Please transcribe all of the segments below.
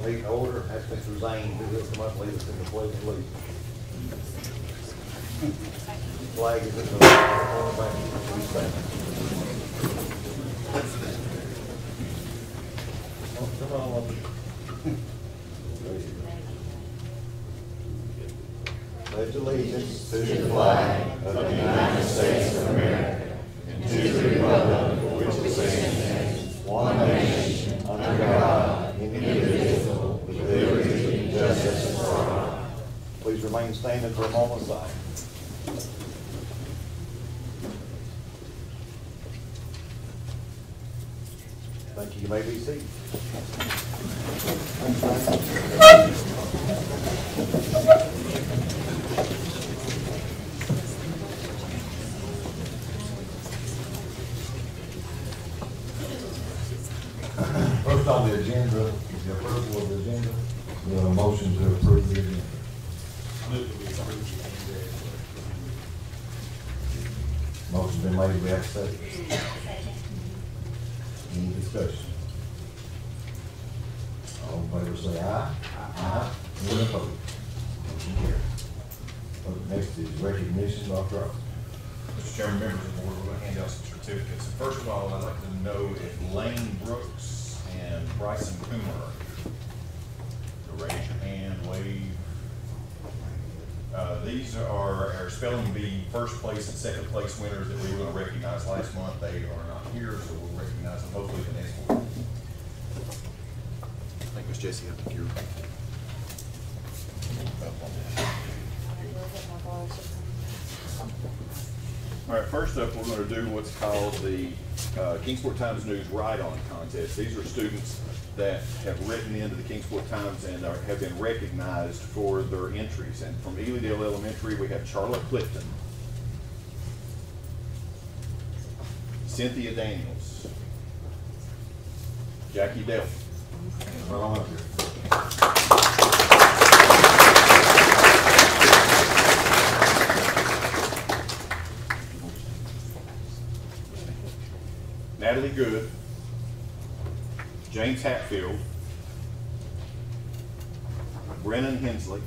meeting order. Ask Mr. Zane to come up and lead us in the pledge of allegiance. Flag is in the corner back. Please stand. Come on. Pledge allegiance to the flag of the United States of America and to the republic for which it stands, one nation, under God, indivisible, with liberty and justice for all. Please remain standing for a moment of silence. Thank you. You may be seated. First on the agenda is the approval of the agenda. We have a motion to approve the agenda. Motion's been made. We have a second. Any discussion? All in favor say aye. Aye. Any opposed? Motion carries. Next is recognition, Dr. Ross. Mr. Chairman, members of the board, we're going to hand out some certificates. And first of all, I'd like to know if Lane Brooks and Bryson Coomer, so raise your hand, wave. These are our spelling bee first place and second place winners that we were going to recognize last month. They are not here, so we'll recognize them hopefully the next one. I think Ms. Jessie, I think you're All right, first up, we're going to do what's called the Kingsport Times News Write-On Contest. These are students that have written into the Kingsport Times and have been recognized for their entries. And from Elydale Elementary, we have Charlotte Clifton, Cynthia Daniels, Jackie Delph, Natalie Good, James Hatfield, Brennan Hensley,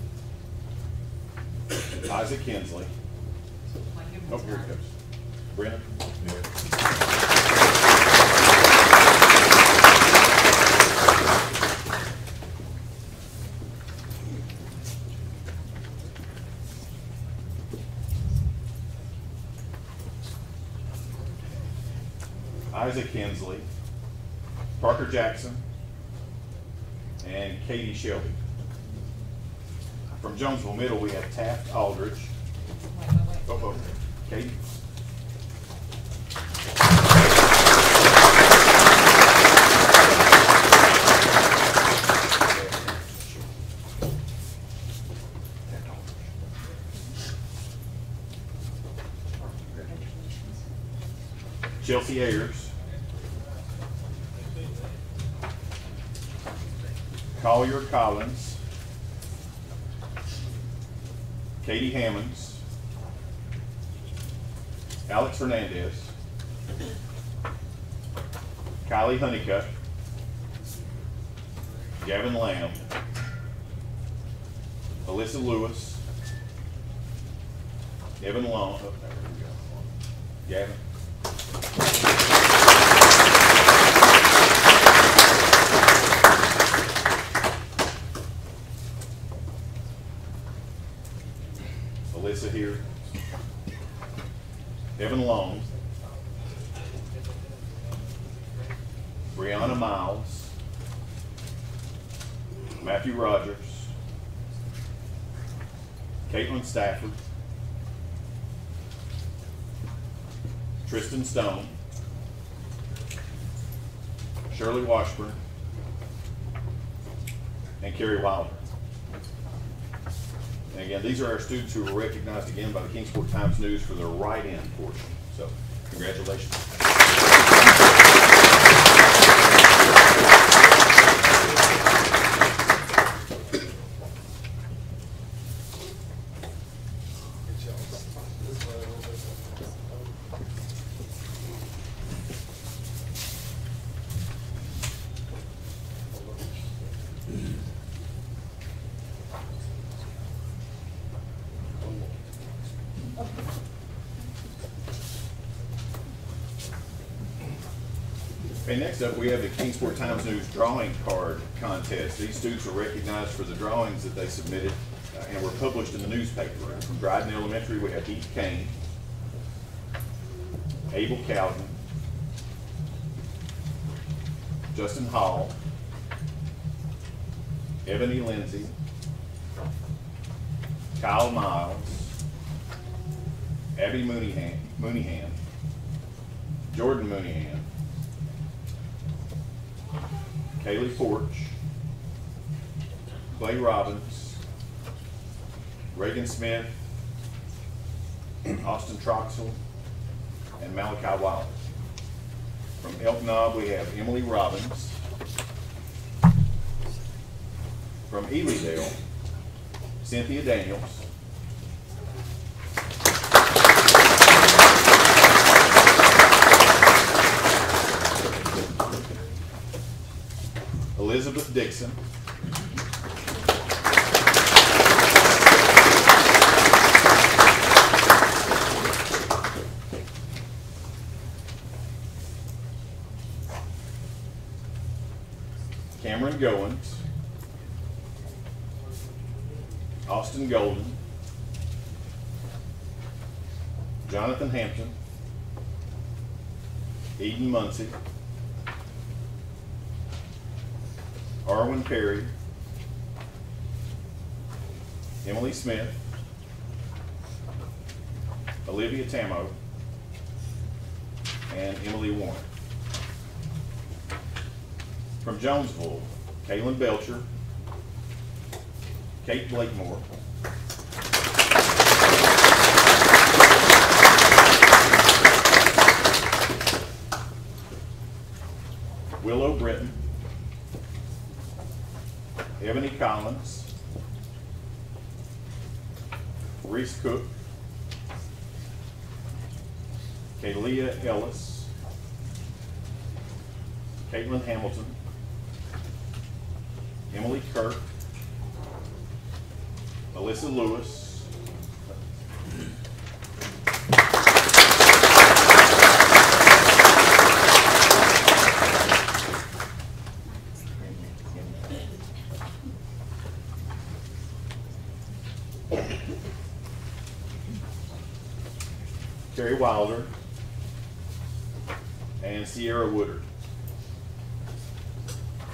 Isaac Hensley. Oh, here it goes. Brennan. Yeah. Isaac Hensley, Parker Jackson, and Katie Shelby. From Jonesville Middle, we have Taft Aldridge. Oh, Katie. Chelsea Ayers, Collier Collins, Katie Hammonds, Alex Hernandez, Kylie Honeycutt, Gavin Lamb, Alyssa Lewis, Evan Long, oh, there we go. Gavin. Alyssa here, Evan Long, Brianna Miles, Matthew Rogers, Caitlin Stafford, Tristan Stone, Shirley Washburn, and Carrie Wilder. And again, these are our students who were recognized again by the Kingsport Times News for their write-in portion. So, congratulations. Okay, next up we have the Kingsport Times News Drawing Card Contest. These students are recognized for the drawings that they submitted and were published in the newspaper. From Dryden Elementary, we have Heath Kane, Abel Cowden, Justin Hall, Ebony Lindsay, Kyle Miles, Abby Mooneyhan, Jordan Mooneyhan, Kaylee Porch, Clay Robbins, Reagan Smith, Austin Troxell, and Malachi Wilder. From Elk Knob, we have Emily Robbins. From Elydale, Cynthia Daniels. Elizabeth Dixon. Cameron Goins. Austin Golden. Jonathan Hampton. Eden Muncie. Arwen Perry. Emily Smith. Olivia Tamo. And Emily Warren. From Jonesville, Kaylin Belcher, Kate Blakemore, Willow Britton, Ebony Collins, Reese Cook, Kalia Ellis, Caitlin Hamilton, Emily Kirk, Alyssa Lewis, Terry Wilder, and Sierra Woodard.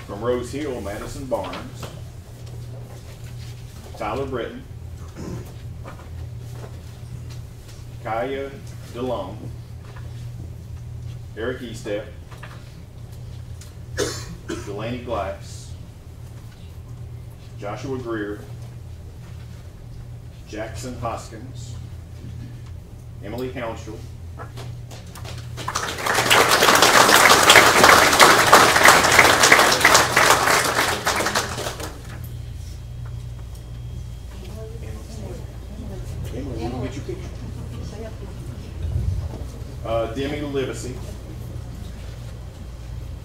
From Rose Hill, Madison Barnes, Tyler Britton, Kaya DeLong, Eric Estep, Delaney Glass, Joshua Greer, Jackson Hoskins, Emily Hounshell, Demi Livesey,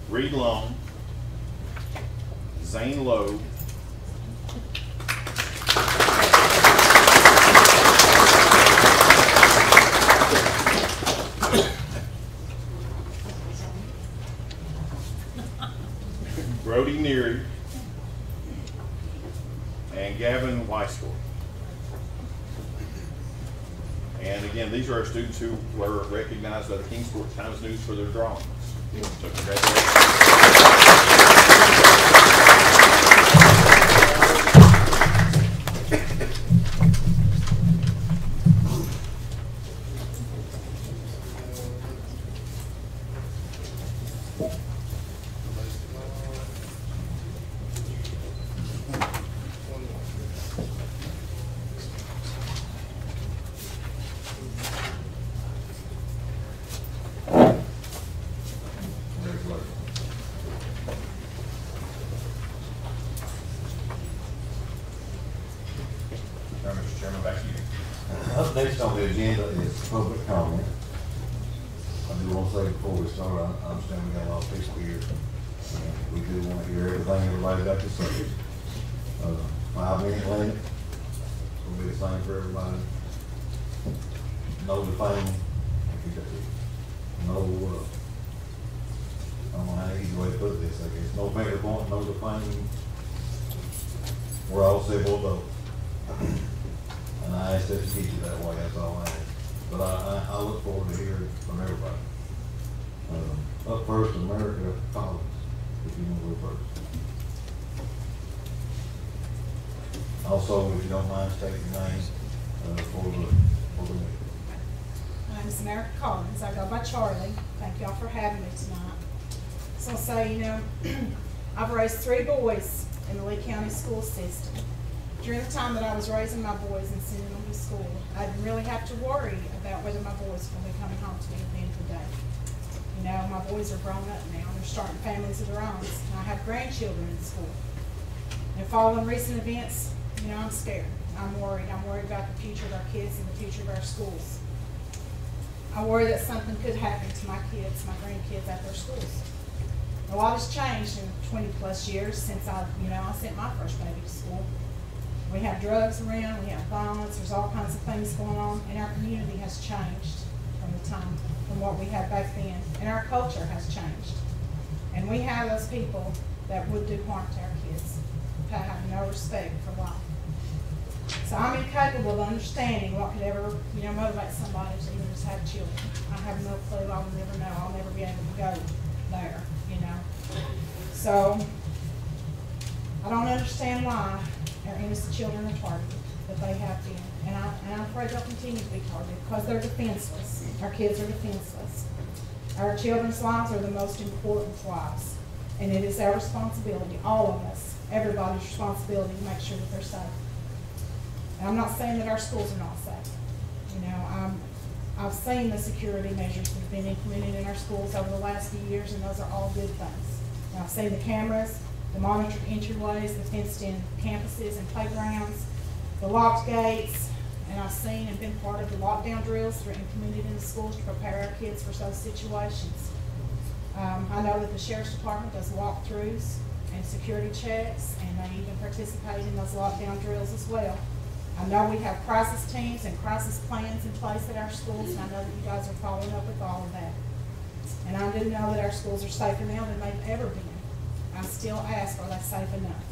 Reed Long, Zane Lowe, Brody Neary, and Gavin Weiskorf. And again, these are our students who were recognized by the Kingsport Times News for their drawings. So congratulations. Mr. Chairman, back to you. Up next on the agenda is public comment. I do want to say before we start, I understand we got a lot of people here. We do want to hear everything everybody's got to say. 5-minute limit will be the same for everybody. No defaming. No don't know how easy way to put this, I guess. No finger pointing, no defining. We're all civil though. And I ask that you keep it that way, that's all I ask. But I look forward to hearing from everybody. Up first, America Collins, if you want to go first. Also, if you don't mind, state your name for the meeting. My name is America Collins. I go by Charlie. Thank y'all for having me tonight. So I'll say, you know, I've raised 3 boys in the Lee County school system. During the time that I was raising my boys and sending them to school, I didn't really have to worry about whether my boys were going to be coming home to me at the end of the day. You know, my boys are grown up now. They're starting families of their own. And I have grandchildren in school. And following recent events, you know, I'm scared. I'm worried. I'm worried about the future of our kids and the future of our schools. I worry that something could happen to my kids, my grandkids at their schools. A lot has changed in 20 plus years since I sent my first baby to school. We have drugs around, we have violence, there's all kinds of things going on, and our community has changed from what we had back then, and our culture has changed. And we have those people that would do harm to our kids, that have no respect for life. So I'm incapable of understanding what could ever, motivate somebody to even just have children. I have no clue, I will never know, I'll never be able to go there, So, I don't understand why our innocent children are targeted, but they have been. And I'm afraid they'll continue to be targeted because they're defenseless. Our kids are defenseless. Our children's lives are the most important lives. And it is our responsibility, all of us, everybody's responsibility to make sure that they're safe. And I'm not saying that our schools are not safe. I've seen the security measures that have been implemented in our schools over the last few years, and those are all good things. And I've seen the cameras, the monitored entryways, the fenced-in campuses and playgrounds, the locked gates, and I've seen and been part of the lockdown drills that are implemented in the schools to prepare our kids for those situations. I know that the Sheriff's Department does walkthroughs and security checks, and they even participate in those lockdown drills as well. I know we have crisis teams and crisis plans in place at our schools, and I know that you guys are following up with all of that. And I do know that our schools are safer now than they've ever been. I still ask, are they safe enough?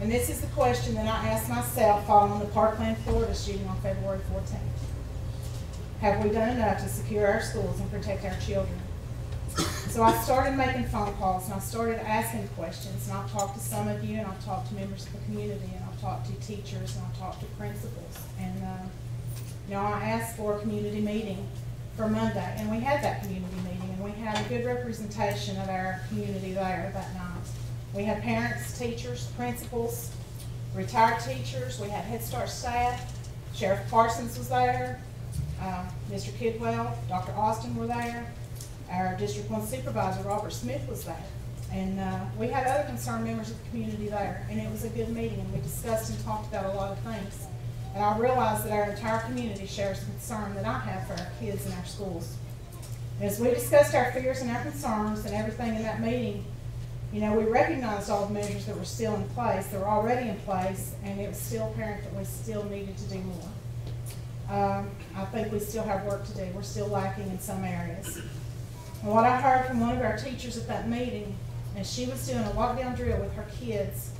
And this is the question that I asked myself following the Parkland, Florida shooting on February 14th. Have we done enough to secure our schools and protect our children? So I started making phone calls, and I started asking questions, and I've talked to some of you, and I've talked to members of the community, and I've talked to teachers, and I've talked to principals. And I asked for a community meeting for Monday, and we had that community meeting, and we had a good representation of our community there that night. We had parents, teachers, principals, retired teachers, we had Head Start staff, Sheriff Parsons was there, Mr. Kidwell, Dr. Austin were there, our District 1 Supervisor, Robert Smith, was there. And we had other concerned members of the community there, and it was a good meeting, and we discussed and talked about a lot of things. And I realized that our entire community shares the concern that I have for our kids in our schools. As we discussed our fears and our concerns and everything in that meeting, we recognized all the measures that were still in place, that were already in place, and it was still apparent that we still needed to do more. I think we still have work to do. We're still lacking in some areas. And what I heard from one of our teachers at that meeting, and she was doing a lockdown drill with her kids,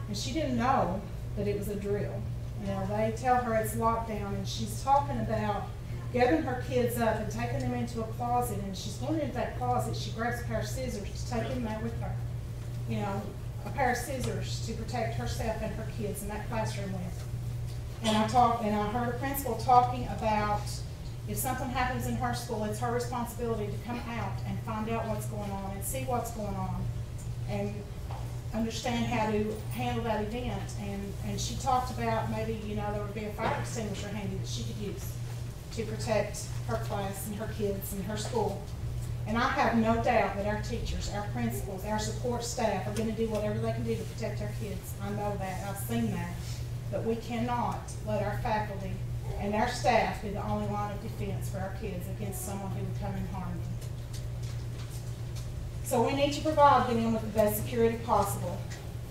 and she didn't know that it was a drill. They tell her it's lockdown, and she's talking about gathering her kids up and taking them into a closet, and she's going into that closet, she grabs a pair of scissors to take them there with her. A pair of scissors to protect herself and her kids in that classroom with. And I heard a principal talking about if something happens in her school, it's her responsibility to come out and find out what's going on and see what's going on and understand how to handle that event. And she talked about maybe, there would be a fire extinguisher handy that she could use to protect her class and her kids and her school. And I have no doubt that our teachers, our principals, our support staff are going to do whatever they can do to protect our kids. I know that. I've seen that. But we cannot let our faculty and our staff be the only line of defense for our kids against someone who would come and harm them. So we need to provide them with the best security possible.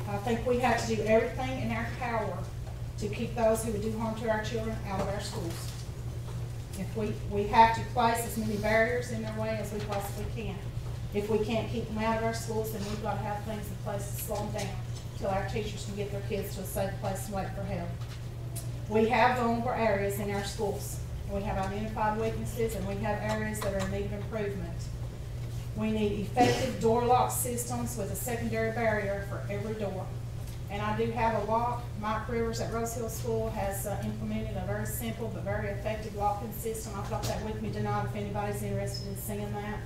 I think we have to do everything in our power to keep those who would do harm to our children out of our schools. If we have to place as many barriers in their way as we possibly can. If we can't keep them out of our schools, then we've got to have things in place to slow them down until our teachers can get their kids to a safe place and wait for help. We have vulnerable areas in our schools. We have identified weaknesses, and we have areas that are in need of improvement. We need effective door lock systems with a secondary barrier for every door. And I do have a lock. Mike Rivers at Rose Hill School has implemented a very simple but very effective locking system. I've got that with me tonight if anybody's interested in seeing that.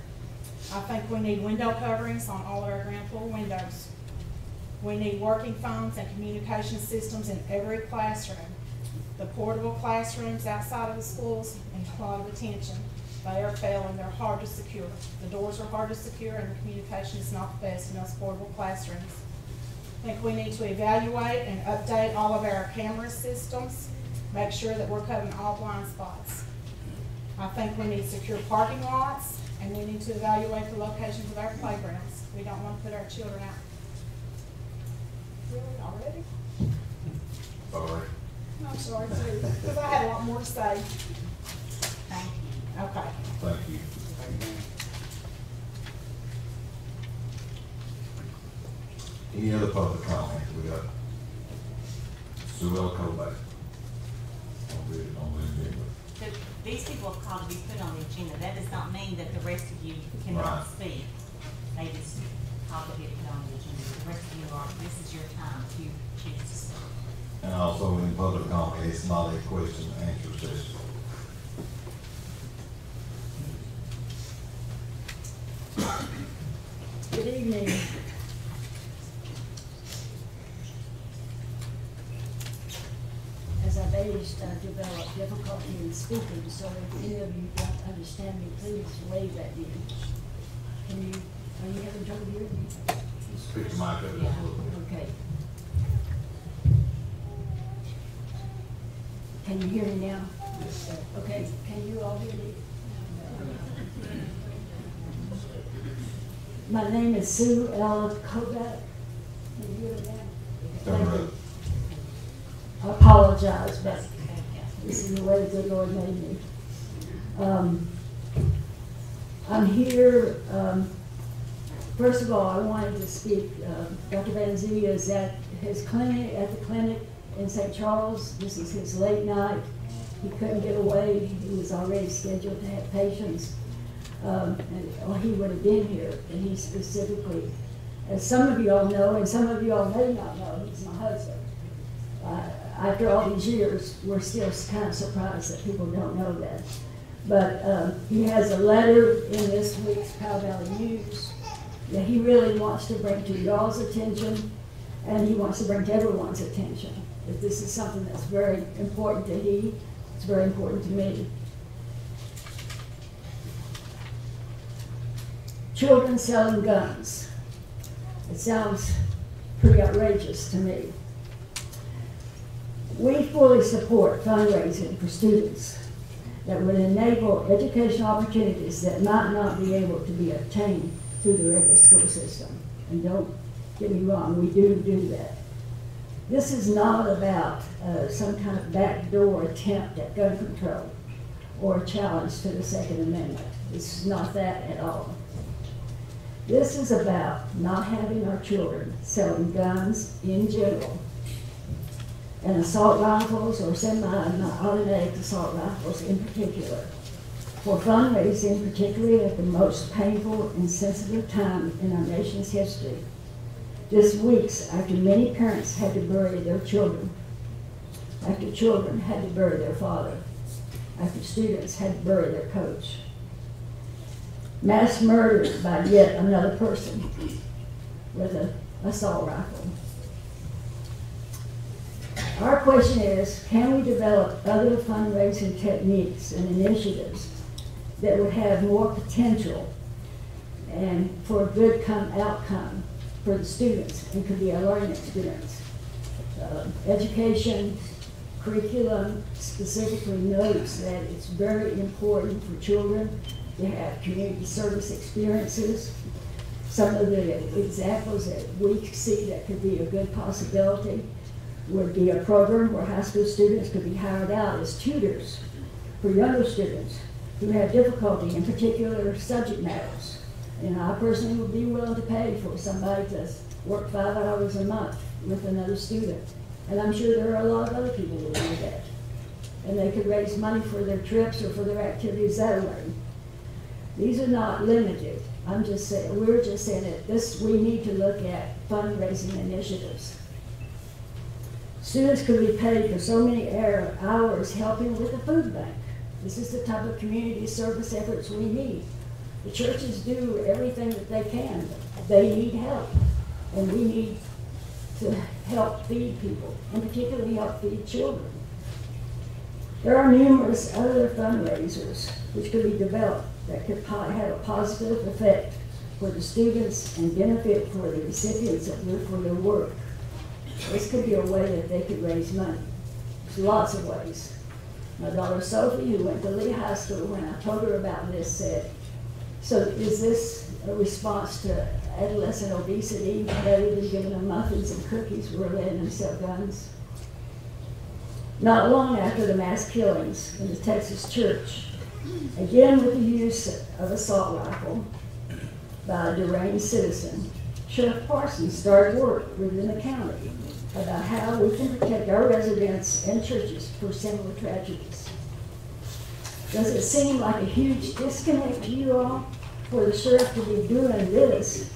I think we need window coverings on all of our ground floor windows. We need working phones and communication systems in every classroom. The portable classrooms outside of the schools need a lot of attention. They are failing. They're hard to secure. The doors are hard to secure, and the communication is not the best in those portable classrooms. I think we need to evaluate and update all of our camera systems, make sure that we're covering all blind spots. I think we need secure parking lots, and we need to evaluate the locations of our playgrounds. We don't want to put our children out. Really, already? Sorry. I'm sorry too, because I had a lot more to say. Thank you. Okay. Thank you. Any other public comment? We got Sue L. Kovac. So these people have called to be put on the agenda. That does not mean that the rest of you cannot Right. speak. They just called to be put on the agenda. The rest of you are, this is your time to choose to speak. And also in public comment, it's not a question and answer session. Good evening. As I've aged, I've developed difficulty in speaking, so if any of you don't understand me, please wave at me. Are you having trouble hearing me? Speak to Mike up just a little bit. Okay. Can you hear me now? Okay, can you all hear me? My name is Sue L. Kovac. Can you hear me now? Thank you. I apologize, but this is the way the Lord made me. I'm here, first of all, I wanted to speak, Dr. Van Zee is at his clinic, at the clinic in St. Charles. This is his late night. He couldn't get away. He was already scheduled to have patients. Or he would have been here, and he specifically, as some of you all know, and some of you all may not know, he's my husband. After all these years, we're still kind of surprised that people don't know that. But he has a letter in this week's Powell Valley News that he really wants to bring to y'all's attention, and he wants to bring to everyone's attention. That this is something that's very important to he, it's very important to me. Children selling guns. It sounds pretty outrageous to me. We fully support fundraising for students that would enable educational opportunities that might not be able to be obtained through the regular school system. And don't get me wrong, we do that. This is not about some kind of backdoor attempt at gun control or a challenge to the Second Amendment. This is not that at all. This is about not having our children selling guns in general, and assault rifles or semi-automatic assault rifles in particular, for fundraising, particularly at the most painful and sensitive time in our nation's history. Just weeks after many parents had to bury their children, after children had to bury their father, after students had to bury their coach. Mass murder by yet another person with an assault rifle. Our question is, can we develop other fundraising techniques and initiatives that would have more potential and for a good outcome for the students and could be a learning experience? Education curriculum specifically notes that it's very important for children to have community service experiences. Some of the examples that we see that could be a good possibility would be a program where high school students could be hired out as tutors for younger students who have difficulty in particular subject matters, And I personally would be willing to pay for somebody to work 5 hours a month with another student. And I'm sure there are a lot of other people who do that. And they could raise money for their trips or for their activities that way. These are not limited. I'm just saying, we're just saying that we need to look at fundraising initiatives. Students could be paid for so many hours helping with the food bank. This is the type of community service efforts we need. The churches do everything that they can. They need help. And we need to help feed people, and particularly help feed children. There are numerous other fundraisers which could be developed that could have a positive effect for the students and benefit for the recipients for their work. This could be a way that they could raise money. There's lots of ways. My daughter Sophie, who went to Lee High School, when I told her about this, said, so is this a response to adolescent obesity? Rather than giving them muffins and cookies, we're letting them sell guns? Not long after the mass killings in the Texas church, again with the use of assault rifle by a deranged citizen, Sheriff Parsons started work within the county about how we can protect our residents and churches for similar tragedies. Does it seem like a huge disconnect to you all for the sheriff to be doing this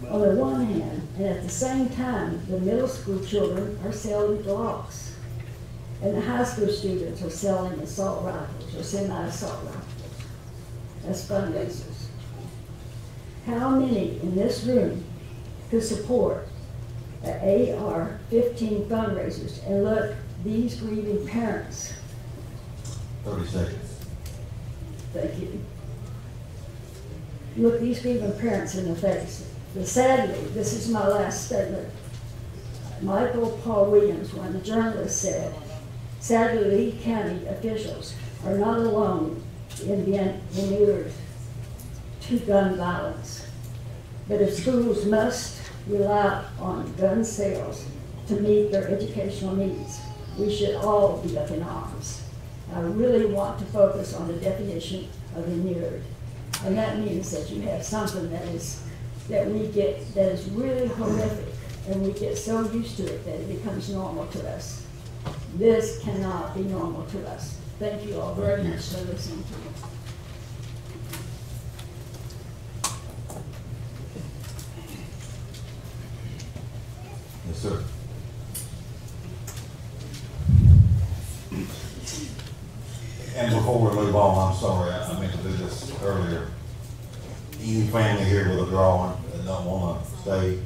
on the one hand, and at the same time, the middle school children are selling Glocks, and the high school students are selling assault rifles or semi-assault rifles as fundraisers? How many in this room could support the AR-15 fundraisers and look these grieving parents? 30 seconds. Thank you. Look these grieving parents in the face. But sadly, this is my last statement. Michael Paul Williams, one of the journalists, said, sadly, Lee County officials are not alone in being inured to gun violence. But if schools must rely on gun sales to meet their educational needs, we should all be up in arms. I really want to focus on the definition of inured. And that means that you have something that is really horrific, and we get so used to it that it becomes normal to us. This cannot be normal to us. Thank you all very much for listening to me. Yes, sir. And before we move on, I'm sorry, I meant to do this earlier. Any family here with a drawing that don't want to stay,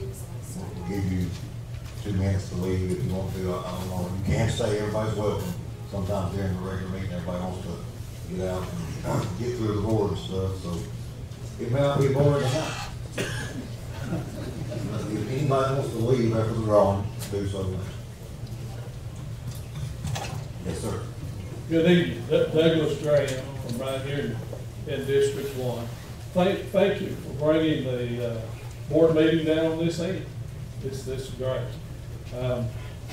we'll give you 2 minutes to leave if you want to. I don't know, you can't stay, everybody's welcome. Sometimes during the regular meeting, everybody wants to get out and get through the board and stuff, so it may not be boring tonight. If anybody wants to leave after the drawing, do so. Yes, sir. Good evening, Douglas Graham from right here in District 1. Thank you for bringing the board meeting down on this end. This is great. Of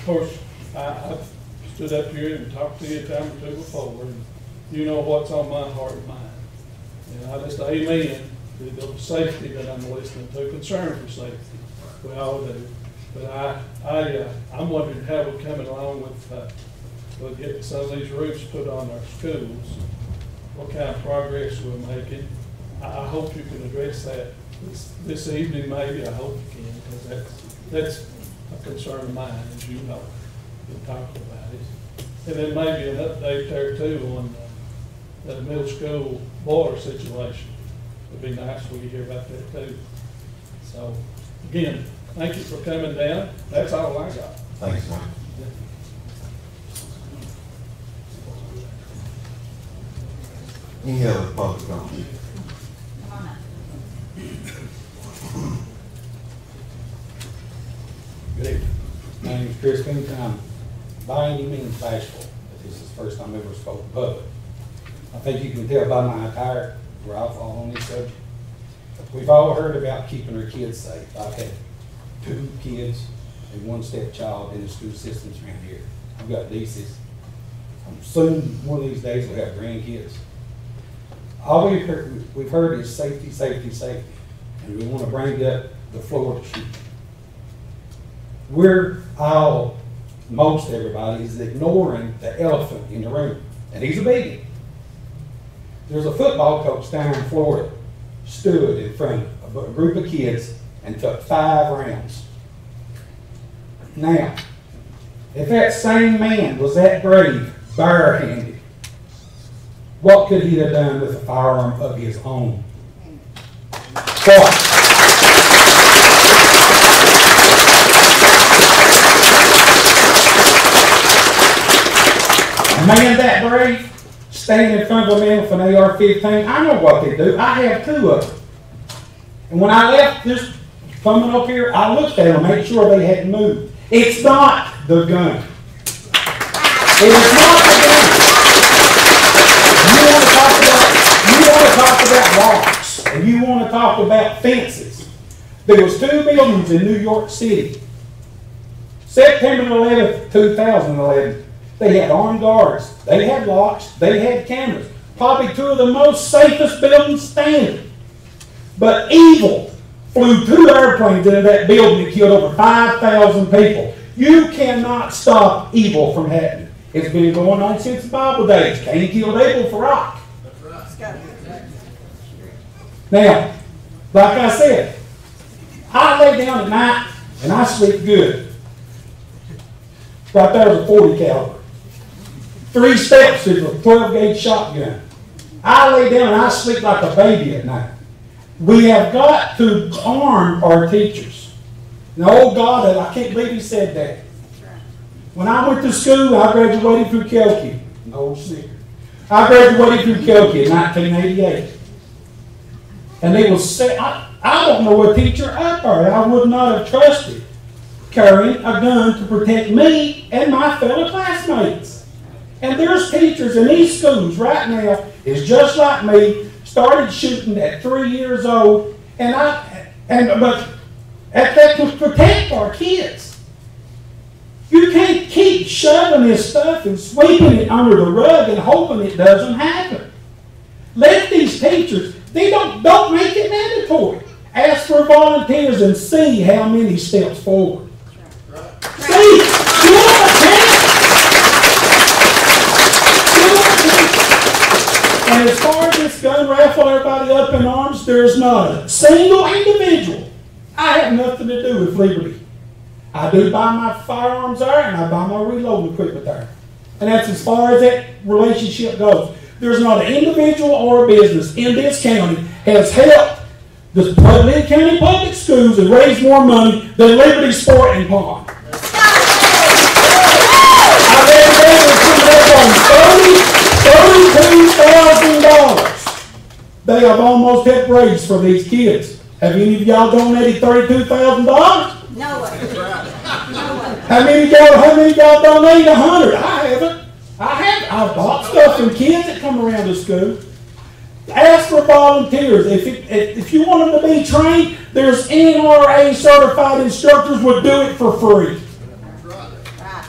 course, I've stood up here and talked to you a time or two before, and you know what's on my heart and mind. And I just amen to the safety that I'm listening to, concern for safety. We all do. But I'm wondering how we're coming along with getting some of these roofs put on our schools, what kind of progress we're making. I hope you can address that this evening, maybe. I hope you can, because that's a concern of mine, as you know. We'll talk about it. And then maybe an update there too on the middle school boiler situation. It'd be nice for you to hear about that too. So again, thank you for coming down. That's all I got. Thanks, sir. Any other public comment? Come on up. Good evening. My name is Chris Pennington. I'm by any means bashful. This is the first time I've ever spoken public. I think you can tell by my attire where I fall on this subject. We've all heard about keeping our kids safe. I've had 2 kids and 1 stepchild in the school systems around here. I've got nieces. Soon, one of these days, we'll have grandkids. All we've heard is safety, safety, safety. and we want to bring up the Florida shooting. We're all, most everybody is ignoring the elephant in the room, and he's a biggie. There's a football coach down in Florida, stood in front of a group of kids and took 5 rounds. Now, if that same man was that brave, barehanded, what could he have done with a firearm of his own? What? A man that brave, standing in front of a man with an AR-15, I know what they do. I have 2 of them. And when I left this coming up here, I looked at them, made sure they hadn't moved. It's not the gun. It is not the gun. You want to talk about locks, and you want to talk about fences. There was 2 buildings in New York City. September 11th, 2011. They had armed guards. They had locks. They had cameras. Probably 2 of the most safest buildings standing. But evil flew 2 airplanes into that building and killed over 5,000 people. You cannot stop evil from happening. It's been going on since the Bible days. Cain killed Abel for rock. Now, like I said, I lay down at night and I sleep good. Right there was a 40 caliber. 3 steps is a 12-gauge shotgun. I lay down and I sleep like a baby at night. We have got to arm our teachers. And oh God, I can't believe he said that. When I went to school, I graduated through Kelky. No secret. I graduated through Kelky in 1988. And they was say, I don't know a teacher out there I would not have trusted carrying a gun to protect me and my fellow classmates. And there's teachers in these schools right now is just like me, started shooting at 3 years old, but that to protect our kids. You can't keep shoving this stuff and sweeping it under the rug and hoping it doesn't happen. Let these teachers, they don't make it mandatory. Ask for volunteers and see how many steps forward. See, you want a chance? And as far as this gun raffle, everybody up in arms, there's not a single individual. I have nothing to do with Liberty. I do buy my firearms there, and I buy my reloading equipment there. And that's as far as that relationship goes. There's not an individual or a business in this county has helped the Linn County Public Schools and raised more money than Liberty Sport and Pond. I've been $32,000 they have almost helped raise for these kids. Have any of y'all donated $32,000? No way. How many of y'all donated $100? I haven't. I've bought stuff from kids that come around to school. Ask for volunteers. If you want them to be trained, there's NRA certified instructors would do it for free.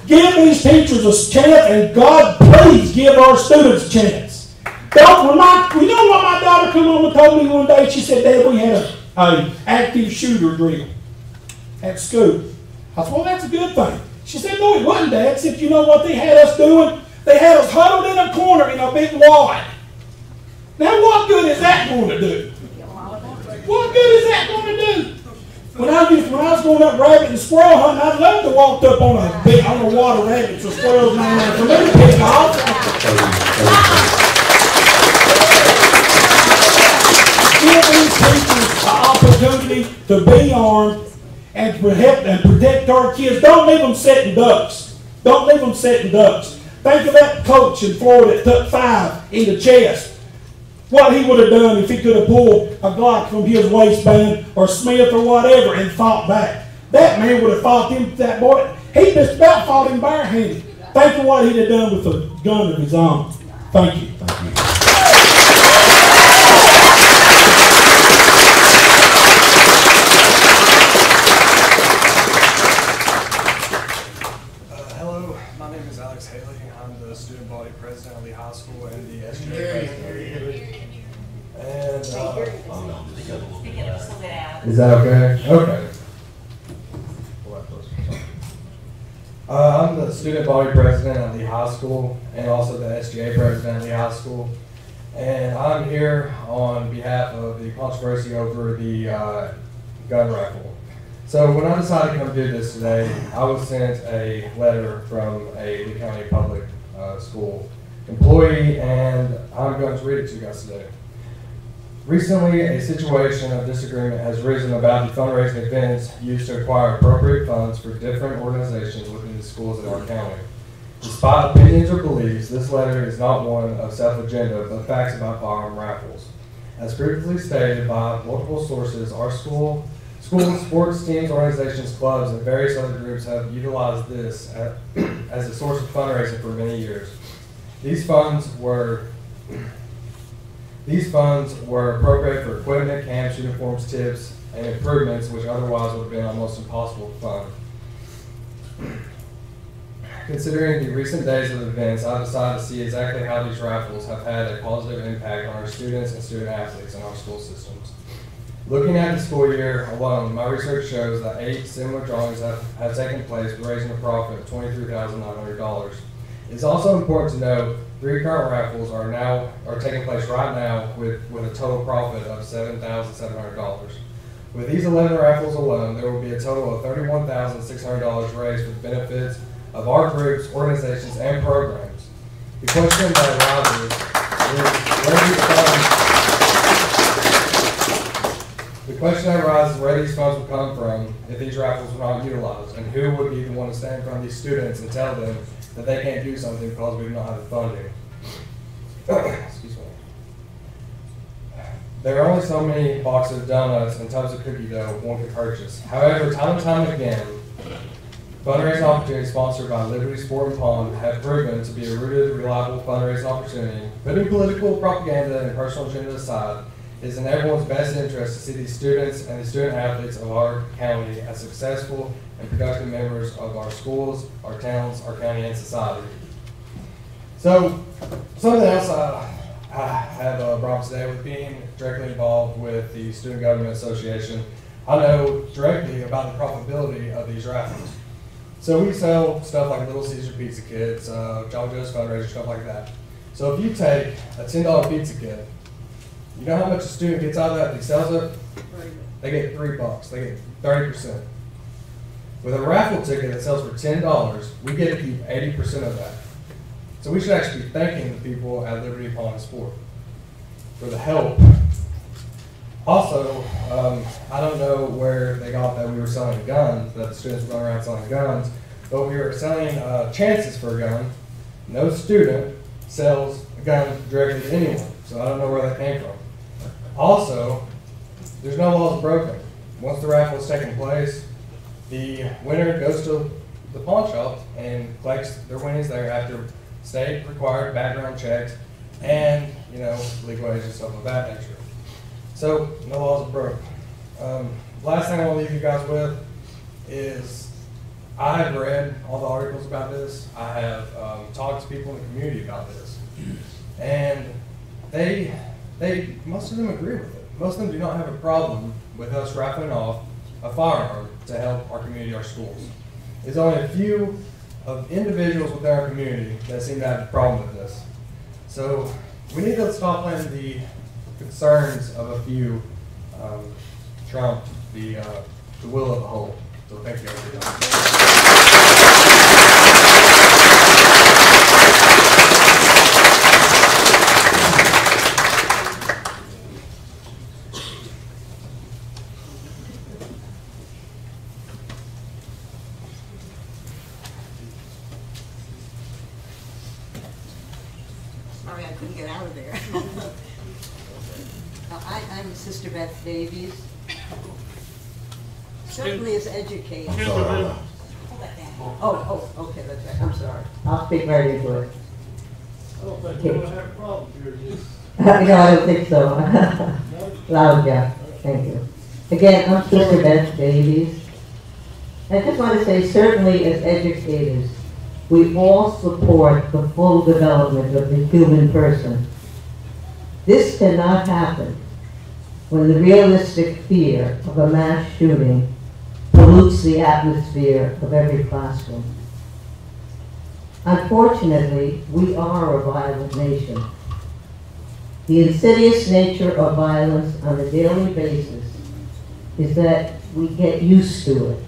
Give these teachers a chance, and God, please give our students a chance. You know what my daughter come home and told me one day? She said, Dad, we had an active shooter drill at school. I said, well, that's a good thing. She said, no, it wasn't, Dad. She said, you know what they had us doing? They had us huddled in a corner in a big wad. Now, what good is that going to do? What good is that going to do? When I was going up rabbit and squirrel hunting, I'd love to walk up on a water rabbits or squirrels and all that for me to pick off. Give these teachers the opportunity to be armed and protect our kids. Don't leave them sitting ducks. Don't leave them sitting ducks. Think of that coach in Florida that took 5 in the chest. What he would have done if he could have pulled a Glock from his waistband or Smith or whatever and fought back. That man would have fought him, that boy. He just about fought him barehanded. Think of what he'd have done with a gun of his own. Thank you. Thank you. Hello, my name is Alex Haley. I'm the student body president of the high school and the SGA president. And Speak it up just a bit out. is that okay? Okay. I'm the student body president at Lee High School and also the SGA president at Lee High School. And I'm here on behalf of the controversy over the gun raffle. So when I decided to come do this today, I was sent a letter from a Lee County public school employee, and I'm going to read it to you guys today. Recently, a situation of disagreement has risen about the fundraising events used to acquire appropriate funds for different organizations within the schools in our county. Despite opinions or beliefs, this letter is not one of self-agenda, but facts about firearm raffles. As previously stated by multiple sources, our schools, sports teams, organizations, clubs, and various other groups have utilized this as a source of fundraising for many years. These funds were appropriated for equipment, camps, uniforms, tips, and improvements which otherwise would have been almost impossible to fund. Considering the recent days of events, I decided to see exactly how these raffles have had a positive impact on our students and student athletes in our school systems. Looking at the school year alone, my research shows that 8 similar drawings have taken place, raising a profit of $23,900. It's also important to note 3 current raffles are taking place right now with a total profit of $7,700. With these 11 raffles alone, there will be a total of $31,600 raised for the benefits of our groups, organizations, and programs. The question that arises is where these funds will come from if these raffles were not utilized, and who would be the one to stand in front of these students and tell them that they can't do something because we do not have the funding. Excuse me. There are only so many boxes of donuts and tubs of cookie dough one can purchase. However, time and time again, fundraising opportunities sponsored by Liberty Sport and Pond have proven to be a rooted, reliable fundraising opportunity. Putting political propaganda and personal agenda aside, it is in everyone's best interest to see these students and the student athletes of our county as successful and productive members of our schools, our towns, our county, and society. So, something else I have brought today with being directly involved with the Student Government Association, I know directly about the profitability of these raffles. So we sell stuff like Little Caesar pizza kits, John Joe's Fundraiser, stuff like that. So if you take a $10 pizza kit, you know how much a student gets out of that if he sells it? They get $3. They get 30%. With a raffle ticket that sells for $10, we get to keep 80% of that. So we should actually be thanking the people at Liberty Pond Sport for the help. Also, I don't know where they got that we were selling guns, that the students were going around selling guns, but we were selling chances for a gun. No student sells a gun directly to anyone, so I don't know where that came from. Also, there's no laws broken. Once the raffle is taking place, the winner goes to the pawn shop and collects their winnings there after state required background checks and, legal age and stuff of that nature. So, no laws are broken. Last thing I want to leave you guys with is I have read all the articles about this. I have talked to people in the community about this. And they most of them agree with it. Most of them do not have a problem with us raffling off a firearm to help our community, our schools. There's only a few of individuals within our community that seem to have a problem with this. So we need to stop letting the concerns of a few trump the will of the whole. So thank you everyone. Sorry, I couldn't get out of there. I'm Sister Beth Davies. Certainly as educators. Oh, okay, that's right. I'm sorry. I'll speak right into it. I don't think we're gonna have a problem here, do you? No, I don't think so. Loud, yeah. Thank you. Again, I'm Sister Beth Davies. I just want to say, certainly as educators, we all support the full development of the human person. This cannot happen when the realistic fear of a mass shooting pollutes the atmosphere of every classroom. Unfortunately, we are a violent nation. The insidious nature of violence on a daily basis is that we get used to it.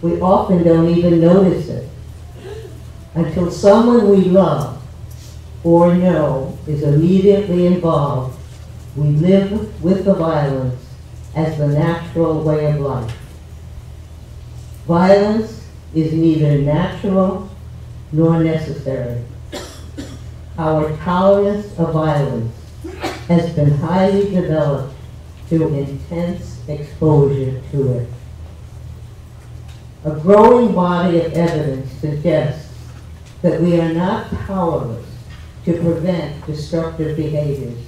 We often don't even notice it until someone we love or know is immediately involved. We live with the violence as the natural way of life. Violence is neither natural nor necessary. Our tolerance of violence has been highly developed through intense exposure to it. A growing body of evidence suggests that we are not powerless to prevent destructive behaviors.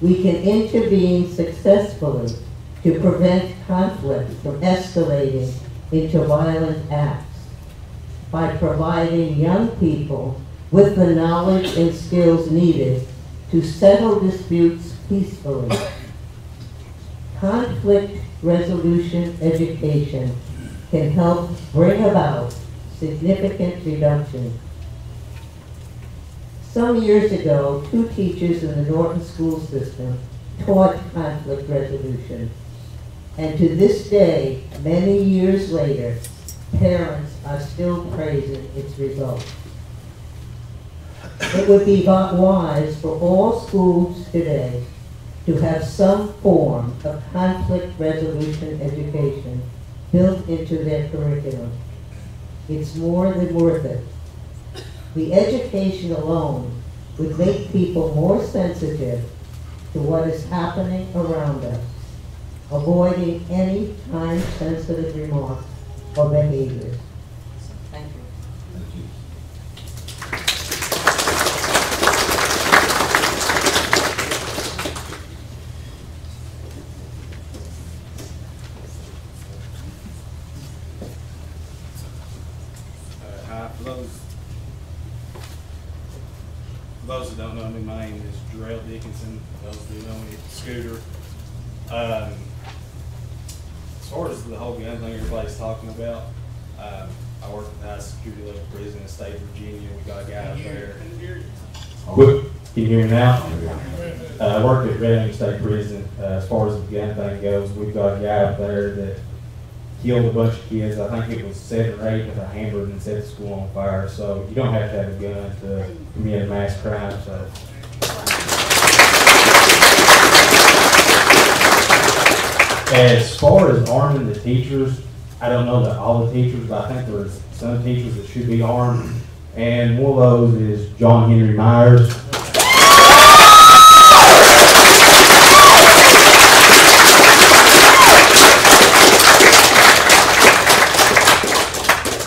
We can intervene successfully to prevent conflict from escalating into violent acts by providing young people with the knowledge and skills needed to settle disputes peacefully. Conflict resolution education can help bring about significant reduction. Some years ago, 2 teachers in the Norton school system taught conflict resolution. And to this day, many years later, parents are still praising its results. It would be wise for all schools today to have some form of conflict resolution education built into their curriculum. It's more than worth it. The education alone would make people more sensitive to what is happening around us, avoiding any time-sensitive remarks or behaviors. Thank you. Thank you. Hi, for those that don't know me, my name is Jarrell Dickinson. Those who know me, Scooter. As far as the whole gun thing everybody's talking about, I work at the high security level prison in state Virginia. We got a guy out there. Can you hear me now? I work at Red Wing State Prison. As far as the gun thing goes, we've got a guy up there that killed a bunch of kids. I think it was 7 or 8 with a hammer and set the school on fire. So you don't have to have a gun to commit a mass crime. So. As far as arming the teachers, I don't know that all the teachers, but I think there's some teachers that should be armed. And one of those is John Henry Myers.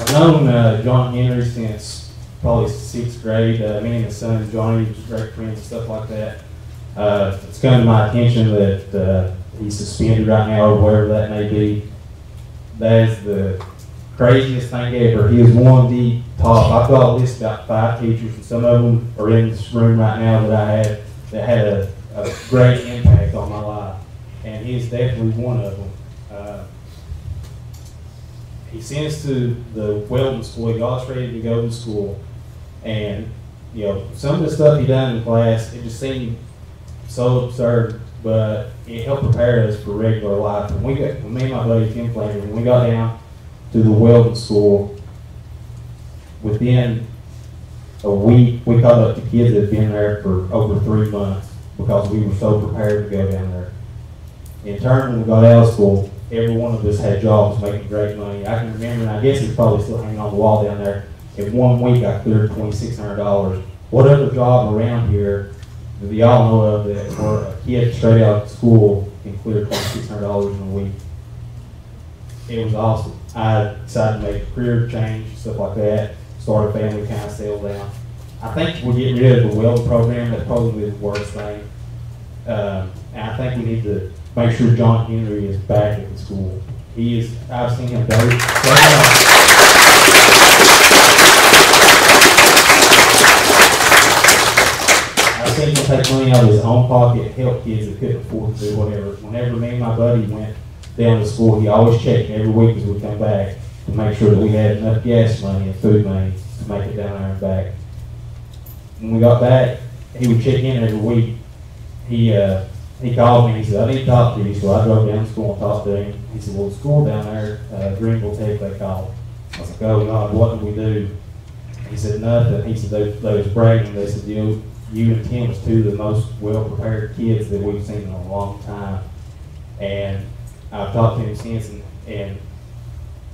I've known John Henry since probably 6th grade. Me and his son Johnny was great friends and stuff like that. It's come to my attention that he's suspended right now or wherever that may be. That is the craziest thing ever. He is one of the top. I've got a list of about 5 teachers, and some of them are in this room right now that I had that had a great impact on my life, and he is definitely one of them. He sent us to the welding school. He got us ready to go to school, and you know, some of the stuff he done in class, it just seemed so absurd, but it helped prepare us for regular life. When me and my buddy Tim Flanders, when we got down to the welding school, within a week, we caught up to kids that had been there for over 3 months because we were so prepared to go down there. In turn, when we got out of school, every one of us had jobs making great money. I can remember, and I guess it's probably still hanging on the wall down there, in 1 week I cleared $2,600. What other job around here do y'all know of that where a kid straight out of school can clear $2,600 in a week? It was awesome. I decided to make a career change, stuff like that, start a family, kind of settle down. I think we'll get rid of the welding program. That's probably the worst thing. And I think we need to make sure John Henry is back at the school. He is, I've seen him go. I've seen him always take money out of his own pocket and help kids that couldn't afford to do whatever. Whenever me and my buddy went down to school, he always checked every week as we come back to make sure that we had enough gas money and food money to make it down there and back. When we got back, he would check in every week. He called me and he said, I need to talk to you. So I drove down to school and talked to him. He said, well, the school down there, Greenville Tech, they called. I was like, oh God, what did we do? He said, nothing. He said, they was bragging. They said, you and Tim was two of the most well-prepared kids that we've seen in a long time. And I've talked to him since, and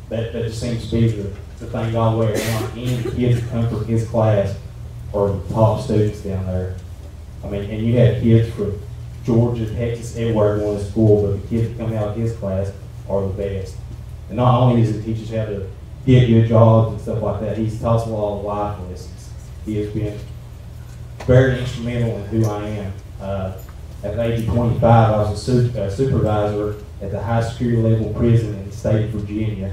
that just seems to be the thing all the way around. Any of the kids that come from his class are the top students down there. I mean, and you have kids from Georgia, Texas, everywhere going to school, but the kids that come out of his class are the best. And not only does he teach us how to get good jobs and stuff like that, he's taught us a lot of life lessons. He has been very instrumental in who I am. At the age of 25, I was a supervisor at the high security level prison in the state of Virginia.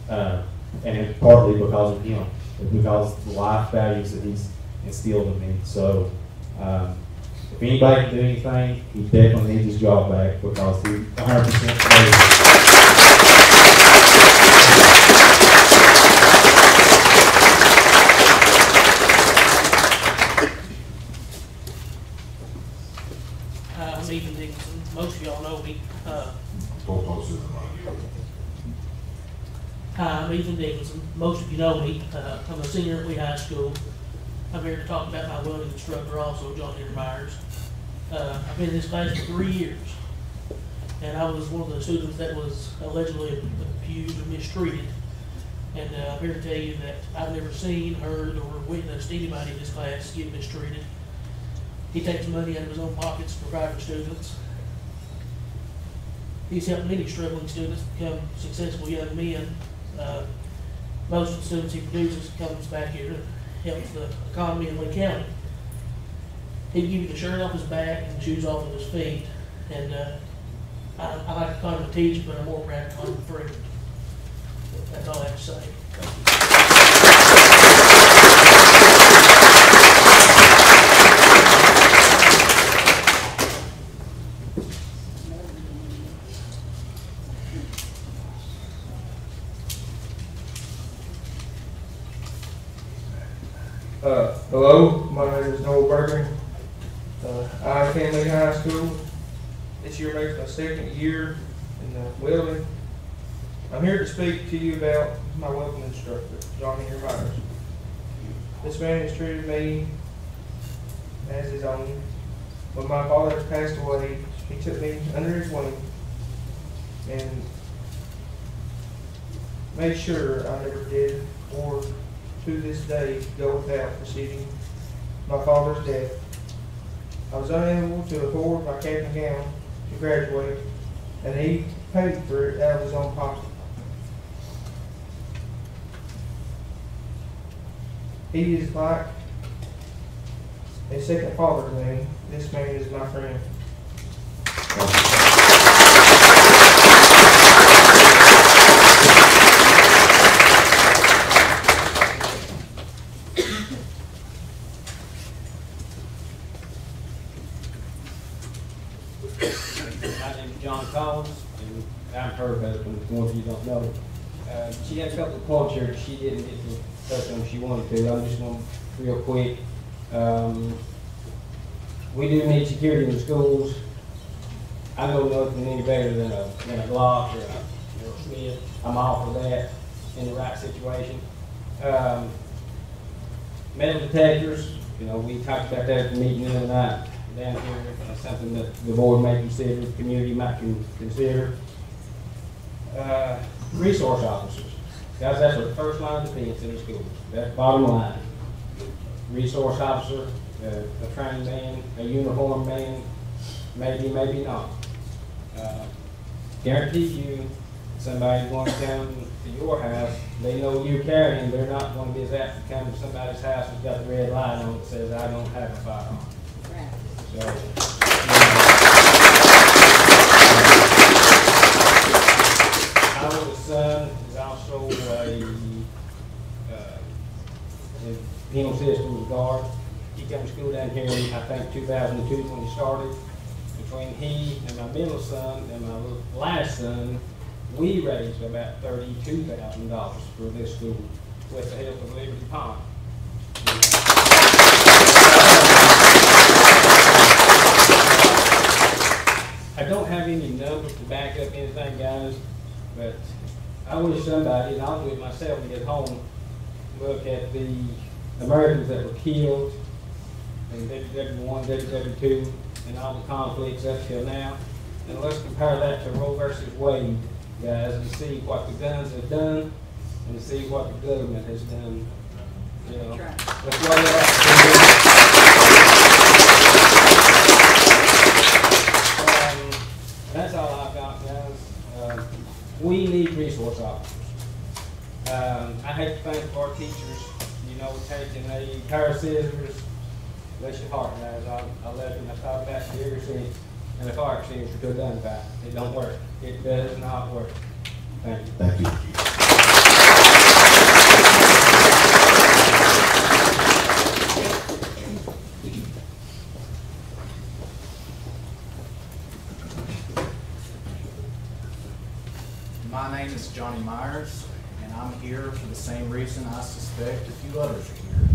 And it's partly because of him, because of the life values that he's instilled in me. So, if anybody can do anything, he definitely needs his job back because he's 100% I'm Ethan Dickinson. Most of y'all know me. Hi, I'm Ethan Dickinson. Most of you know me. I'm a senior at Lee High School. I'm here to talk about my welding instructor also, John Henry Myers. I've been in this class for 3 years, and I was one of the students that was allegedly abused or mistreated. And I'm here to tell you that I've never seen, heard, or witnessed anybody in this class get mistreated. He takes money out of his own pockets to provide for students. He's helped many struggling students become successful young men. Most of the students he produces comes back here and helps the economy in Lee County. He'd give you the shirt off his back and the shoes off of his feet. And I like to call him a teacher, but I'm more proud to call him a friend. That's all I have to say. Thank you. Hello, my name is Noel Berger. I attend Lee High School. This year makes my second year in welding. I'm here to speak to you about my welding instructor, John Henry Myers. This man has treated me as his own. When my father passed away, he took me under his wing and made sure I never did, or to this day, go without receiving my father's death. I was unable to afford my cap and gown to graduate, and he paid for it out of his own pocket. He is like a second father to me. This man is my friend. My name is John Collins, and I'm her husband, if one of you don't know. She had a couple of points here she didn't get to touch on if she wanted to. I'm just going to real quick. We do need security in the schools. I know nothing any better than a Glock or a Smith. I'm all for that in the right situation. Metal detectors, we talked about that at the meeting the other night down here. That's something that the board may consider, the community might consider. Resource officers. Guys, that's the first line of defense in the schools. That's bottom line. Resource officer, a trained man, a uniformed man, maybe, maybe not. Guarantee you, somebody's going to come to your house, they know you're carrying, they're not going to be as apt to come to somebody's house who's got the red light on that says, I don't have a firearm. So, our oldest son is also a penal systems guard. he came to school down here in, I think, 2002 when he started. Between he and my middle son and my last son, we raised about $32,000 for this school with the help of Liberty Pond. I don't have any numbers to back up anything, guys, but I wish somebody, and I'll do it myself to get home, look at the Americans that were killed in WW1, WW2, and all the conflicts up till now, and let's compare that to Roe versus Wade, guys, and see what the guns have done, and see what the government has done. You know, that's why that's all I've got, guys. We need resource officers. I hate to think of our teachers, you know, taking a pair of scissors. Bless your heart, guys. I left and I thought about it ever since. And a fire extinguisher to a gunfight. It don't work. It does not work. Thank you. Thank you. My name is Johnny Myers, and I'm here for the same reason I suspect a few others are here.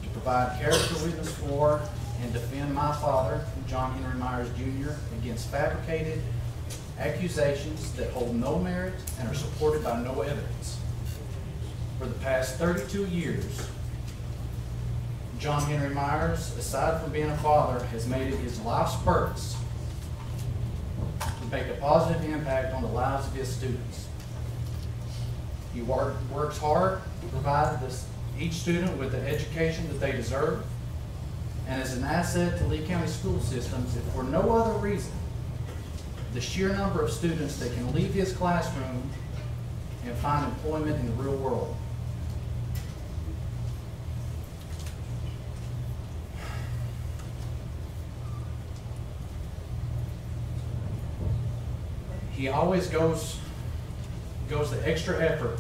To provide character witness for and defend my father, John Henry Myers Jr., against fabricated accusations that hold no merit and are supported by no evidence. For the past 32 years, John Henry Myers, aside from being a father, has made it his life's purpose to make a positive impact on the lives of his students. He works hard to provide each student with the education that they deserve, and is an asset to Lee County school systems if for no other reason the sheer number of students that can leave his classroom and find employment in the real world. He always goes the extra effort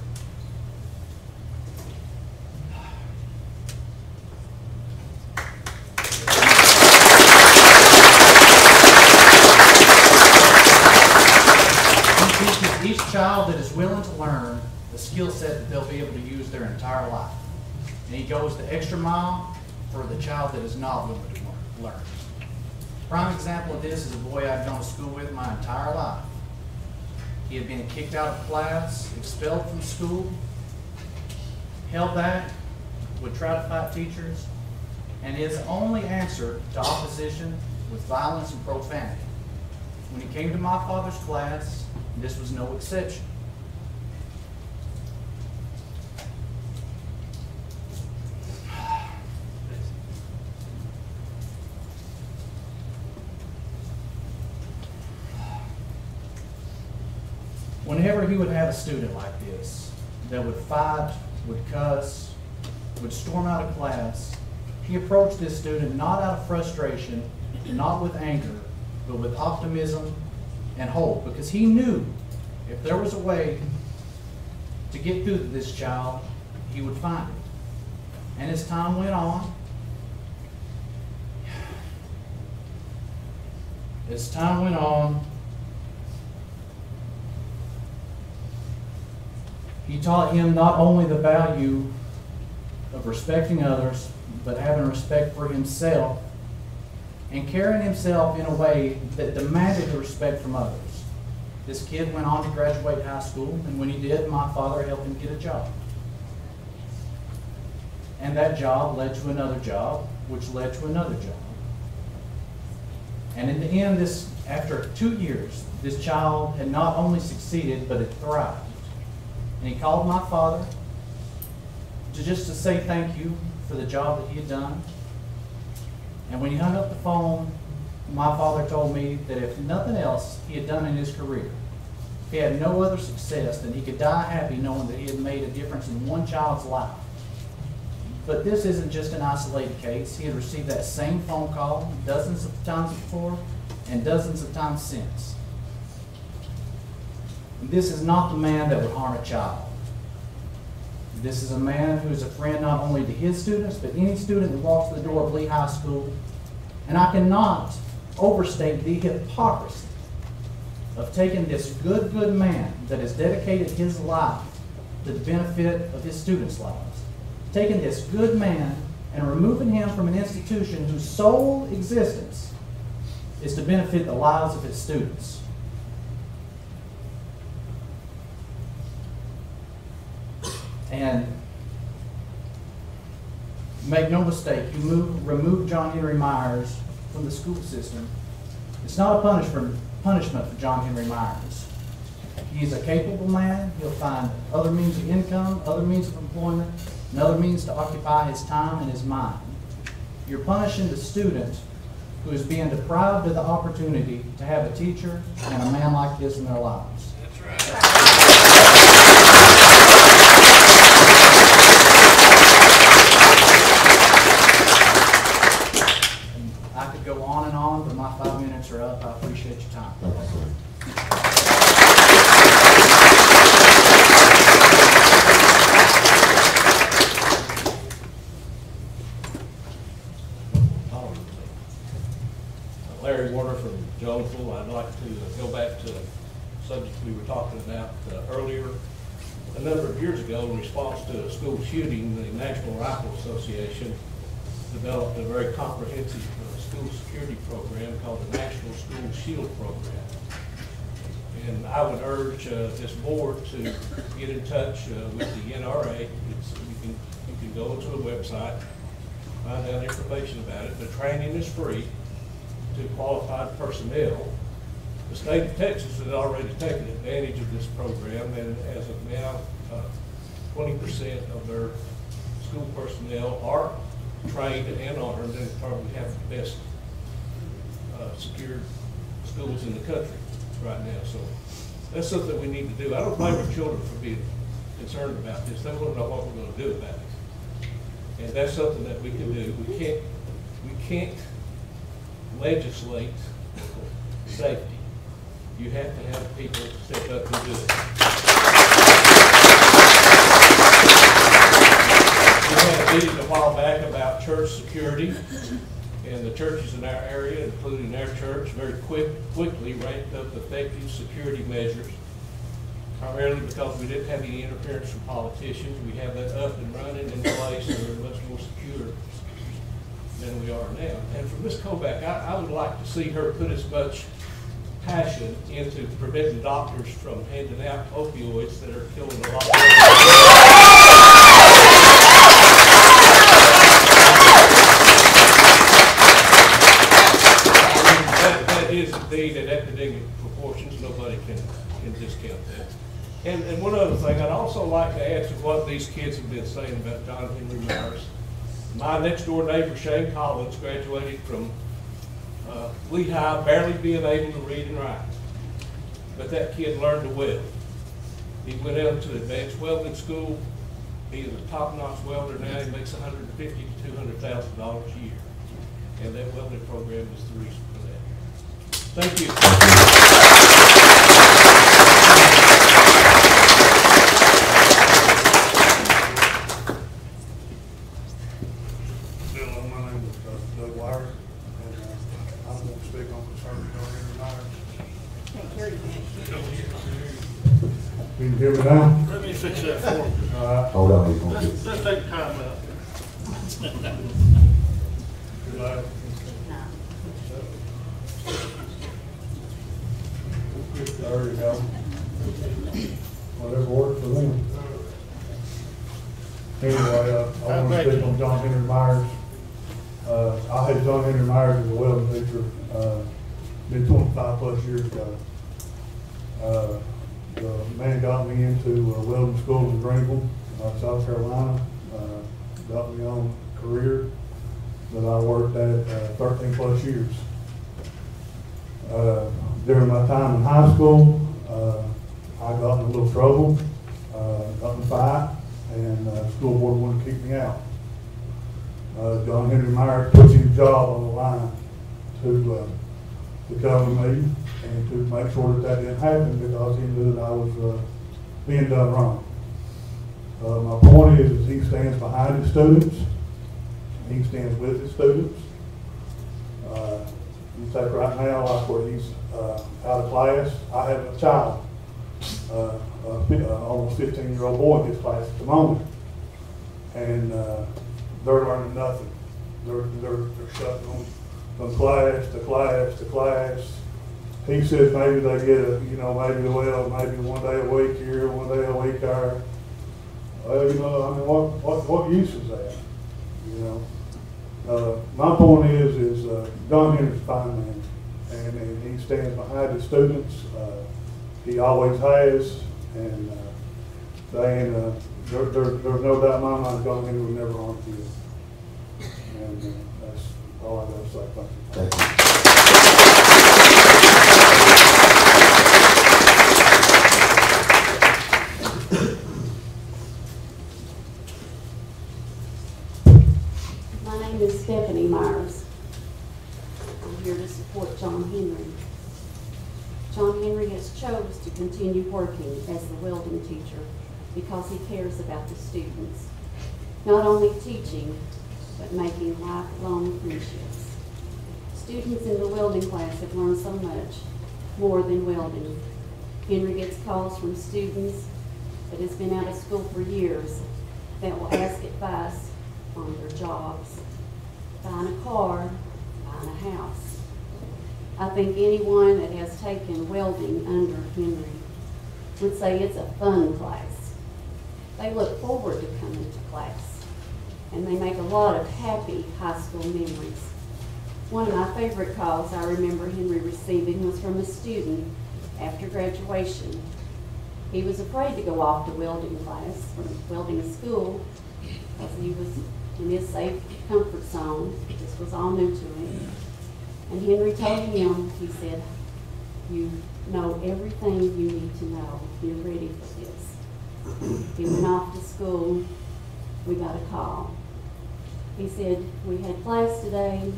each child that is willing to learn the skill set that they'll be able to use their entire life. And he goes the extra mile for the child that is not willing to learn. Prime example of this is a boy I've gone to school with my entire life. He had been kicked out of class, expelled from school, held back, would try to fight teachers, and his only answer to opposition was violence and profanity. When he came to my father's class, this was no exception. Whenever he would have a student like this that would fight, would cuss, would storm out of class, he approached this student not out of frustration, not with anger, but with optimism and hope, because he knew if there was a way to get through to this child, he would find it. And as time went on, he taught him not only the value of respecting others, but having respect for himself and carrying himself in a way that demanded the respect from others. This kid went on to graduate high school, and when he did, my father helped him get a job. And that job led to another job, which led to another job. And in the end, after 2 years, this child had not only succeeded, but had thrived. And he called my father just to say thank you for the job that he had done. And when he hung up the phone, my father told me that if nothing else he had done in his career, if he had no other success, then he could die happy knowing that he had made a difference in one child's life. But this isn't just an isolated case. He had received that same phone call dozens of times before and dozens of times since. And this is not the man that would harm a child. This is a man who is a friend not only to his students, but any student that walks through the door of Lee High School. And I cannot overstate the hypocrisy of taking this good man that has dedicated his life to the benefit of his students' lives, taking this good man and removing him from an institution whose sole existence is to benefit the lives of his students. And make no mistake, you remove John Henry Myers from the school system. It's not a punishment for John Henry Myers. He's a capable man. He'll find other means of income, other means of employment, and other means to occupy his time and his mind. You're punishing the student who is being deprived of the opportunity to have a teacher and a man like this in their lives. That's right. I could go on and on, but my 5 minutes are up. I appreciate your time. Larry Warner from Jonesville. I'd like to go back to a subject we were talking about earlier. A number of years ago, in response to a school shooting, the National Rifle Association developed a very comprehensive school security program called the National School Shield Program. And I would urge this board to get in touch with the NRA. You can go to the website, find out information about it. The training is free to qualified personnel. The state of Texas has already taken advantage of this program, and as of now, 20% of their school personnel are trained and armed, and probably have the best secured schools in the country right now. So that's something we need to do. I don't blame our children for being concerned about this. They want to know what we're going to do about it, and that's something that we can do. We can't legislate safety. You have to have people step up and do it. We had a meeting a while back about church security, and the churches in our area, including our church, very quickly ramped up effective security measures, primarily because we didn't have any interference from politicians. We have that up and running in place, and we're much more secure than we are now. And for Ms. Kovac, I would like to see her put as much passion into preventing doctors from handing out opioids that are killing a lot of people. That is indeed an epidemic proportions. Nobody can discount that. And one other thing, I'd also like to add to what these kids have been saying about John Henry Myers. My next door neighbor, Shane Collins, graduated from Lee High, barely being able to read and write. But that kid learned to weld. He went out to advanced welding school. He is a top-notch welder now. He makes $150,000 to $200,000 a year. And that welding program is the reason for that. Thank you. Can you hear me now? Let me fix that for you. Hold on, he's gonna fix it. Let's take time out. Good night. There you go. Whatever works for them. Anyway, I want to speak on John Henry Myers. I had John Henry Myers as a welding teacher, been 25 plus years ago. The man got me into welding school in Greenville, South Carolina. Got me on a career that I worked at 13 plus years. During my time in high school, I got in a little trouble, got in a fight, and the school board wouldn't kick me out. John Henry Myers puts his job on the line to cover me and to make sure that didn't happen because he knew that I was being done wrong. My point stands behind his students. He stands with his students. You take right now, like where he's out of class, I have a child, almost 15-year-old boy in his class at the moment, and they're learning nothing. They're shutting them from class to class to class. He says maybe they get maybe one day a week here, one day a week there. Well, what use is that? My point is Don Henry's a fine man, and he stands behind his students. He always has, and there's no doubt in my mind Don Henry would never harm a kid. And that's all I got to say. Thank you. My name is Stephanie Myers. I'm here to support John Henry. John Henry has chose to continue working as the welding teacher because he cares about the students. Not only teaching, but making lifelong friendships. Students in the welding class have learned so much more than welding. Henry gets calls from students that has been out of school for years that will ask advice on their jobs, buying a car, buying a house. I think anyone that has taken welding under Henry would say it's a fun class. They look forward to coming to class, and they make a lot of happy high school memories. One of my favorite calls I remember Henry receiving was from a student after graduation. He was afraid to go off to welding class or welding school because he was in his safe comfort zone. This was all new to him. And Henry told him, he said, you know everything you need to know. You're ready for this. He went off to school. We got a call. He said, we had class today.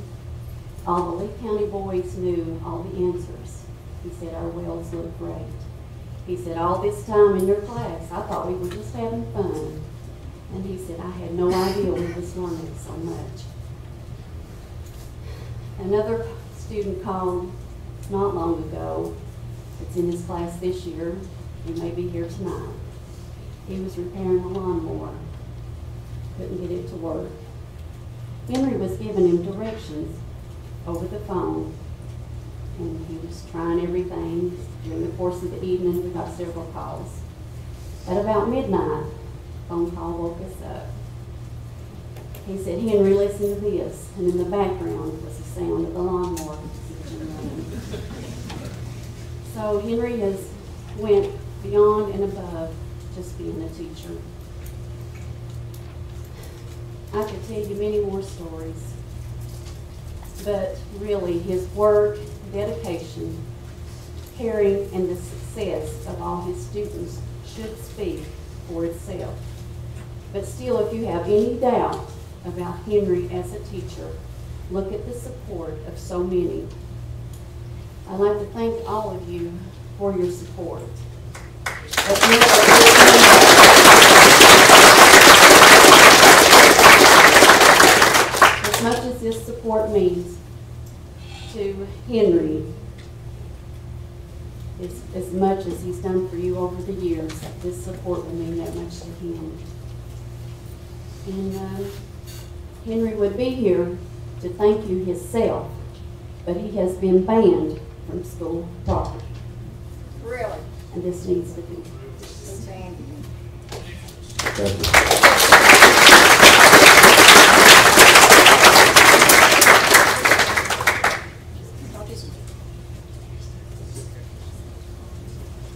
All the Lee County boys knew all the answers. He said, our welds look great. He said, all this time in your class, I thought we were just having fun. And he said, I had no idea we was learning so much. Another student called not long ago. It's in his class this year. He may be here tonight. He was repairing a lawnmower. Couldn't get it to work. Henry was giving him directions over the phone, and he was trying everything. During the course of the evening, we got several calls. At about midnight, phone call woke us up. He said, Henry, listen to this. And in the background was the sound of the lawnmower. So Henry has went beyond and above just being a teacher. I could tell you many more stories, but really his work, dedication, caring, and the success of all his students should speak for itself. But still, if you have any doubt about Henry as a teacher, look at the support of so many. I'd like to thank all of you for your support. As much as this support means to Henry, as much as he's done for you over the years, this support will mean that much to him. And Henry would be here to thank you himself, but he has been banned from school property. Really? And this needs to be.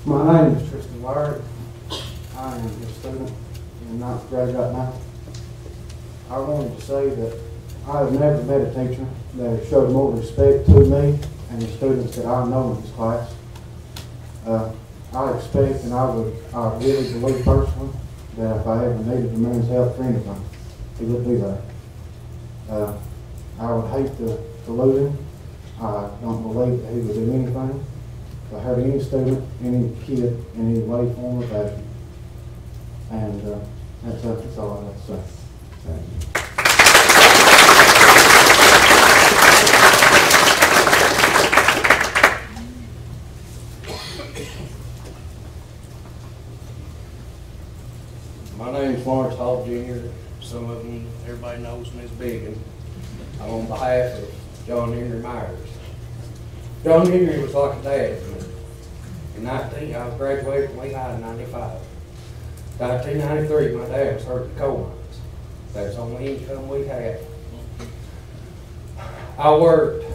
My name is Tristan Ward. I am a student in ninth grade right now. I wanted to say that I have never met a teacher that has showed more respect to me and the students that I know in this class. I expect, and I really believe personally, that if I ever needed a man's help for anything, he would be there. I would hate to lose him. I don't believe that he would do anything to hurt any student, any kid, in any way, form, or fashion. And That's all I have to say. Thank you. My name's Lawrence Hall Jr. Some of them, everybody knows me as Biggin. I'm on behalf of John Henry Myers. John Henry was like a dad to me. I was graduated from Lehigh in 95. 1993, my dad was hurt in coal mines. That was the only income we had. I worked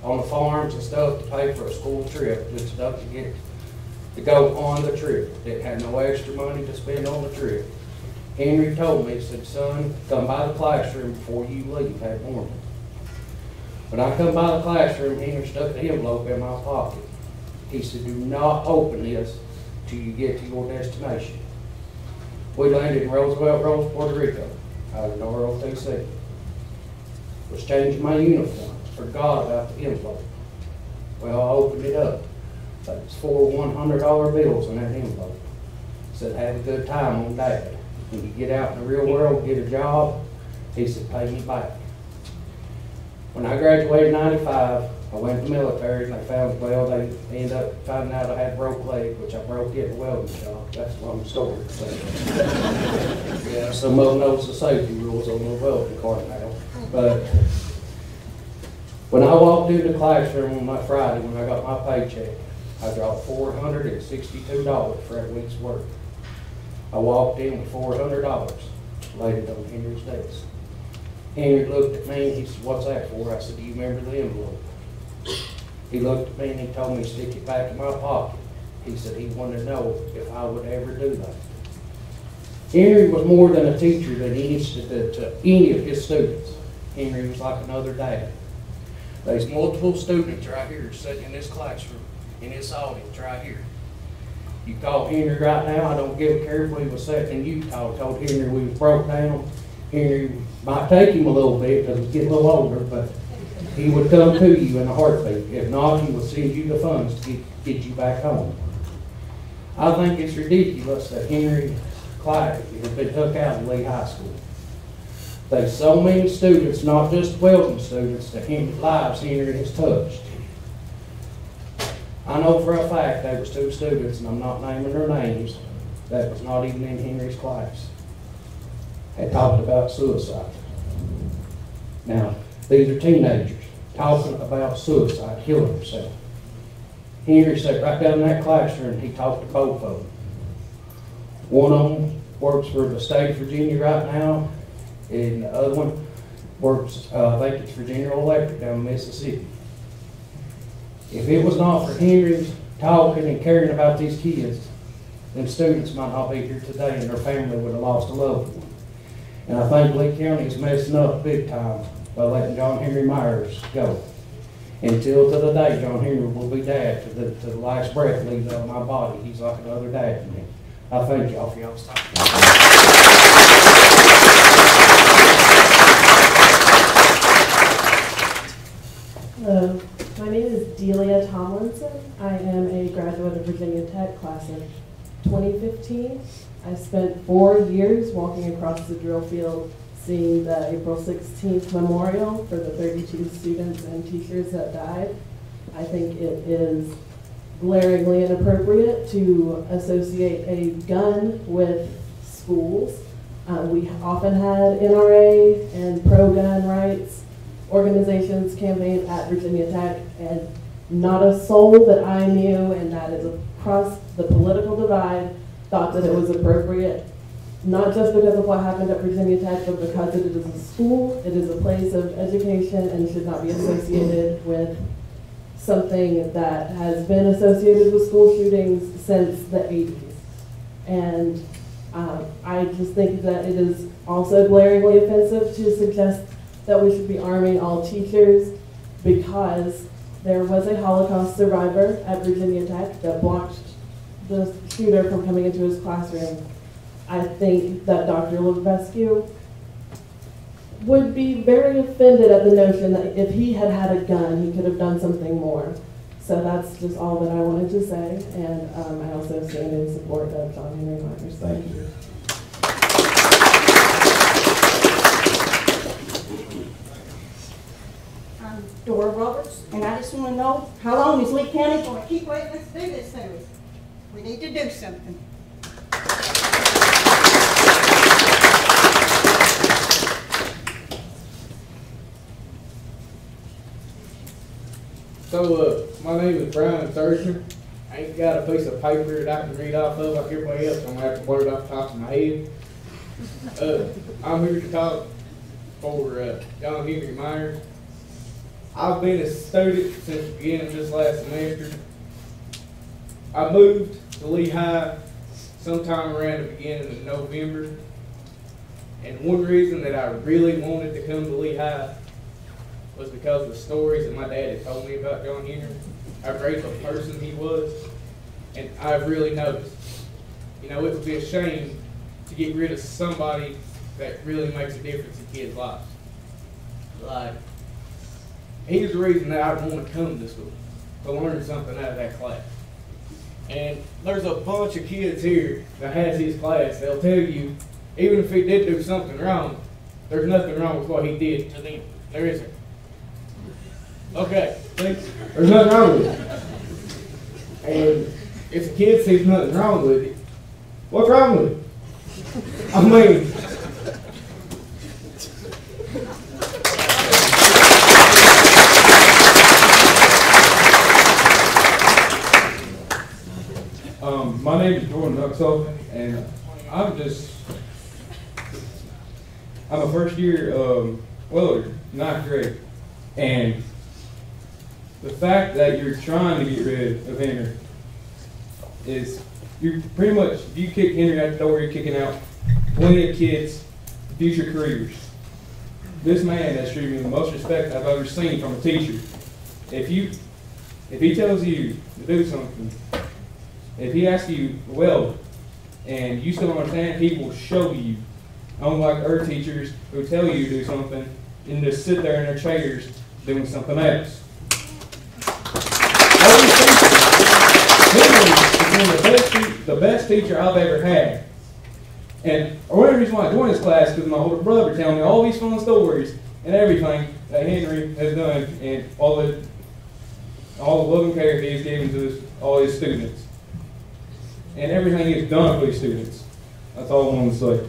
on the farms and stuff to pay for a school trip, just enough to get to go on the trip. Didn't have no extra money to spend on the trip. Henry told me, he said, son, come by the classroom before you leave that morning. When I come by the classroom, Henry stuck the envelope in my pocket. He said, do not open this till you get to your destination. We landed in Roosevelt Roads, Puerto Rico. I was in ROTC. Was changing my uniform. Forgot about the envelope. Well, I opened it up. There was 4 $100 bills in that envelope. Said, have a good time on Dad. When you get out in the real world, get a job, he said, pay me back. When I graduated in 95, I went to the military and they found, well, they ended up finding out I had a broke leg, which I broke it in a welding shop. That's a long story. Yeah, some of them knows the safety rules on the welding cart now. But when I walked into the classroom on that Friday, when I got my paycheck, I dropped $462 for that week's work. I walked in with $400, laid it on Henry's desk. Henry looked at me and he said, what's that for? I said, do you remember the envelope? He looked at me and he told me to stick it back in my pocket. He said he wanted to know if I would ever do that. Henry was more than a teacher to any of his students. Henry was like another dad. There's multiple students right here sitting in this classroom, in this audience right here. You call Henry right now, I don't give a care if we was sitting in Utah, told Henry we was broke down. Henry might take him a little bit because he's getting a little older, but he would come to you in a heartbeat. If not, he would send you the funds to get you back home. I think it's ridiculous that Henry Clyde has been took out of Lee High School. There's so many students, not just welding students, that lives Henry has touched. I know for a fact there was 2 students, and I'm not naming their names, that was not even in Henry's class. Had talked about suicide. Now, these are teenagers talking about suicide, killing himself. Henry sat right down in that classroom, he talked to both of them. One of them works for the state of Virginia right now, and the other one works, I think it's for General Electric down in Mississippi. If it was not for Henry's talking and caring about these kids, then students might not be here today and their family would have lost a loved one. And I think Lee County is messing up big time by letting John Henry Myers go. Until to the day John Henry will be dad to the last breath leaves out of my body. He's like another dad to me. I thank y'all for y'all's time. Hello, my name is Delia Tomlinson. I am a graduate of Virginia Tech, class of 2015. I spent 4 years walking across the drill field seeing the April 16th memorial for the 32 students and teachers that died. I think it is glaringly inappropriate to associate a gun with schools. We often had NRA and pro-gun rights organizations campaign at Virginia Tech, and not a soul that I knew, and that is across the political divide, thought that it was appropriate, not just because of what happened at Virginia Tech, but because it is a school, it is a place of education, and should not be associated with something that has been associated with school shootings since the 80s. And I just think that it is also glaringly offensive to suggest that we should be arming all teachers, because there was a Holocaust survivor at Virginia Tech that blocked the shooter from coming into his classroom. I think that Dr. Levesque would be very offended at the notion that if he had had a gun, he could have done something more. So that's just all that I wanted to say, and I also stand in support of John Henry Myers. Thank you. know, how long is Lee County going to keep letting us do this to us? We need to do something. So, my name is Brian Thurston. I ain't got a piece of paper that I can read off of like everybody else. I'm gonna have to blurt it off the top of my head. I'm here to talk for John Henry Myers. I've been a student since the beginning of this last semester. I moved to Lehigh sometime around the beginning of November. And one reason that I really wanted to come to Lehigh was because of the stories that my dad had told me about John Henry, how great of a person he was. And I've really noticed, you know, it would be a shame to get rid of somebody that really makes a difference in kids' lives. Like, he's the reason that I want to come to school, to learn something out of that class. And there's a bunch of kids here that has his class. They'll tell you, even if he did do something wrong, there's nothing wrong with what he did to them. There isn't. Okay, see? There's nothing wrong with it. And if the kid sees nothing wrong with it, what's wrong with it? I mean, my name is Jordan Duxoff, and I'm a first year welder, ninth grade, and the fact that you're trying to get rid of Henry is you're pretty much, if you kick Henry out the door, you're kicking out plenty of kids' future careers. This man has treated me with the most respect I've ever seen from a teacher. If he tells you to do something, if he asks you to weld and you still don't understand, he will show you. Unlike our teachers who tell you to do something and just sit there in their chairs doing something else. Henry is the best teacher I've ever had. And one of the reasons why I joined this class is because my older brother telling me all these fun stories and everything that Henry has done and all the love and care he has given to all his students. And everything he has done for his students. That's all I want to say.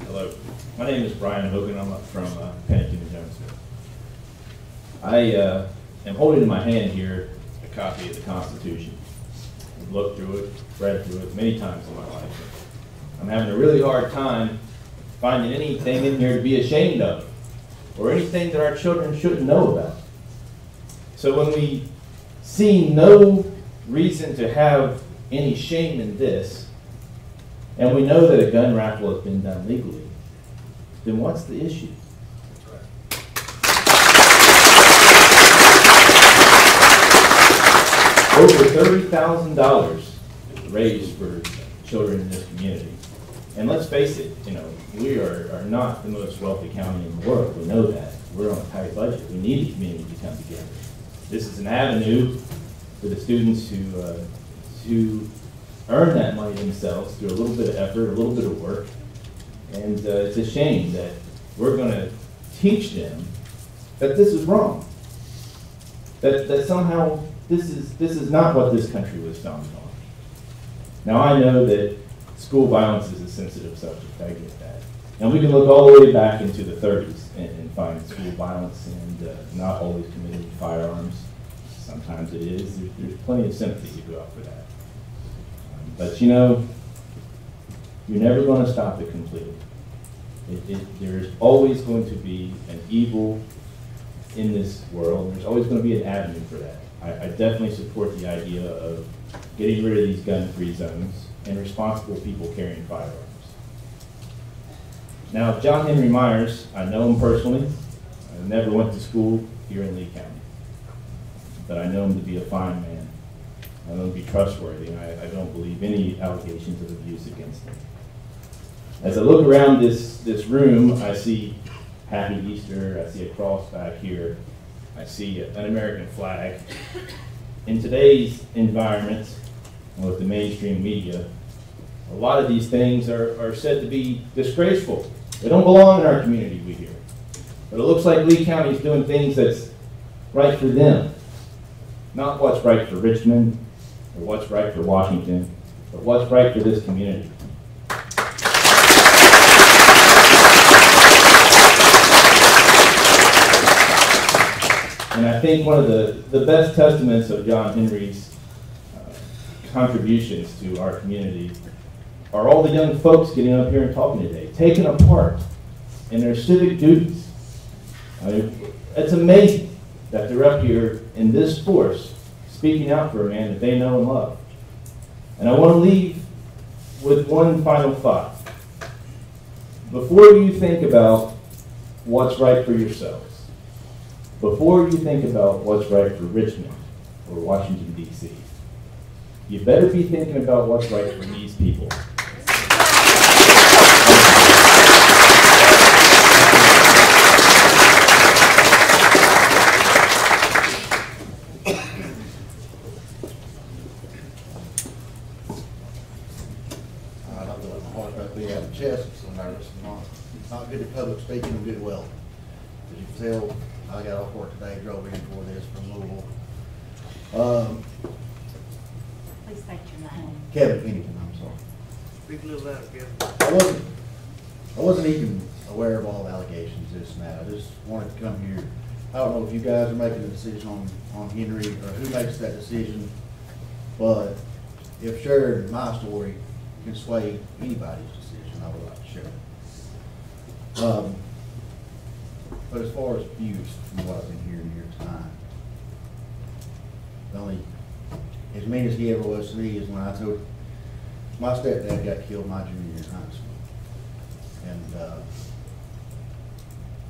Hello, my name is Brian Hogan. I'm from Pennington and Jonesville. I am holding in my hand here a copy of the Constitution. I've looked through it, read through it many times in my life. I'm having a really hard time finding anything in here to be ashamed of, or anything that our children shouldn't know about. So when we see no reason to have any shame in this, and we know that a gun raffle has been done legally, then what's the issue? Over $30,000 raised for children in this community. And let's face it, you know, we are not the most wealthy county in the world. We know that. We're on a tight budget. We need the community to come together. This is an avenue for the students to earn that money themselves through a little bit of effort, a little bit of work. And it's a shame that we're going to teach them that this is wrong. That somehow this is not what this country was founded on. Now I know that school violence is a sensitive subject, I get that. And we can look all the way back into the 30s and find school violence and not always committed firearms. Sometimes it is. There's plenty of sympathy to go out for that. But you know, you're never going to stop it completely. There's always going to be an evil in this world. There's always going to be an avenue for that. I definitely support the idea of getting rid of these gun-free zones and responsible people carrying firearms. Now, John Henry Myers, I know him personally. I never went to school here in Lee County. But I know him to be a fine man. I know him to be trustworthy, and I don't believe any allegations of abuse against him. As I look around this room, I see Happy Easter, I see a cross back here, I see an American flag. In today's environment, and with the mainstream media, a lot of these things are said to be disgraceful. They don't belong in our community, we hear. But it looks like Lee County is doing things that's right for them. Not what's right for Richmond, or what's right for Washington, but what's right for this community. And I think one of the best testaments of John Henry's contributions to our community are all the young folks getting up here and talking today, taking a part in their civic duties. I mean, it's amazing that they're up here in this force speaking out for a man that they know and love. And I want to leave with one final thought. Before you think about what's right for yourselves, before you think about what's right for Richmond or Washington, D.C., you better be thinking about what's right for these people. Chest, I'm nervous. I'm not good at public speaking, I'm good at welding. As you can tell, I got off work today, drove in for this from Louisville. Please state your name. Kevin Pennington, I'm sorry. Speak a little louder, Kevin. I wasn't even aware of all the allegations, this and that. I just wanted to come here. I don't know if you guys are making a decision on Henry or who makes that decision, but if sharing my story can sway anybody's decision, I would like to share it. But as far as views from what I've been hearing here tonight, the only, as mean as he ever was to me is when I told my stepdad got killed my junior year in high school. And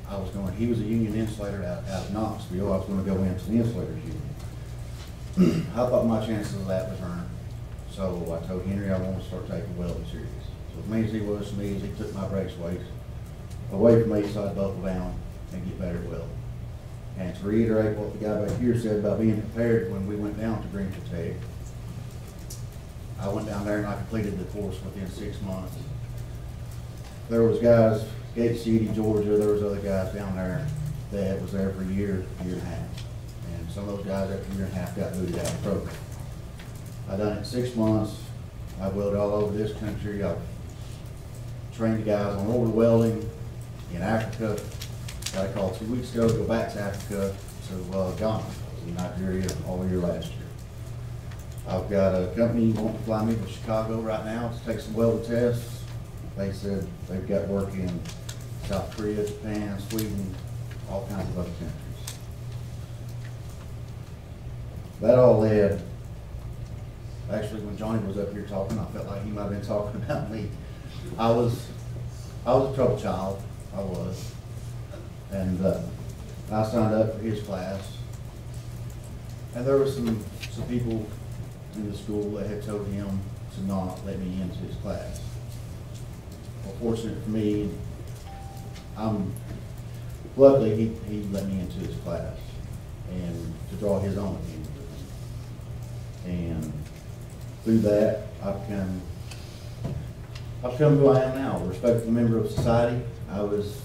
I was going, he was a union insulator out of Knoxville. I was going to go into the insulators union. I thought my chances of that was running. So I told Henry I want to start taking welding serious. So as mean as he was to me, is he took my brace weights away from me so I'd buckle down and get better at welding. And to reiterate what the guy back here said about being prepared, when we went down to Greenville Tech, I went down there and I completed the course within 6 months. There was guys, Gate City, Georgia, there was other guys down there that was there for a year and a half. And some of those guys after a year and a half got booted out of the program. I done it in 6 months. I welded all over this country. I've trained guys on order welding in Africa. Got a call 2 weeks ago to go back to Africa to Ghana, in Nigeria, all year last year. I've got a company wanting to fly me to Chicago right now to take some welding tests. They said they've got work in South Korea, Japan, Sweden, all kinds of other countries. That all led, actually when Johnny was up here talking, I felt like he might have been talking about me. I was a trouble child, I was. And I signed up for his class. And there were some people in the school that had told him to not let me into his class. Well, fortunate for me, luckily he let me into his class and to draw his own opinion with me. And through that, I've become who I am now, a respectful member of society. I was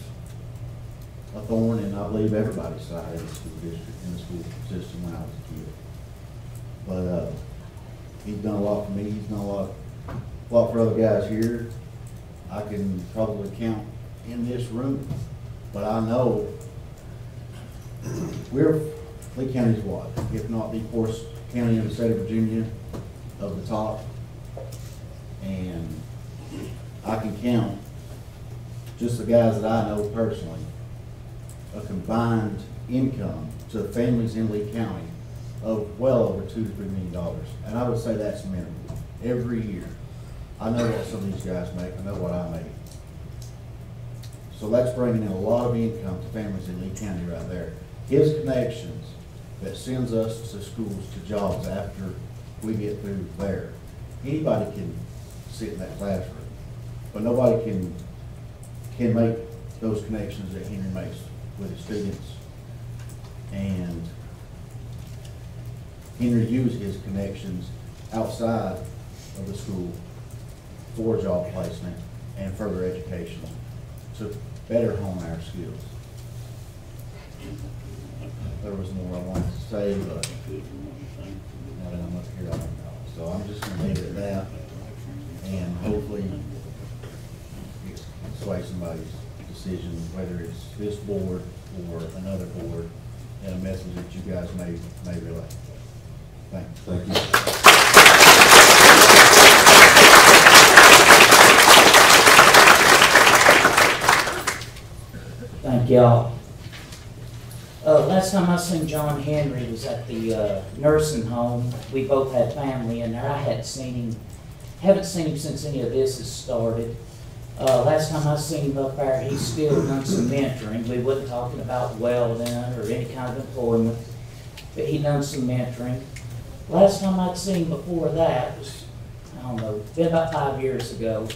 a thorn in, I believe, everybody's side in the school district, in the school system when I was a kid. But he's done a lot for me. He's done a lot for other guys here. I can probably count in this room, but I know Lee County's what, if not the poorest county in the state of Virginia, of the top. And I can count just the guys that I know personally, a combined income to the families in Lee County of well over $2 to $3 million. And I would say that's minimum. Every year. I know what some of these guys make. I know what I make. So that's bringing in a lot of income to families in Lee County right there. His connections that sends us to schools, to jobs after we get through there. Anybody can sit in that classroom, but nobody can make those connections that Henry makes with his students. And Henry used his connections outside of the school for job placement and further education to better hone our skills. There was more I wanted to say, but now that I'm up here, I don't know. So I'm just gonna leave it at that, and hopefully sway somebody's decision, whether it's this board or another board, and a message that you guys may relay. Thanks. Thank you. Thank y'all. Last time I seen John Henry was at the nursing home. We both had family in there. I haven't seen him since any of this has started. Last time I seen him up there, he still done some mentoring. We wasn't talking about welding or any kind of employment, but he done some mentoring. Last time I'd seen him before that was, I don't know, been about 5 years ago.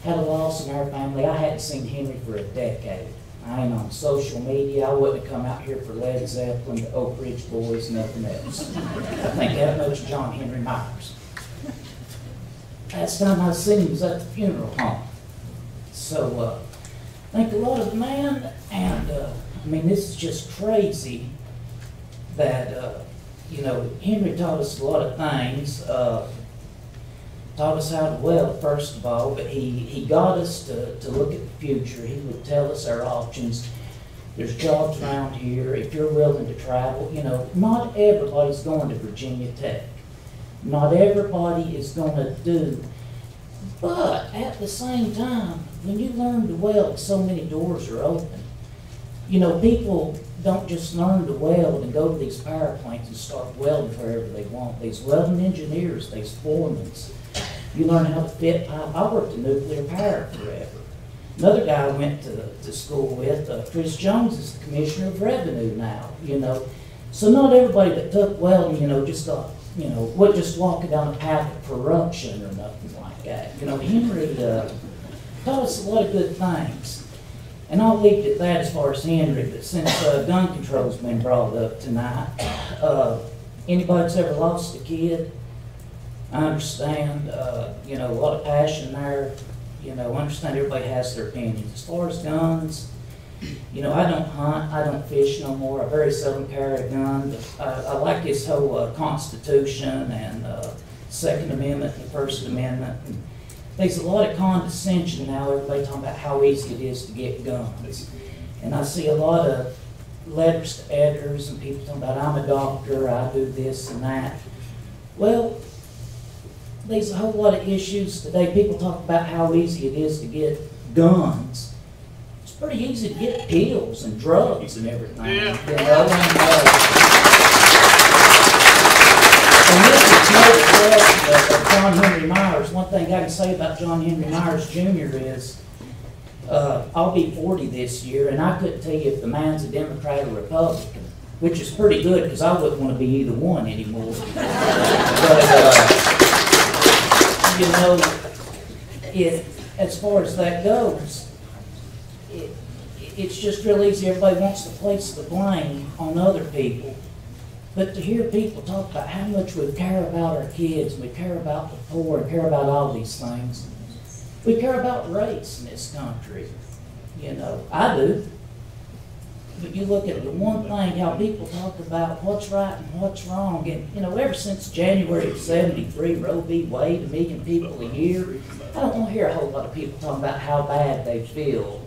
Had a loss in our family. I hadn't seen Henry for a decade. I ain't on social media. I wouldn't have come out here for Led Zeppelin, the Oak Ridge Boys, nothing else. I think that much of John Henry Myers. Last time I seen him was at the funeral home. So, I think a lot of man, and I mean, this is just crazy that, you know, Henry taught us a lot of things. Taught us how to weld, first of all, but he got us to look at the future. He would tell us our options. There's jobs around here. If you're willing to travel, you know, not everybody's going to Virginia Tech. Not everybody is going to do. But at the same time, when you learn to weld, so many doors are open. You know, people don't just learn to weld and go to these power plants and start welding wherever they want. These welding engineers, these foremen, you learn how to fit pipe. I worked in nuclear power forever. Another guy I went to school with, Chris Jones, is the Commissioner of Revenue now, you know. So not everybody that took welding, you know, just got, you know, wasn't just walking down the path of corruption or nothing like that. You know, Henry taught us a lot of good things. And I'll leave it at that as far as Henry, but since gun control's been brought up tonight, anybody that's ever lost a kid, I understand, you know, a lot of passion there. You know, I understand everybody has their opinions. As far as guns, you know, I don't hunt, I don't fish no more. I very seldom carry a gun. But I like this whole Constitution and Second Amendment and the First Amendment. And there's a lot of condescension now. Everybody talking about how easy it is to get guns. And I see a lot of letters to editors and people talking about, I'm a doctor, I do this and that. Well, there's a whole lot of issues today. People talk about how easy it is to get guns. It's pretty easy to get pills and drugs and everything. Yeah. You know? And this is no question of John Henry Myers. One thing I can say about John Henry Myers Jr. is, I'll be 40 this year, and I couldn't tell you if the man's a Democrat or Republican, which is pretty good because I wouldn't want to be either one anymore. But, you know, as far as that goes, it's just real easy. Everybody wants to place the blame on other people. But to hear people talk about how much we care about our kids, we care about the poor, and care about all these things. We care about race in this country. You know, I do. But you look at the one thing, how people talk about what's right and what's wrong. And, you know, ever since January of '73, Roe v. Wade, 1 million people a year, I don't want to hear a whole lot of people talking about how bad they feel.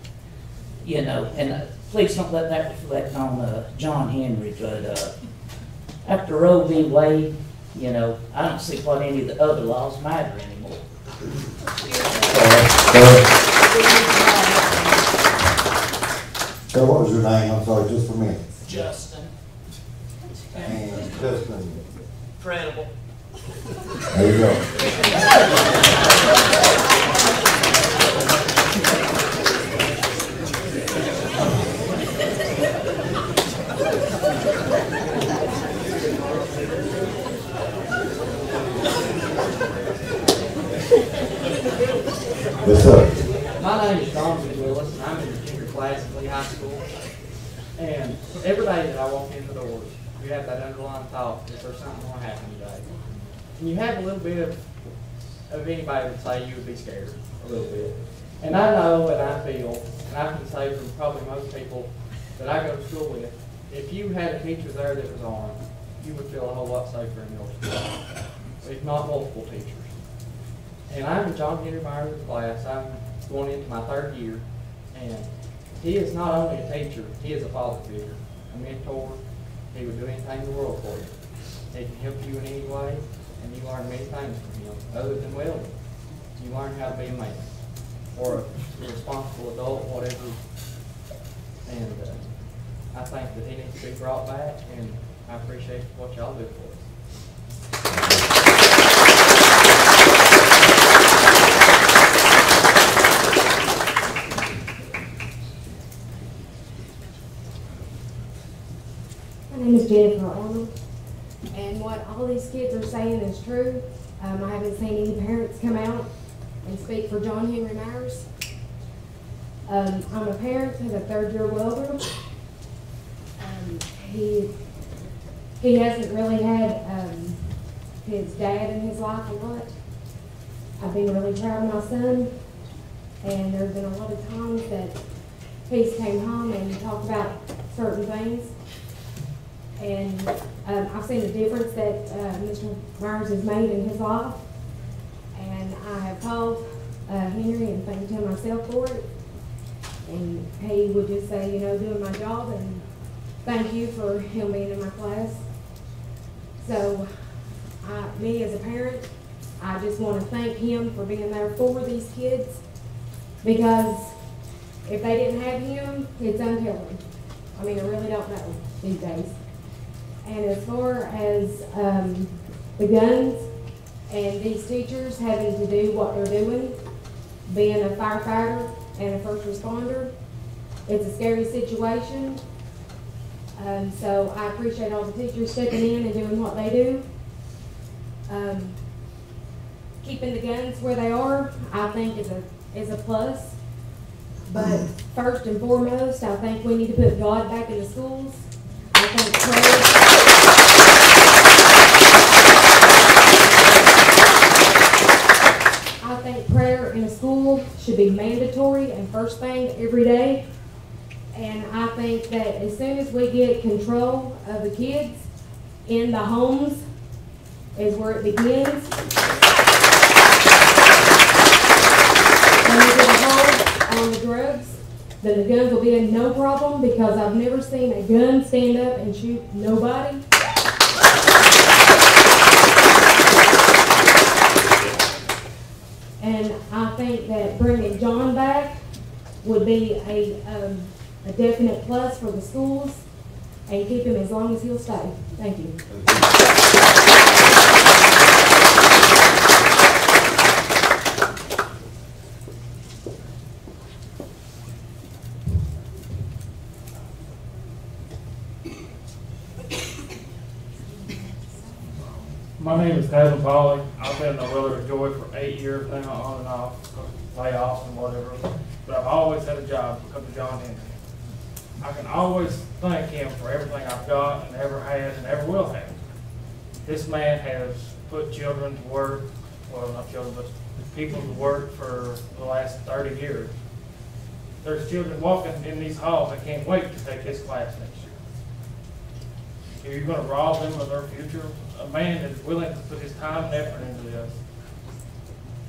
You know, and please don't let that reflect on John Henry. But after Roe v. Wade, you know, I don't see what any of the other laws matter anymore. So what was your name? I'm sorry, just for me. Justin. And Justin. Incredible. There you go. Yes, sir. My name is Donovan Willis, and I'm in the junior class at Lee High School. And every day that I walk in the doors, we have that underlying thought, is there something going to happen today? And you have a little bit of of anybody would say you would be scared a little bit. And I know and I feel, and I can say from probably most people that I go to school with, if you had a teacher there that was armed, you would feel a whole lot safer in your school, if not multiple teachers. And I'm in John Henry Myers' class. I'm going into my 3rd year, and he is not only a teacher, he is a father figure, a mentor. He would do anything in the world for you. He can help you in any way, and you learn many things from him, other than welding. You learn how to be a man, or a responsible adult, whatever. And I think that he needs to be brought back, and I appreciate what y'all do for us. My name is Jennifer Arnold, and what all these kids are saying is true. I haven't seen any parents come out and speak for John Henry Myers. I'm a parent who's a 3rd-year welder. He hasn't really had his dad in his life a lot. I've been really proud of my son, and there's been a lot of times that he's came home and talked about certain things. And I've seen the difference that Mr. Myers has made in his life. And I have called Henry and thanked him myself for it. And he would just say, you know, doing my job, and thank you for him being in my class. So me as a parent, I just want to thank him for being there for these kids, because if they didn't have him, it's untelling. I mean, I really don't know these days. And as far as the guns and these teachers having to do what they're doing, being a firefighter and a first responder, it's a scary situation. So I appreciate all the teachers stepping in and doing what they do. Keeping the guns where they are, I think is a plus. But first and foremost, I think we need to put God back in the schools. I think prayer in a school should be mandatory and first thing every day. And I think that as soon as we get control of the kids in the homes is where it begins. When we get a hold on the drugs, then the guns will be a no problem, because I've never seen a gun stand up and shoot nobody. And I think that bringing John back would be a definite plus for the schools, and keep him as long as he'll stay. Thank you. My name is Kevin Polly. I've been a welder at Joy for 8 years now, on and off, layoffs and whatever. But I've always had a job because of John Henry. I can always thank him for everything I've got and ever had and ever will have. This man has put children to work, well, not children, but people to work for the last 30 years. There's children walking in these halls that can't wait to take his class next year. Are you going to rob them of their future? A man that is willing to put his time and effort into this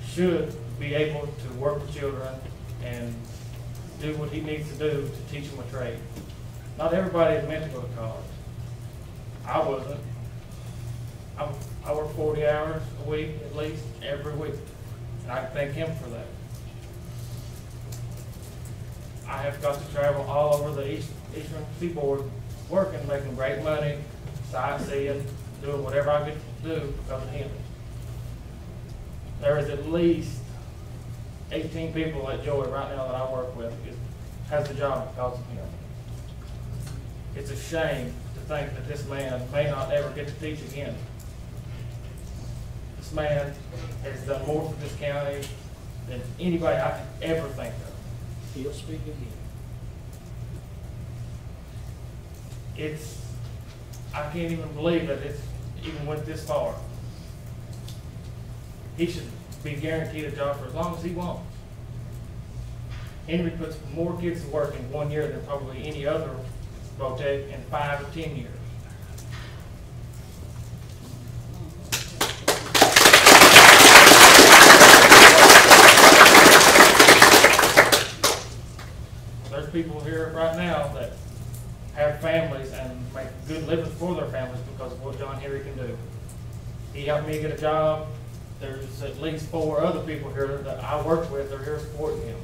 should be able to work with children and do what he needs to do to teach them a trade. Not everybody is meant to go to college. I wasn't. I work 40 hours a week, at least, every week. And I thank him for that. I have got to travel all over the Eastern Seaboard working, making great money, sightseeing, doing whatever I get to do because of him. There is at least 18 people at Joy right now that I work with has the job because of him. It's a shame to think that this man may not ever get to teach again. This man has done more for this county than anybody I could ever think of. He'll speak again. I can't even believe that it's even went this far. He should be guaranteed a job for as long as he wants. Henry puts more kids to work in 1 year than probably any other Votech in 5 or 10 years. There's people here right now that have families and make good livings for their families because of what John Henry can do. He helped me get a job. There's at least 4 other people here that I work with that are here supporting him.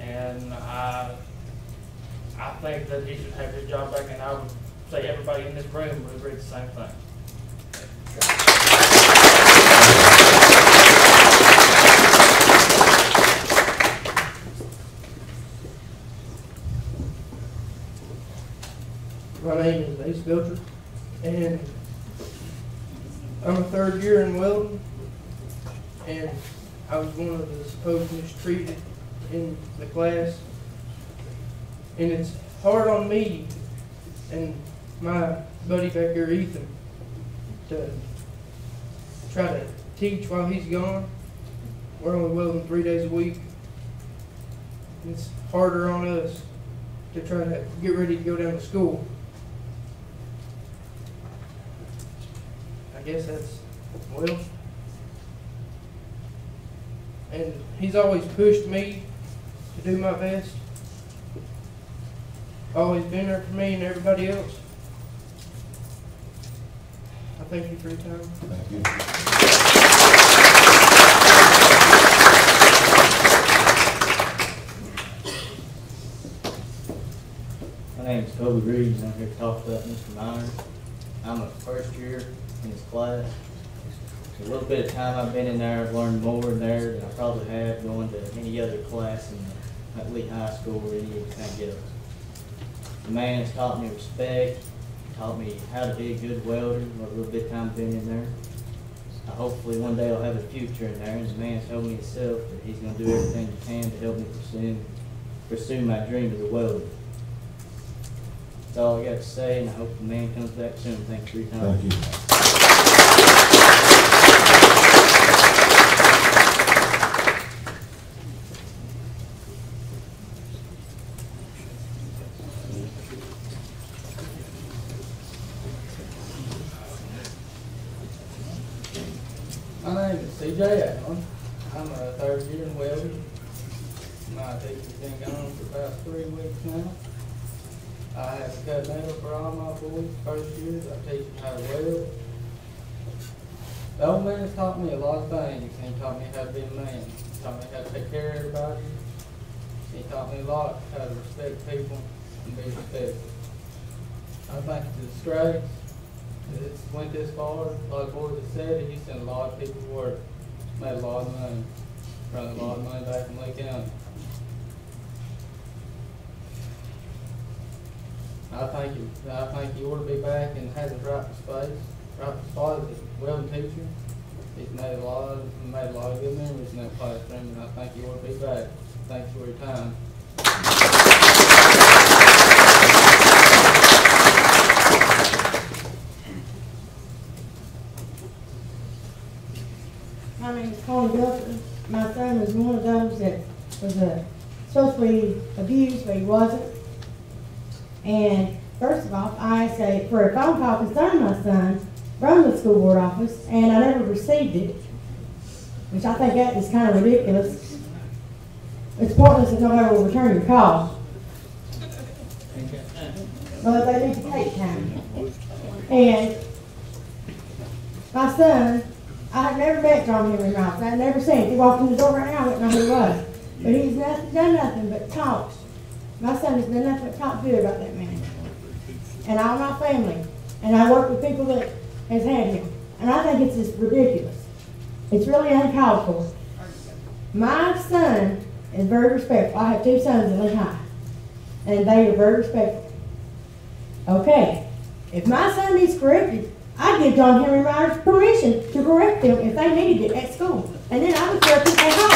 And I think that he should have his job back, and I would say everybody in this room would agree the same thing. My name is Ace Filter, and I'm a 3rd year in welding, and I was one of the supposed mistreated in the class, and it's hard on me and my buddy back here, Ethan, to try to teach while he's gone. We're only welding 3 days a week. It's harder on us to try to get ready to go down to school. I guess that's, well, and he's always pushed me to do my best. Always been there for me and everybody else. I thank you for your time. Thank you. My name is Kobe Reed, and I'm here to talk about Mr. Myers. I'm a 1st year in his class. A little bit of time I've been in there, I've learned more in there than I probably have going to any other class in at Lee High School or anything else. The man has taught me respect, taught me how to be a good welder, what a little bit of time I've been in there. Hopefully one day I'll have a future in there, and the man's told me himself that he's going to do everything he can to help me pursue my dream as a welder. That's all I got to say, and I hope the man comes back soon. Thanks for your time. Thank you. My name is CJ Allen. I'm a 3rd year in welding. My teacher's been gone for about 3 weeks now. I have cut metal for all my boys 1st years. I teach them how to weld. The old man has taught me a lot of things. He taught me how to be a man. He taught me how to take care of everybody. He taught me a lot how to respect people and be respectful. I thank the disgrace. It's went this far. Like the boys have said, he sent a lot of people to work, made a lot of money, brought a lot of money back from Lee County. I think he ought to be back and has his right spot as a welding teacher. He's made a lot of good memories in that classroom, and I think he ought to be back. Thanks for your time. My name is Connie Wilson. My son was one of those that was supposed to be abused, but he wasn't. And first of all, I asked for a phone call concerning my son from the school board office, and I never received it, which I think that is kind of ridiculous. It's pointless if nobody will return your call. But they need to take time. And my son, I had never met John Henry Miles. I had never seen him. If he walked in the door right now, I wouldn't know who he was. But he's done nothing but talk. My son has done nothing but talk good about that man. And all my family. And I work with people that has had him. And I think it's just ridiculous. It's really uncalled for. My son is very respectful. I have 2 sons in Lee High. And they are very respectful. Okay. If my son needs corrected, I give John Henry Myers permission to correct them if they needed it at school. And then I would correct it at home.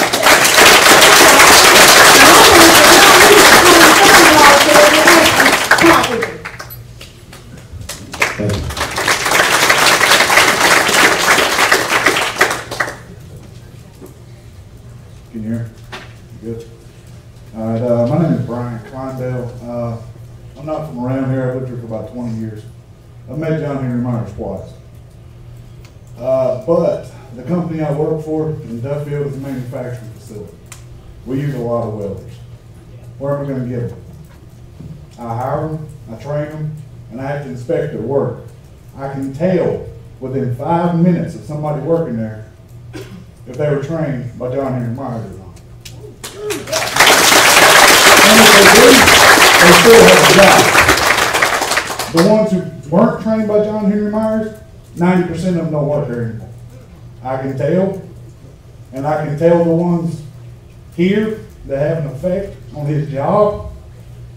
well. I'm not from around here. I've lived here for about 20 years. I've met John Henry Myers twice. But the company I work for in Duffield is a manufacturing facility. We use a lot of welders. Where am I going to get them? I hire them, I train them, and I have to inspect their work. I can tell within 5 minutes of somebody working there if they were trained by John Henry Myers or not. And if they do, they still have a job. The ones who weren't trained by John Henry Myers, 90% of them don't work there anymore. I can tell, and I can tell the ones here that have an effect on his job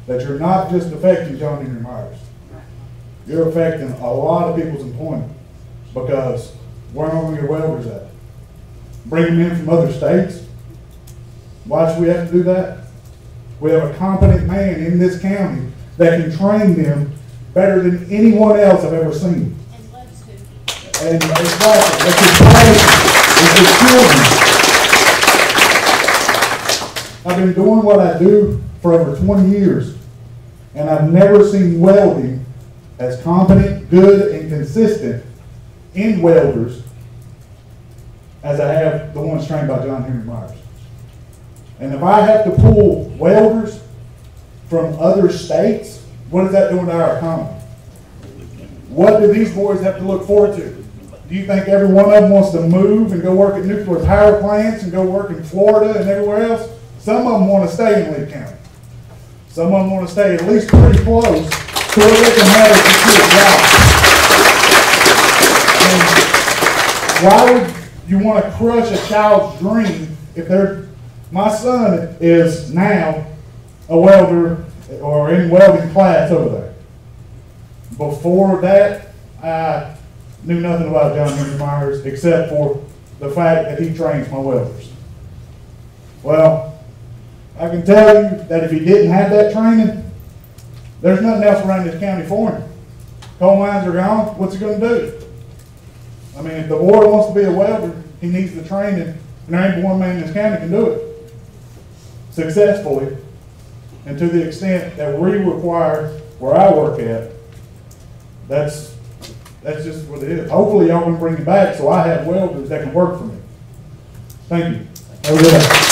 that you're not just affecting John Henry Myers. You're affecting a lot of people's employment, because where am I going to get welders at? Bring them in from other states? Why should we have to do that? We have a competent man in this county that can train them better than anyone else I've ever seen. And exactly, that's his passion, it's his children. I've been doing what I do for over 20 years, and I've never seen welding as competent, good, and consistent in welders as I have the ones trained by John Henry Myers. And if I have to pull welders from other states, what is that doing to our economy? What do these boys have to look forward to? Do you think every one of them wants to move and go work at nuclear power plants and go work in Florida and everywhere else? Some of them want to stay in Lee County. Some of them want to stay at least pretty close to where they can have a secure job. And why would you want to crush a child's dream if they're, my son is now a welder or in welding class over there. Before that, I knew nothing about John Henry Myers except for the fact that he trains my welders. Well, I can tell you that if he didn't have that training, there's nothing else around this county for him. Coal mines are gone. What's he going to do? I mean, if the boy wants to be a welder, he needs the training, and there ain't one man in this county can do it successfully. And to the extent that we require where I work at, that's just what it is. Hopefully y'all can bring it back so I have welders that can work for me. Thank you. Have a good day.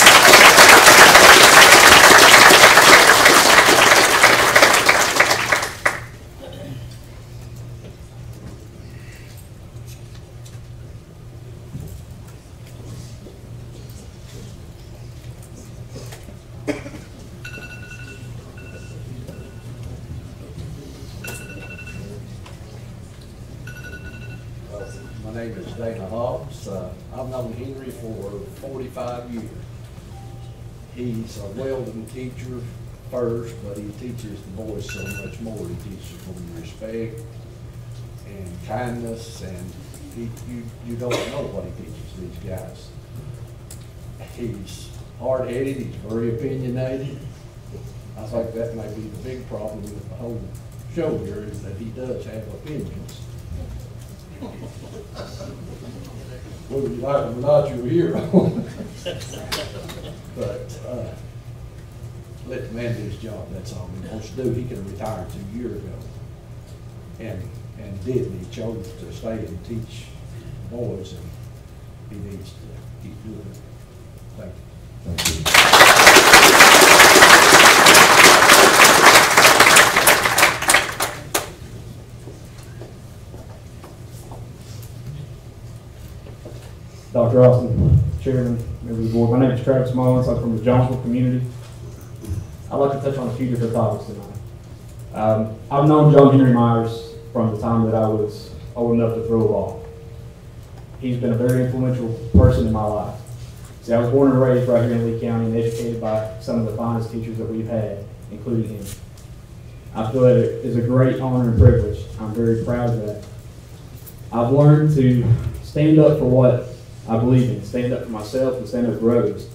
My name is Dana Hobbs. I've known Henry for 45 years. He's a welding teacher first, but he teaches the boys so much more. He teaches them respect and kindness, and you don't know what he teaches these guys. He's hard-headed, he's very opinionated. I think that may be the big problem with the whole show here, is that he does have opinions. Whether you like him or not, you're a hero. But let the man do his job, that's all he wants to do. He could have retired 2 years ago. And didn't. He chose to stay and teach boys, and he needs to keep doing it. Thank you. Thank you. Dr. Austin, Chairman, members of the board. My name is Travis Mullins. I'm from the Jonesville community. I'd like to touch on a few different topics tonight. I've known John Henry Myers from the time that I was old enough to throw a ball. He's been a very influential person in my life. See, I was born and raised right here in Lee County and educated by some of the finest teachers that we've had, including him. I feel that it is a great honor and privilege. I'm very proud of that. I've learned to stand up for what I believe in, stand up for myself and stand up for others.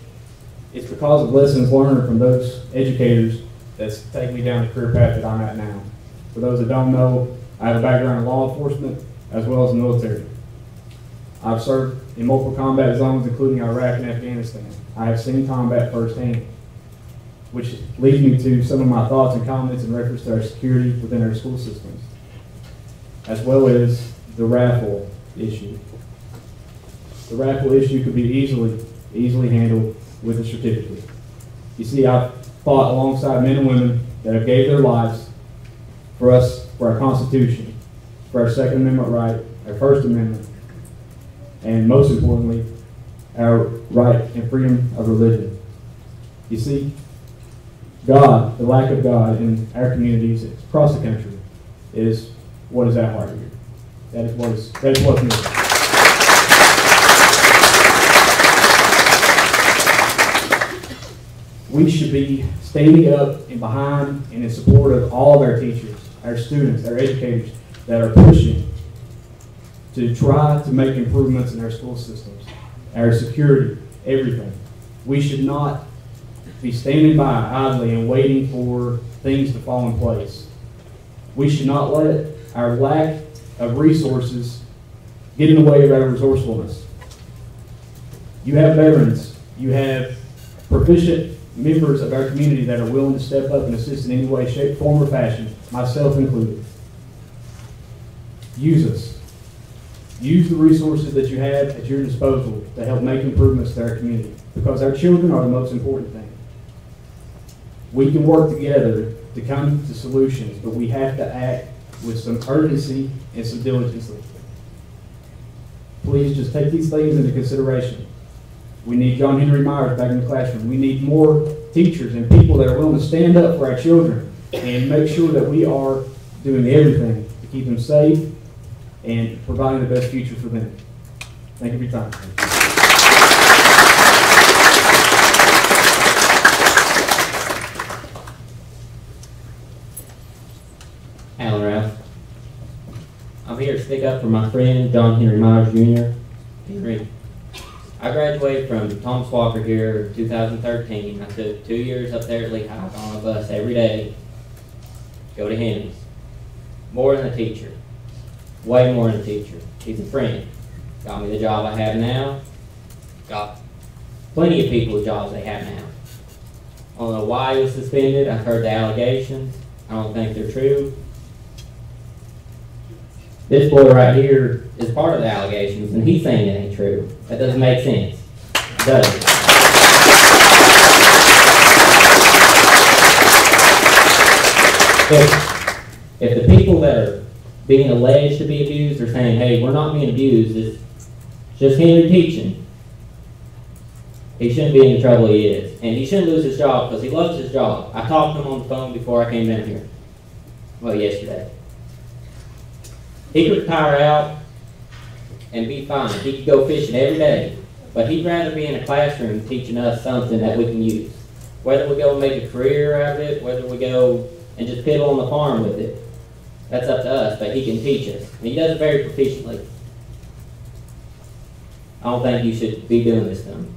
It's because of lessons learned from those educators that's taken me down the career path that I'm at now. For those that don't know, I have a background in law enforcement as well as the military. I've served in multiple combat zones, including Iraq and Afghanistan. I have seen combat firsthand. which leads me to some of my thoughts and comments in reference to our security within our school systems, as well as the raffle issue. The raffle issue could be easily handled with a certificate. You see, I've fought alongside men and women that have gave their lives for us, for our Constitution, for our Second Amendment right, our First Amendment, and most importantly, our right and freedom of religion. You see, God, the lack of God in our communities across the country, is what is at heart here. That is what's needed. We should be standing up and behind and in support of all of our teachers, our students, our educators that are pushing to try to make improvements in our school systems, our security, everything. We should not be standing by idly and waiting for things to fall in place. We should not let our lack of resources get in the way of our resourcefulness. You have veterans, you have proficient members of our community that are willing to step up and assist in any way, shape, form, or fashion, myself included. Use us. Use the resources that you have at your disposal to help make improvements to our community, because our children are the most important thing. We can work together to come to solutions, but we have to act with some urgency and some diligence. Please just take these things into consideration. We need John Henry Myers back in the classroom. We need more teachers and people that are willing to stand up for our children and make sure that we are doing everything to keep them safe and providing the best future for them. Thank you for your time. Alan Ralph. I'm here to stick up for my friend, John Henry Myers Jr. Henry, I graduated from Thomas Walker here in 2013. I took 2 years up there at Lehigh on a bus every day to go to Henry's. More than a teacher. Way more than a teacher. He's a friend. Got me the job I have now. Got plenty of people the jobs they have now. I don't know why he was suspended. I've heard the allegations. I don't think they're true. This boy right here is part of the allegations, and he's saying it ain't true. That doesn't make sense, does it? If the people that are being alleged to be abused are saying, hey, we're not being abused, it's just Henry teaching, he shouldn't be in the trouble he is. And he shouldn't lose his job because he loves his job. I talked to him on the phone before I came down here. Well, yesterday. He could retire out and be fine. He could go fishing every day. But he'd rather be in a classroom teaching us something that we can use. Whether we go and make a career out of it, whether we go and just piddle on the farm with it, that's up to us, but he can teach us. And he does it very proficiently. I don't think you should be doing this to him.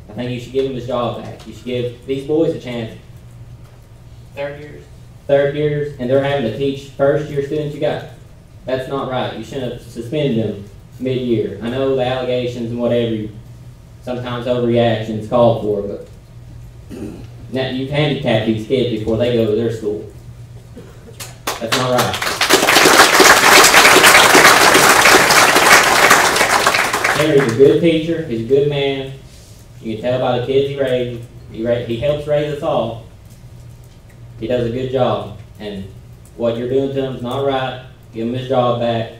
I think you should give him his job back. You should give these boys a chance. Third years, and they're having to teach first year students you got. That's not right. You shouldn't have suspended them mid-year. I know the allegations and whatever, sometimes overreactions called for, but now you've handicapped these kids before they go to their school. That's not right. Henry's a good teacher. He's a good man. You can tell by the kids he raised. He helps raise us all. He does a good job. And what you're doing to him is not right. Give him his job back,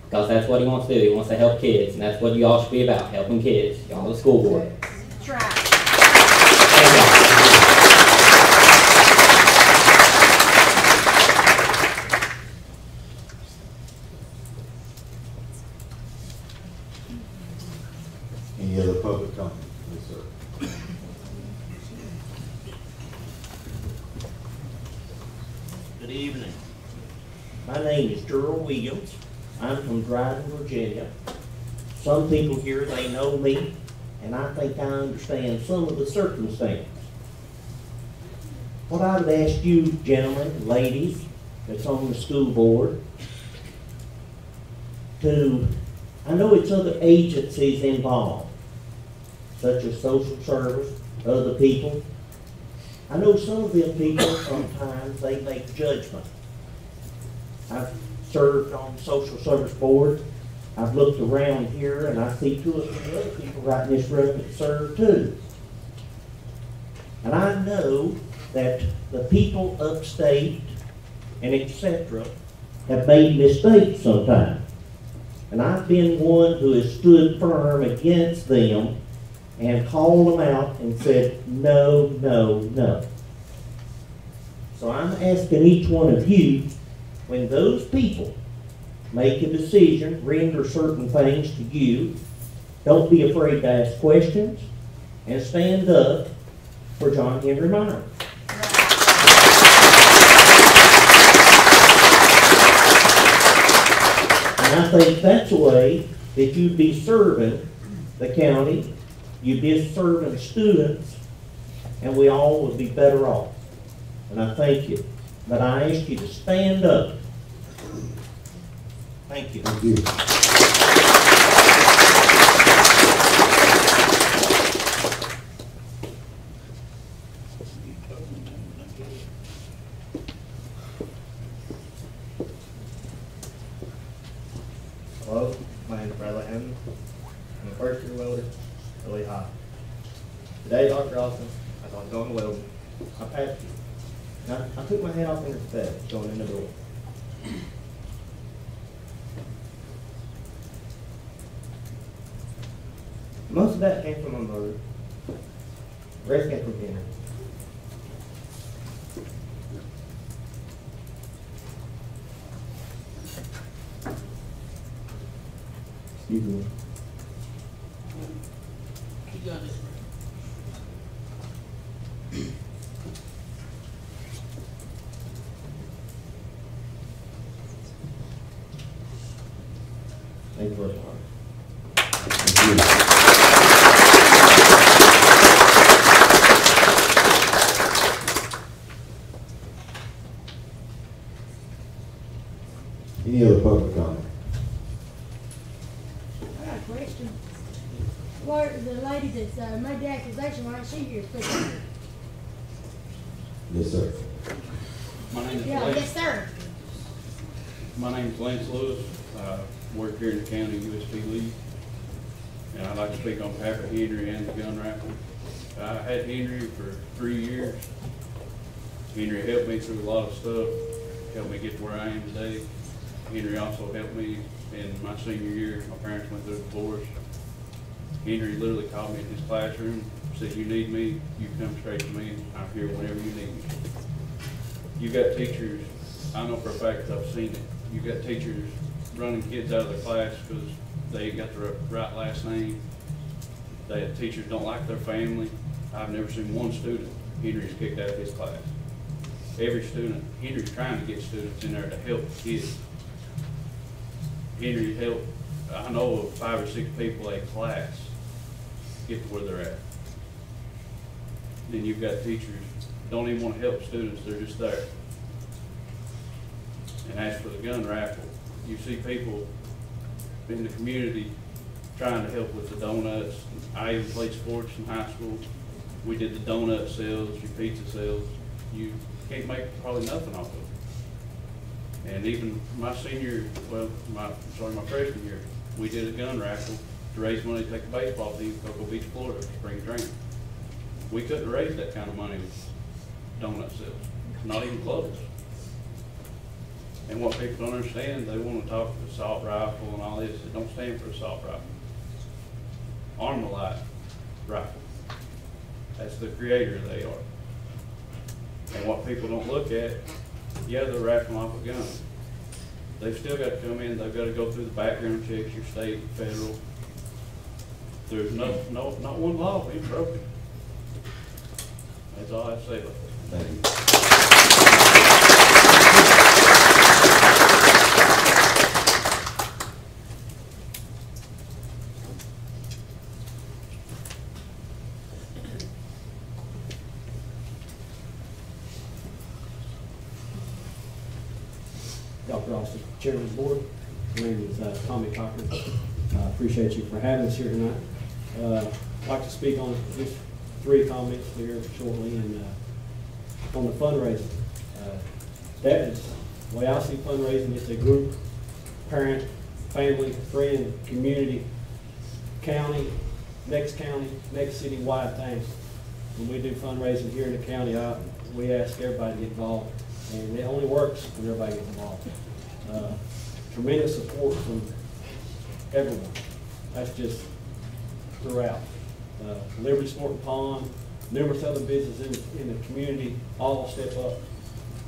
because that's what he wants to do. He wants to help kids, and that's what you all should be about, helping kids. Y'all the school board. That's right. Any other public comment? Yes, sir. Good evening. My name is Gerald Williams. I'm from Dryden, Virginia. Some people here, they know me, and I think I understand some of the circumstances. What I would ask you, gentlemen, ladies, that's on the school board, I know it's other agencies involved, such as social service, other people, I know some of them people, sometimes they make judgment. I've served on the social service board. I've looked around here and I see 2 or 3 other people right in this room that serve too. And I know that the people upstate and etc. have made mistakes sometimes. And I've been one who has stood firm against them and called them out and said, no, no, no. So I'm asking each one of you, when those people make a decision, render certain things to you, don't be afraid to ask questions and stand up for John Henry Myers. And I think that's a way that you'd be serving the county, you'd be serving students, and we all would be better off. And I thank you. But I ask you to stand up. Thank you. Thank you. Hello, my name is Bradley Hammond. I'm a first year welder, really high. Today, Dr. Austin, as I was going to weld, I passed you. And I took my hat off in respect, going in the door. Most of that came from my mother. The rest came from Henry. Excuse me. You got this. Thank you very much. Any other public comment? I got a question. Where, the lady that's made the accusation, why is she here speaking? Yes, sir. My name is Yeah, Lance. yes, sir. My name is Lance Lewis. Work here in the county USP lead. And I'd like to speak on behalf of Henry and the gun raffle. I had Henry for 3 years. Henry helped me through a lot of stuff, helped me get to where I am today. Henry also helped me in my senior year. My parents went through a divorce. Henry literally called me in his classroom, said, you need me, you come straight to me, I'm here whenever you need me. You've got teachers, I know for a fact I've seen it, you've got teachers running kids out of their class because they ain't got the right last name. Teachers don't like their family. I've never seen one student Henry's kicked out of his class. Every student, Henry's trying to get students in there to help the kids. Henry helped, I know of 5 or 6 people a class get to where they're at. Then you've got teachers don't even want to help students, they're just there. And as for the gun raffle, you see people in the community trying to help with the donuts. I even played sports in high school. We did the donut sales, your pizza sales. You can't make probably nothing off of it. And even my senior, well, my freshman year, we did a gun raffle to raise money to take a baseball team to Cocoa Beach, Florida for spring training. We couldn't raise that kind of money with donut sales, not even close. And what people don't understand, they want to talk assault rifle and all this. It don't stand for assault rifle. Armalite rifle. That's the creator they are. And what people don't look at, yeah, they're raffling off a gun. They've still got to come in, they've got to go through the background checks, your state, federal. There's not one law being broken. That's all I have to say about that. Thank you. Dr. Austin, Chairman of the Board. My name is Tommy Cochran. I appreciate you for having us here tonight. I'd like to speak on just 3 comments here shortly, and on the fundraising. That is, the way I see fundraising, it's a group, parent, family, friend, community, county, next city-wide thing. When we do fundraising here in the county, we ask everybody to get involved, and it only works when everybody gets involved. Tremendous support from everyone. That's just throughout. Liberty Sport and Pond, numerous other businesses in the community all step up,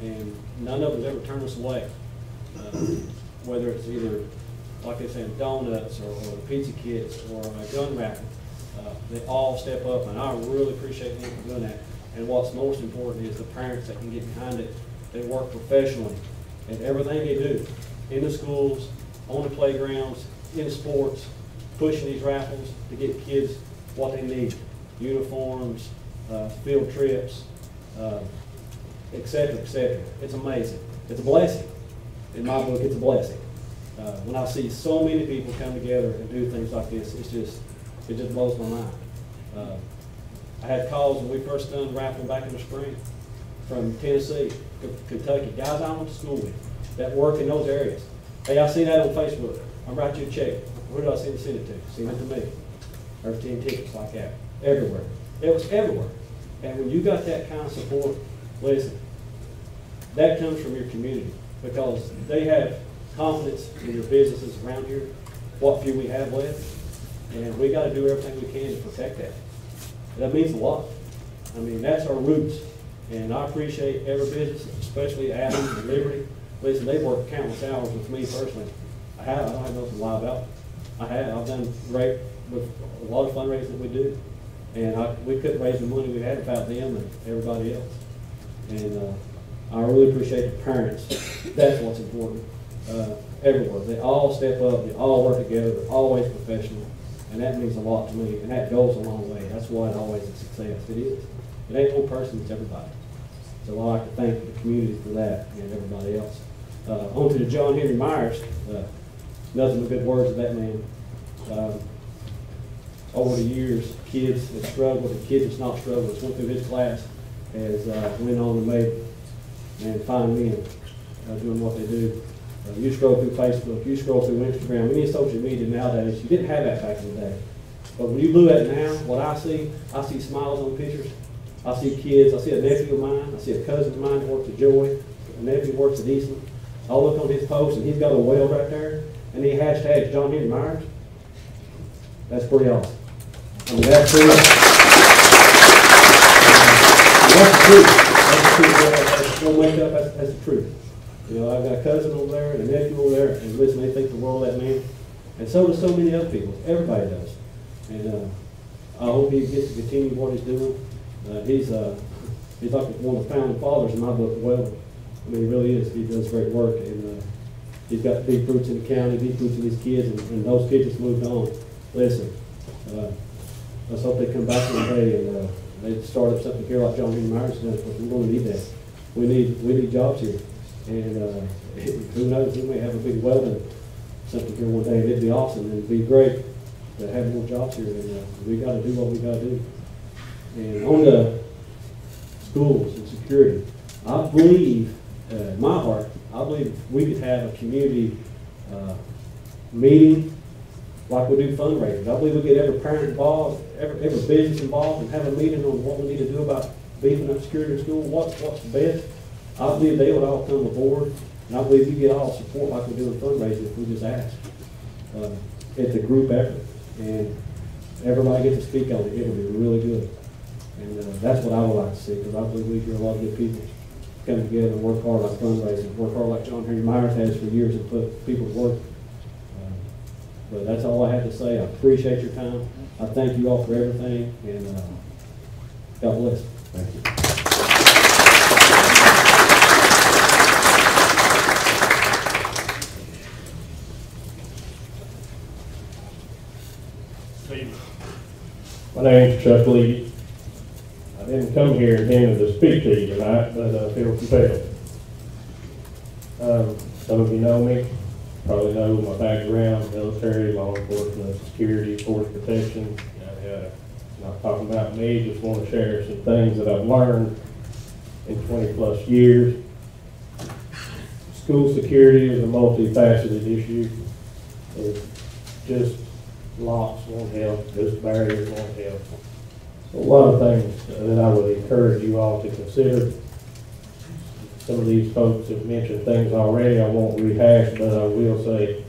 and none of them ever turn us away. Whether it's either, like I said, donuts or pizza kits or a gun raffle, they all step up, and I really appreciate them for doing that. And what's most important is the parents that can get behind it. They work professionally in everything they do, in the schools, on the playgrounds, in sports, pushing these raffles to get kids what they need, uniforms, field trips, et cetera, et cetera. It's amazing. It's a blessing. In my book, it's a blessing. When I see so many people come together and do things like this, it just blows my mind. I had calls when we first done raffle back in the spring from Tennessee, Kentucky, guys I went to school with that work in those areas. Hey, I see that on Facebook. I'll write you a check. Who do I send it to? Send it to me. Or 10 tickets like that. Everywhere. It was everywhere. And when you got that kind of support, listen, that comes from your community because they have confidence in your businesses around here, what few we have left, and we got to do everything we can to protect that. That means a lot. I mean, that's our roots, and I appreciate every business, especially Adams and Liberty. Listen, they work countless hours with me personally. I don't have nothing to lie about. I've done great with a lot of fundraising that we do, and we couldn't raise the money we had without them and everybody else. And I really appreciate the parents. That's what's important. Everywhere, they all step up, they all work together, they're always professional, and that means a lot to me, and that goes a long way. That's why it's always a success. It is. It ain't one person, it's everybody. So I like to thank the community for that and everybody else. On to the John Henry Myers. Nothing but good words of that man. Over the years, kids that struggled and kids that's not struggled, that's went through his class, has went on and made and fine men doing what they do. You scroll through Facebook, you scroll through Instagram, any social media nowadays, you didn't have that back in the day. But when you look at it now, what I see smiles on pictures. I see kids, I see a nephew of mine, I see a cousin of mine that works at Joy, a nephew works at Eastland. I look on his post and he's got a whale right there, and he hashtags John Henry Myers. That's pretty awesome. I mean, that's pretty awesome. That's the truth. That's the truth. That's no makeup, that's the truth. You know, I've got a cousin over there and a nephew over there, and listen, they think the world of that man. And so do so many other people. Everybody does. And I hope he gets to continue what he's doing. He's like one of the founding fathers in my book. Well, I mean, he really is. He does great work, and he's got deep roots in the county, deep roots in his kids, and those kids just moved on. Listen, let's hope they come back one day and they start up something here like John Henry Myers has done, because we're going to need that. We need jobs here. And who knows, we may have a big welding something here one day. It'd be awesome, and it'd be great to have more jobs here. And we got to do what we got to do. And on the schools and security, I believe, in my heart, I believe we could have a community meeting like we do fundraisers. I believe we get every parent involved, every business involved, and have a meeting on what we need to do about beefing up security in school. What's the best? I believe they would all come aboard, and I believe you get all support like we do in fundraising if we just ask. It's a group effort, and everybody gets to speak on it. It would be really good. And that's what I would like to see, because I believe we hear a lot of good people come together and work hard like fundraising, work hard like John Henry Myers has for years and put people to work. But that's all I have to say. I appreciate your time. I thank you all for everything, and God bless. Thank you. My name's Chuck Lee. I didn't come here intending to speak to you tonight, but I feel compelled. Some of you know me, probably know my background: military, law enforcement, security, force protection. Not talking about me, just want to share some things that I've learned in 20+ years. School security is a multifaceted issue. It's just locks won't help, just barriers won't help. A lot of things that I would encourage you all to consider. Some of these folks have mentioned things already I won't rehash, but I will say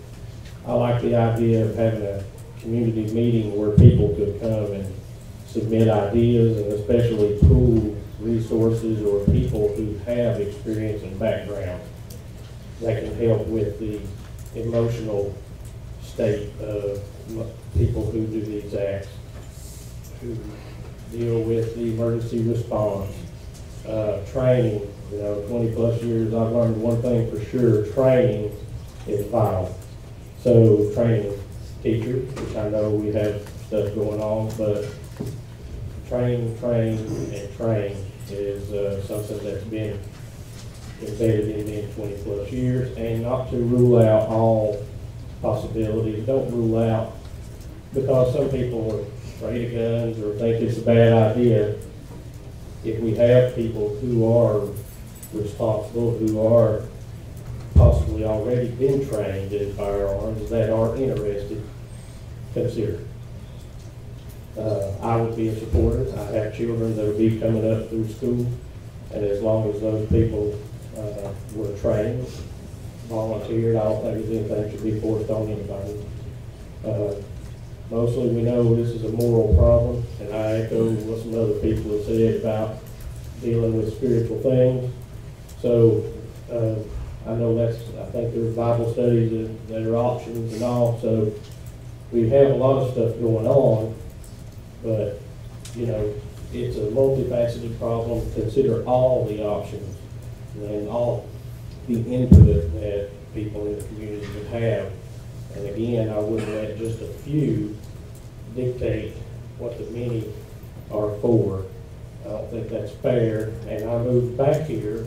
I like the idea of having a community meeting where people could come and submit ideas and especially pool resources or people who have experience and background that can help with the emotional state of people who do these acts, who deal with the emergency response, training. 20+ years, I've learned one thing for sure: training is vital. So training teachers, which I know we have stuff going on, but train is something that's been embedded in me in 20+ years, and not to rule out all possibilities. Don't rule out, because some people are afraid of guns or think it's a bad idea. If we have people who are responsible, who are possibly already been trained in firearms, that are interested, consider. I would be a supporter. I have children that will be coming up through school, and as long as those people were trained, volunteered, I don't think anything should be forced on anybody. Mostly we know this is a moral problem, and I echo what some other people have said about dealing with spiritual things. So I know I think there's Bible studies that are options and all, so we have a lot of stuff going on, but it's a multifaceted problem. Consider all the options and all the input that people in the community would have. And again, I wouldn't let just a few dictate what the many are for. I don't think that's fair. And I moved back here.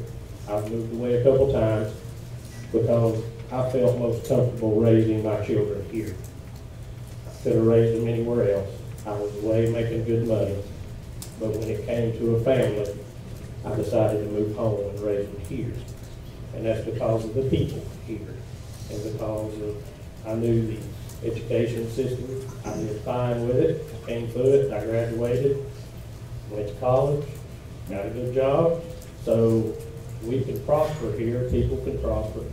I've moved away a couple times because I felt most comfortable raising my children here. I could have raised them anywhere else. I was away making good money. But when it came to a family, I decided to move home and raise them here. And that's because of the people here. And because I knew the education system. I did fine with it. I came through it. I graduated, went to college, got a good job. So we can prosper here. People can prosper.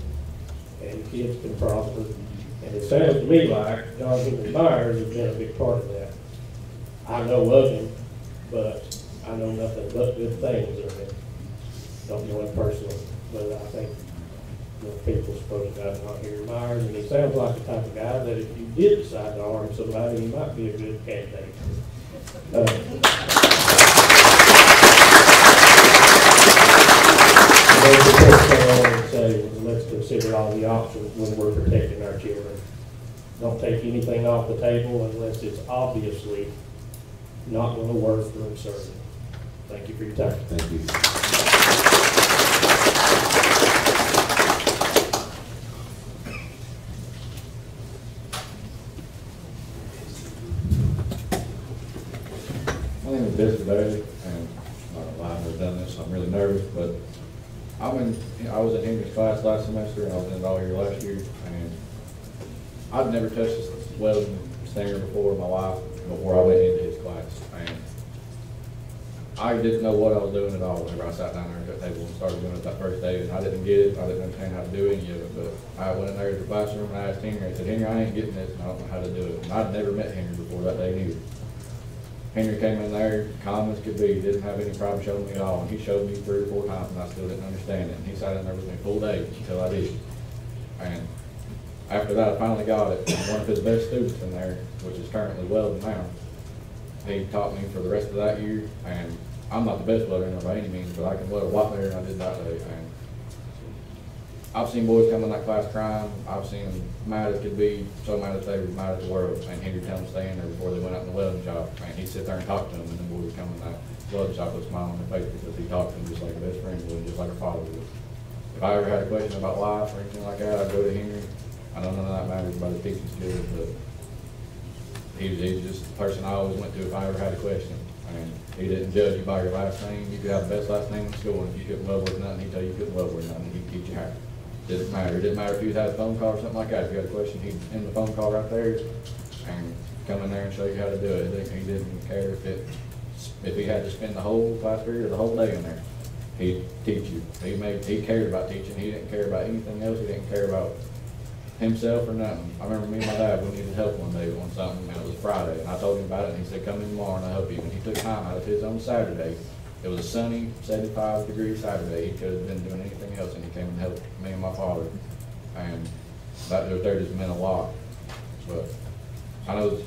And kids can prosper. And it sounds to me like John Henry Myers has been a big part of that. I know of him, but I know nothing but good things of him. Don't know him personally, but I think people spoke about John Henry Myers, and he sounds like the type of guy that if you did decide to arm somebody, he might be a good candidate. Let's consider all the options when we're protecting our children. Don't take anything off the table unless it's obviously not going to work for them serving. Thank you for your time. Thank you. My name is Desmond Bailey, and I've never done this, so I'm really nervous, but I was in Henry's class last semester, and I was in it all year last year, and I'd never touched this welding stinger before in my life, before I went into his class, and I didn't know what I was doing at all whenever I sat down there at that table and started doing it that first day, and I didn't get it, I didn't understand how to do any of it, but I went in there to the classroom and I asked Henry, I said, Henry, I ain't getting this, and I don't know how to do it, and I'd never met Henry before that day either. Henry came in there, calm as could be, didn't have any problem showing me at all, and he showed me 3 or 4 times and I still didn't understand it, and he sat in there with me full day until I did. And after that, I finally got it, and one of his best students in there, which is currently welding now, he taught me for the rest of that year, and I'm not the best welder in there by any means, but I can weld a lot better than I did that day. And I've seen boys come in that class crying. I've seen them mad as could be, so mad that they were mad at the world. And Henry tell them to stay in there before they went out in the welding shop. And he'd sit there and talk to them, and then boys would come in that welding shop with a smile on their face because he talked to them just like a best friend would, just like a father would. If I ever had a question about life or anything like that, I'd go to Henry. I know none of that matters about his teaching skills, but he was just the person I always went to if I ever had a question. And he didn't judge you by your last name. You could have the best last name in school, and if you couldn't well with nothing, he'd tell you couldn't well with nothing, he'd teach you how. Didn't matter. It didn't matter if you had a phone call or something like that. If you had a question, he'd end the phone call right there and come in there and show you how to do it. He didn't care if he had to spend the whole class period or the whole day in there. He'd teach you. He cared about teaching. He didn't care about anything else. He didn't care about himself or nothing. I remember me and my dad, we needed help one day on something, and it was Friday, and I told him about it, and he said, come in tomorrow and I'll help you. And he took time out of his own Saturday. It was a sunny, 75-degree Saturday. He could have been doing anything else, and he came and helped me and my father. And that right there just meant a lot. But I know,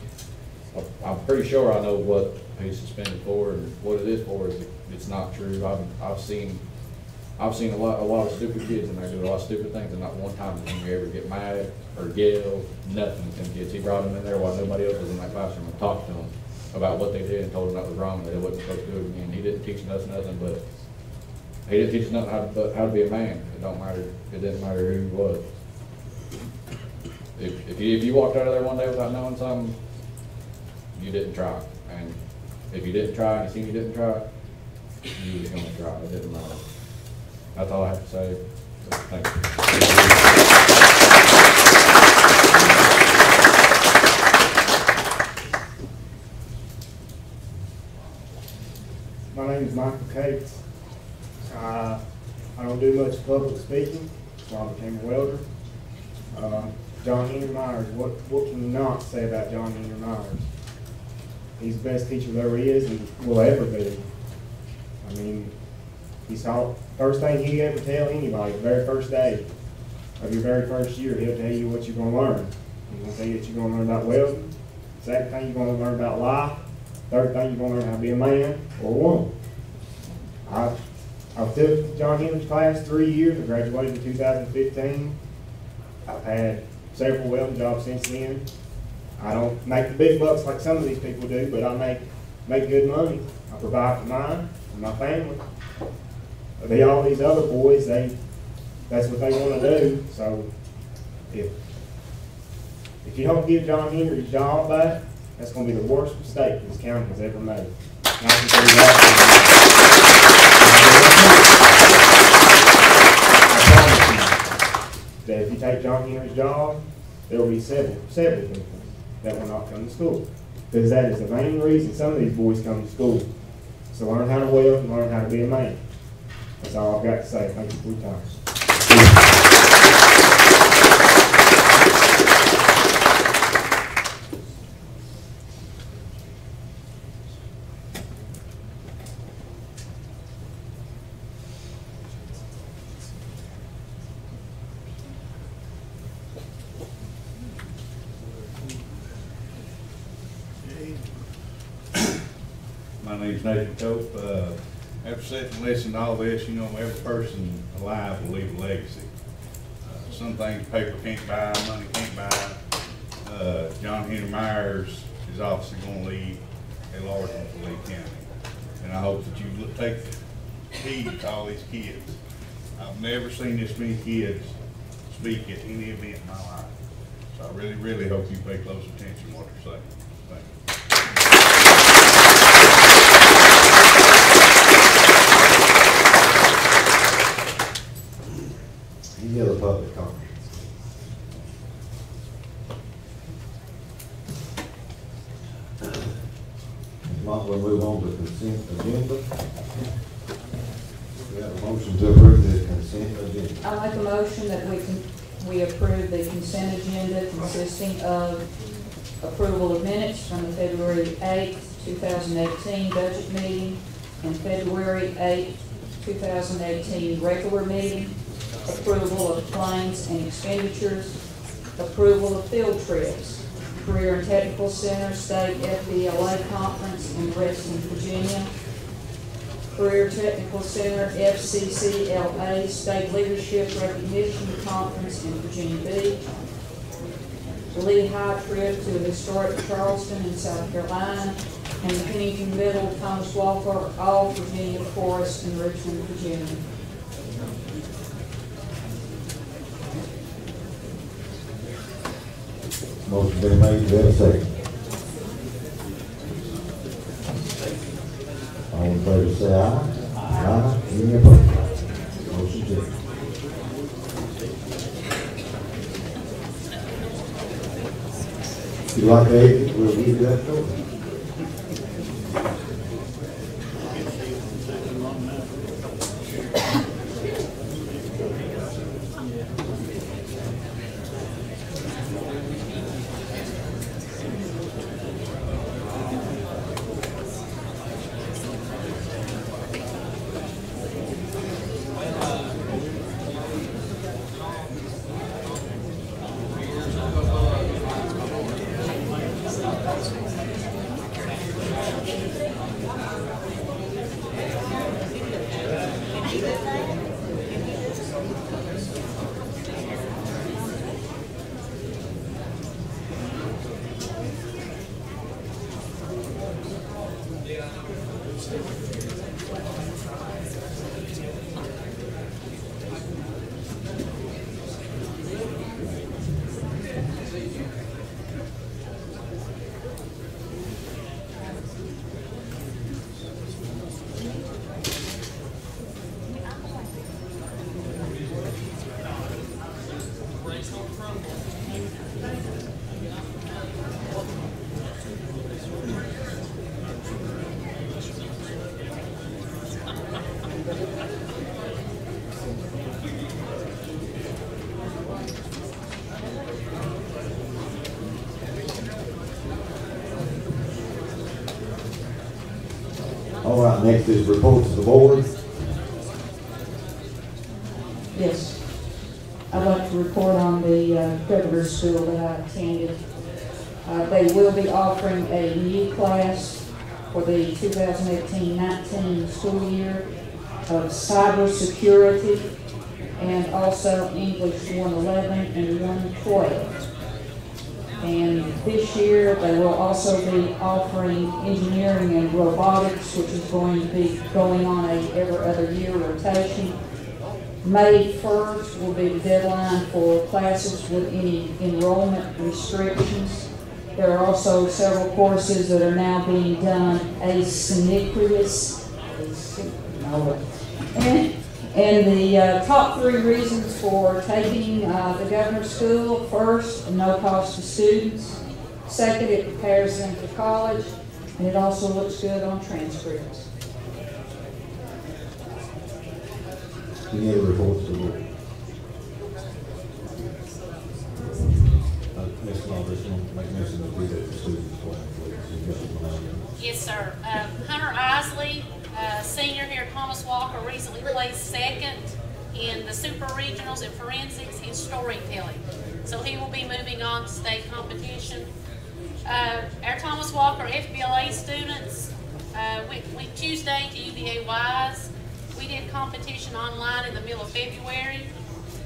I'm pretty sure I know what he's suspended for, and what it is for is it's not true. I've seen a lot of stupid kids in there do a lot of stupid things, and not one time did he ever get mad or yell, nothing with them kids. He brought them in there while nobody else was in that classroom and talked to them about what they did and told them that was wrong, that they wasn't supposed to do it again. He didn't teach us nothing, but he didn't teach us nothing how to be a man. It don't matter. It didn't matter who he was. If you walked out of there one day without knowing something, you didn't try. And if you didn't try and you seen you didn't try, you was going to try. It didn't matter. That's all I have to say. Thank you. My name is Michael Cates. I don't do much public speaking, so I became a welder. John Henry Myers, what can you not say about John Henry Myers? He's the best teacher there is and will ever be. I mean, he's taught, first thing he ever tell anybody, the very first day of your very first year, he'll tell you what you're going to learn. He's going to tell you that you're going to learn about welding. Second thing, you're going to learn about life. Third thing, you're going to learn how to be a man or a woman. I took John Henry's class 3 years. I graduated in 2015. I've had several welding jobs since then. I don't make the big bucks like some of these people do, but I make good money. I provide for mine and my family. All these other boys, that's what they want to do. So if you don't give John Henry his job back, that's going to be the worst mistake this county has ever made. And I can tell you that if you take John Henry's job, there will be several people that will not come to school. Because that is the main reason some of these boys come to school. So learn how to weld and learn how to be a man. That's all I've got to say. Thank you for your time. My name's Nathan Cope. After sitting and listening to all this, you know, every person alive will leave a legacy. Some things paper can't buy, money can't buy. John Henry Myers is obviously going to leave a large one for Lee County. And I hope that you take heed to all these kids. I've never seen this many kids speak at any event in my life. So I really, really hope you pay close attention to what they're saying. Thank you. Any other public comment? Might we'll move on to the consent agenda. We have a motion to approve the consent agenda. I make a motion that we approve the consent agenda consisting of approval of minutes from the February 8th, 2018 budget meeting and February 8th, 2018 regular meeting, approval of claims and expenditures, approval of field trips, Career and Technical Center, State FBLA Conference in Reston, Virginia, Career Technical Center, FCCLA, State Leadership Recognition Conference in Virginia Beach, Lehigh trip to historic Charleston in South Carolina, and the Pennington Middle, Thomas Walker, all Virginia Forest in Richmond, Virginia. Motion been made, do we have a second? in favor say aye. Aye. Any opposed? Motion carries. If you like to exit, we'll give you that door. All right, next is reports of the board. Yes. I'd like to report on the governor's school that I attended. They will be offering a new class for the 2018-19 school year of cybersecurity and also English 111 and 112. And this year, they will also be offering engineering and robotics, which is going to be going on a every other year rotation. May 1st will be the deadline for classes with any enrollment restrictions. There are also several courses that are now being done asynchronous. And the top 3 reasons for taking the governor's school: first, no cost to students; second, it prepares them for college; and it also looks good on transcripts. Any other reports of the board? Ms. Lawrence, make mention of the students for Yes, sir. Hunter Isley, senior here at Thomas Walker, recently placed second in the super regionals in forensics and storytelling. So he will be moving on to state competition. Our Thomas Walker FBLA students, we Tuesday to UVA Wise, we did competition online in the middle of February.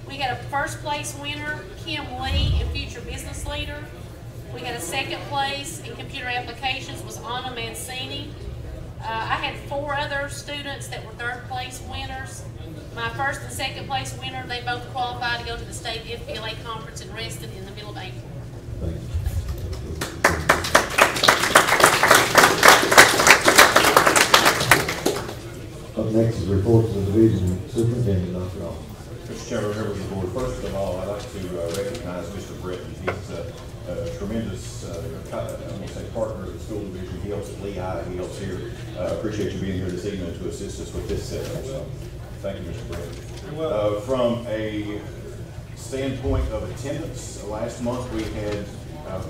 We got a first place winner, Kim Lee, in Future Business Leader. We got a second place in computer applications, was Anna Mancini. I had 4 other students that were third place winners. My first and second place winner, they both qualified to go to the state FBLA conference in Reston in the middle of April. Up next is reports of the division superintendent, Dr. All. Mr. Chairman, members of the board, first of all, I'd like to recognize Mr. Britton. He's a tremendous, I'm going to say partner of the school division. He helps at Lehigh, he helps here. Appreciate you being here this evening to assist us with this setup. So, thank you, Mr. Britton. From a standpoint of attendance, last month we had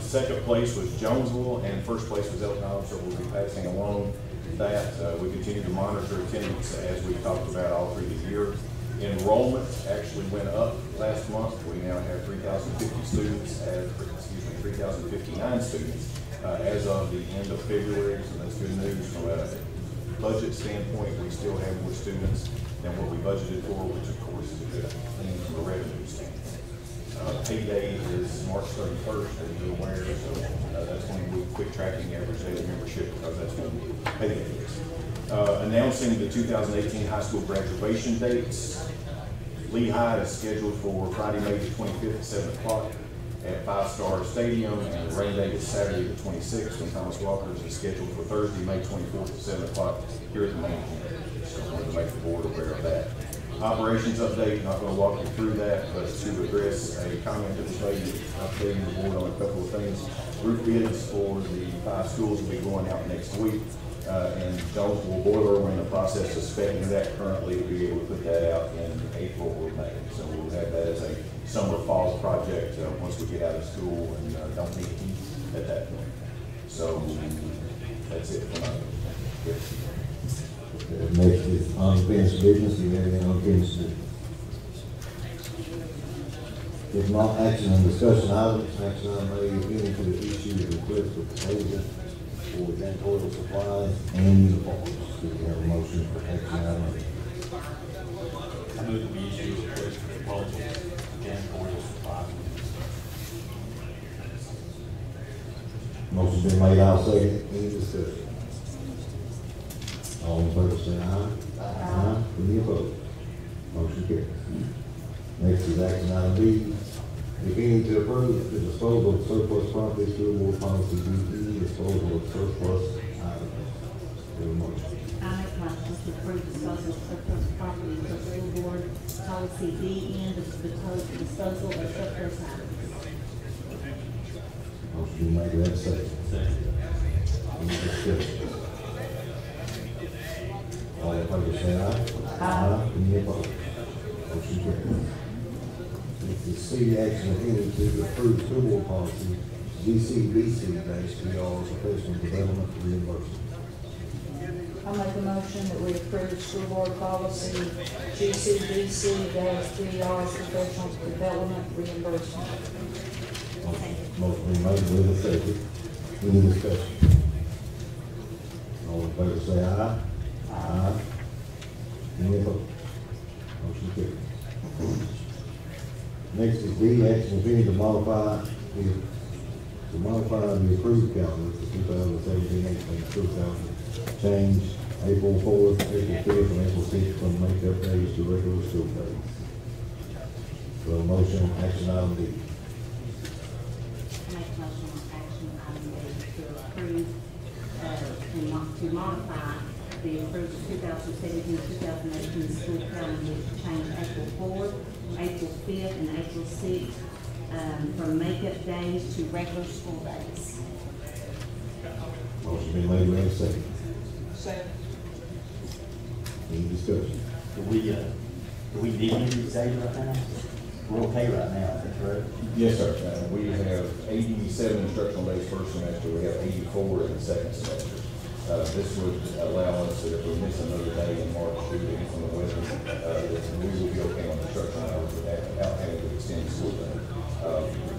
second place was Jonesville and first place was Elton, so we'll be passing along that. We continue to monitor attendance as we talked about all through the year. Enrollment actually went up last month. We now have 3,050 students, 3,059 students as of the end of February, so that's good news. From a budget standpoint, we still have more students than what we budgeted for, which of course is a good thing from a revenue standpoint. Payday is March 31st, as you're aware, so that's when we quit tracking average daily membership because that's when payday is. Announcing the 2018 high school graduation dates. Lehigh is scheduled for Friday, May the 25th at 7 o'clock, at Five Star Stadium, and the rain date is Saturday the 26th, and Thomas Walker's is scheduled for Thursday, May 24th at 7 o'clock here at the main campus. So I wanted to make the board aware of that. Operations update, not going to walk you through that, but to address a comment that was made, updating the board on a couple of things. Roof bids for the 5 schools will be going out next week, and Jonesville Boiler, we're in the process of speccing that currently to be able to put that out in April or May. So we'll have that as a summer fall project once we get out of school and don't need heat at that point. So that's it for my. Next is unfinished business. Do you have any unfinished business? If not, action and discussion items. Action item A, if any, to issue the request for proposal for janitorial supplies and uniforms. Do we have a motion for action item A? I move that we issue a request for proposal for janitorial supplies. Motion been made, I'll say it. Any discussion? All in favor say aye. Aye. Any opposed? Motion carries. Next is action item B. If any, to approve the disposal of surplus property, school board policy BE, disposal of surplus items. Do a motion. I make a motion to approve disposal of surplus property for school board policy BN, disposal of surplus items. Motion been made, do I have a second? Any discussion? All in favor say aye. Aye. Any opposed? Motion carries. Next is C, action of any to approve school board policy GCBC-PR, professional development reimbursement. I make a motion that we approve school board policy GCBC-PR, professional development reimbursement. Motion been made, with a second. Any discussion? All in favor say aye. Aye. Any opposed? Motion carries. Next is D, action of any to modify the approved calendar for 2017-18 school calendar. Change April 4th, April 5th, and April 6th from makeup days to regular school days. So motion, action item D. Make a motion on action item B to approve, to modify the approved 2017-2018 school calendar to change April 4th, April 5th, and April 6th from makeup days to regular school days. Motion been made, and second. Second. Any discussion? Do we need these days right now? We're okay right now, is that correct? Yes, sir. We have 87 instructional days first semester. We have 84 in the second semester. This would allow us, that if we miss another day in March due to inclement weather, we will be okay on instructional hours without having to extend the school day.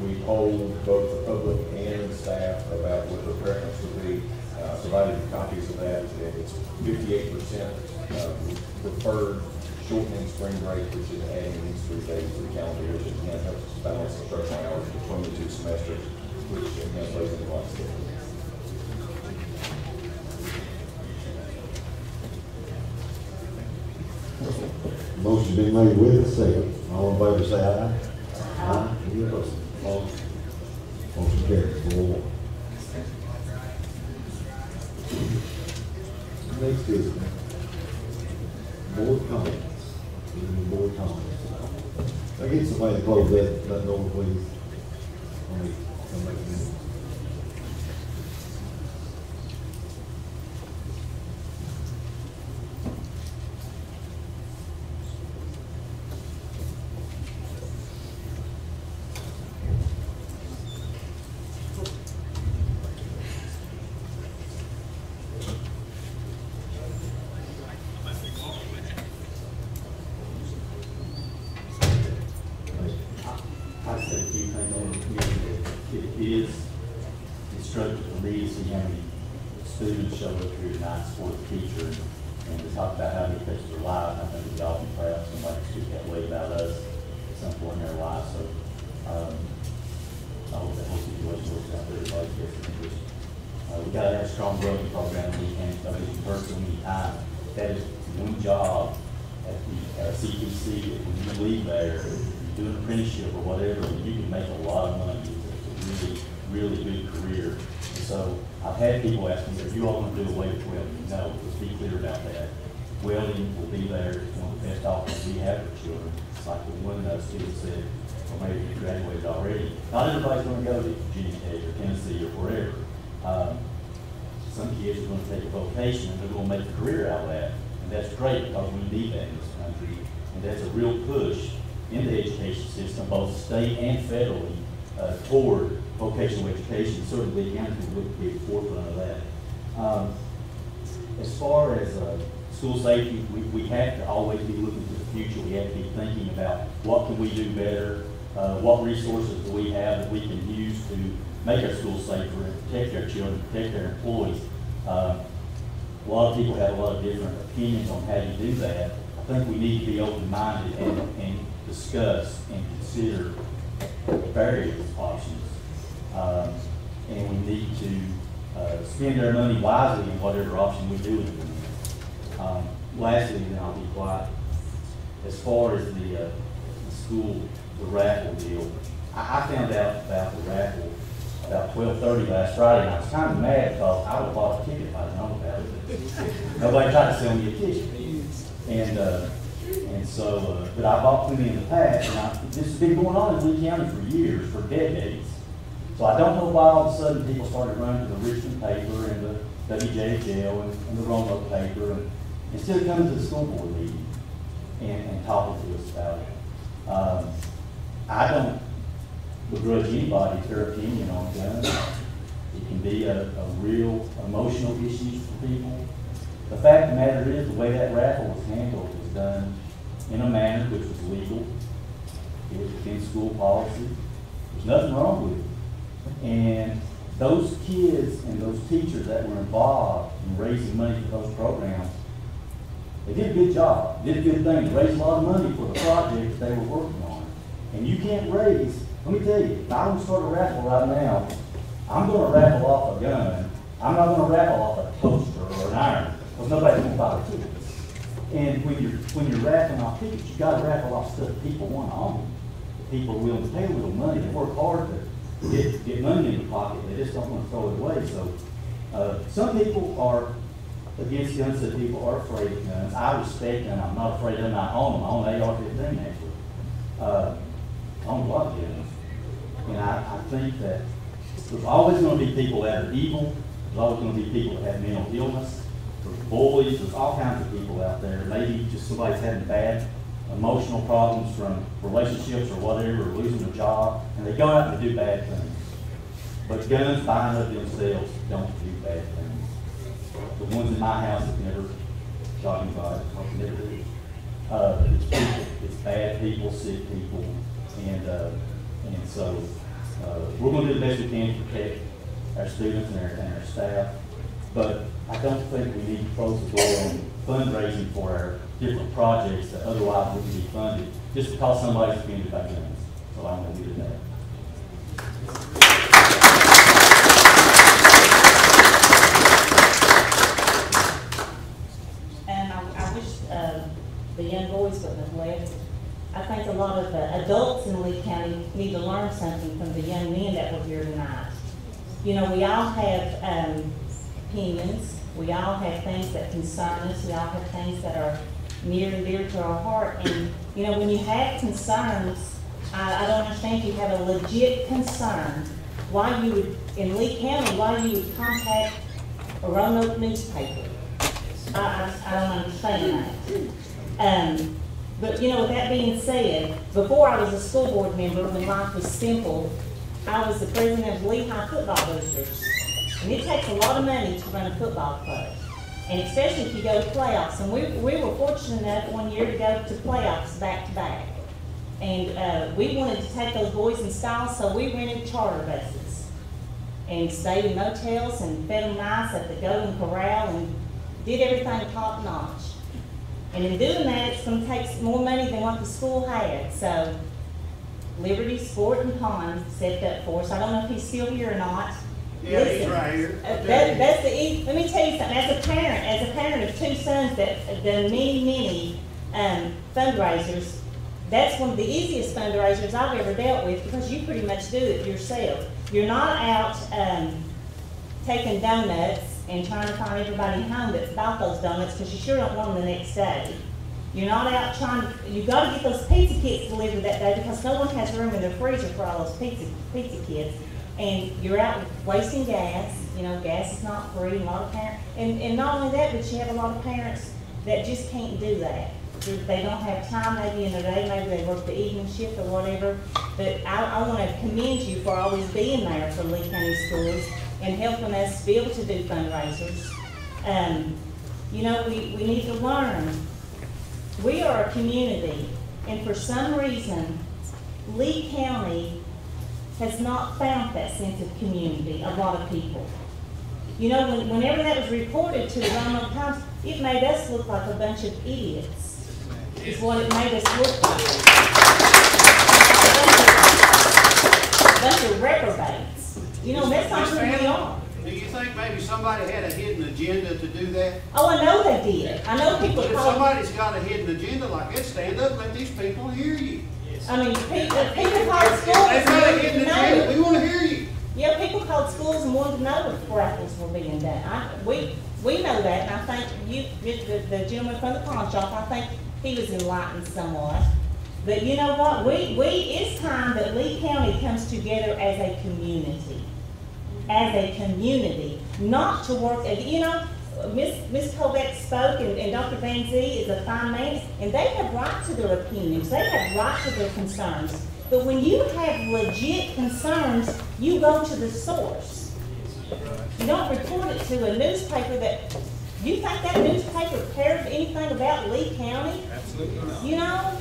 We polled both the public and staff about what their preference would be. Provided copies of that. It's 58% preferred shortening spring break, which is adding these 3 days to the calendar, which again helps us balance instructional hours between the 2 semesters, which again plays into our schedule. Motion been made with a second. All in favor say aye. Aye. Any opposed? Motion carries 4-1. Next is board comments. Board comments. I get somebody to close that door, please. I said a few things on the community. It is instructive for me to see how many students show up here tonight to support the teacher and to talk about how it affects their lives. I think we'd all be proud if somebody could speak that way about us at some point in their lives. So I hope that whole situation works out for everybody's best interest. We got to have a strong growth program in Lee County. So if you personally need time, that is one job at the CPC. When you leave there, do an apprenticeship or whatever, you can make a lot of money. really, really good career. And so I've had people ask me, are you all going to do away with welding? No, let's be clear about that. Welding will be there. It's one of the best options we have for children. It's like the one student said, or maybe you graduated already. Not everybody's going to go to Virginia Tech or Tennessee or wherever. Some kids are going to take a vocation and they're going to make a career out of that. And that's great because we need that in this country. And that's a real push in the education system, both state and federally, toward vocational education. Certainly, Lee County would be at the forefront of that. As far as school safety, we have to always be looking to the future. We have to be thinking about what can we do better, what resources do we have that we can use to make our schools safer and protect our children, protect our employees. A lot of people have a lot of different opinions on how you do that. I think we need to be open-minded and discuss and consider various options. And we need to spend our money wisely in whatever option we do implement. Lastly, then I'll be quiet. As far as the school, the raffle deal, I found out about the raffle about 12:30 last Friday, and I was kind of mad because I would have bought a ticket if I'd known about it. Nobody tried to sell me a ticket. And so, but I bought plenty in the past, and this has been going on in Lee County for years, for decades. So I don't know why all of a sudden people started running to the Richmond paper and the WJHL and the Roanoke paper, and instead of coming to the school board meeting and talking to us about it. I don't begrudge anybody their opinion on guns. It can be a real emotional issue for people. The fact of the matter is, the way that raffle was handled was done in a manner which was legal. It was within school policy. There's nothing wrong with it. And those kids and those teachers that were involved in raising money for those programs, they did a good job, did a good thing, they raised a lot of money for the project that they were working on. And you can't raise, let me tell you, if I would start a raffle right now, I'm going to raffle off a gun. I'm not going to raffle off a toaster or an iron, because nobody's going to buy the tickets. And when you're raffling off tickets, you've got to raffle off stuff that people want to own. People are willing to pay a little money, they work hard to get money in the pocket, they just don't want to throw it away. So some people are against guns, some people are afraid of guns. I respect them, I'm not afraid of them, I own them. I own AR-15 actually. I own a lot of guns. And I think that there's always going to be people that are evil, there's always going to be people that have mental illness, there's bullies, there's all kinds of people out there. Maybe just somebody's having bad emotional problems from relationships or whatever, or losing a job, and they go out and do bad things. But guns by and of themselves don't do bad things. The ones in my house have never shot anybody, never do. It's people, it's bad people, sick people, and so we're going to do the best we can to protect our students and our staff. But I don't think we need to close the door on fundraising for our different projects that otherwise wouldn't be funded just because somebody's offended by guns. So I'm going to do that. And I wish the young boys wouldn't have left. I think a lot of adults in Lee County need to learn something from the young men that were here tonight. You know, we all have opinions. We all have things that concern us. We all have things that are near and dear to our heart. And, you know, when you have concerns, I don't understand if you have a legit concern, why you would, in Lee County, why you would contact a Roanoke newspaper. I don't understand that. But, you know, with that being said, before I was a school board member, when life was simple, I was the president of Lehigh Football Boosters. And it takes a lot of money to run a football club. And especially if you go to playoffs. And we were fortunate enough one year to go to playoffs back to back. And we wanted to take those boys in style, so we rented charter buses. And stayed in motels and fed them nice at the Golden Corral and did everything top notch. And in doing that, it's going to take more money than what the school had. So Liberty Sport and Pond set that for us. I don't know if he's still here or not. Yeah, listen, he's right here. That's let me tell you something. As a parent of two sons that have done many fundraisers, that's one of the easiest fundraisers I've ever dealt with, because you pretty much do it yourself. You're not out taking donuts and trying to find everybody home that's bought those donuts, because you sure don't want them the next day. You're not out trying to, you've got to get those pizza kits delivered that day, because no one has room in their freezer for all those pizza kits. And you're out wasting gas. You know, gas is not free. A lot of parents, and not only that, but you have a lot of parents that just can't do that. They don't have time maybe in their day, maybe they work the evening shift or whatever. But I want to commend you for always being there for Lee County Schools and helping us be able to do fundraisers. You know, we need to learn. We are a community, and for some reason, Lee County has not found that sense of community, a lot of people. You know, whenever that was reported to the Roanoke Times, it made us look like a bunch of idiots, is what it made us look like. A bunch of reprobates. You know, that's not who we are. Do you think maybe somebody had a hidden agenda to do that? Oh, I know they did. I know people But if call. somebody's got a hidden agenda like that, stand up and let these people hear you. I mean, people called schools. They've got a hidden agenda. We want to hear you. Yeah, people called schools and wanted to know if raffles were being done. We know that, and I think the gentleman from the pawn shop, I think he was enlightened somewhat. But you know what? It's time that Lee County comes together as a community. As a community, not to work, you know, Ms. Colbeck spoke, and Dr. Van Zee is a fine man, and they have right to their opinions, they have right to their concerns. But when you have legit concerns, you go to the source. You don't report it to a newspaper that, you think that newspaper cares anything about Lee County? Absolutely not. You know?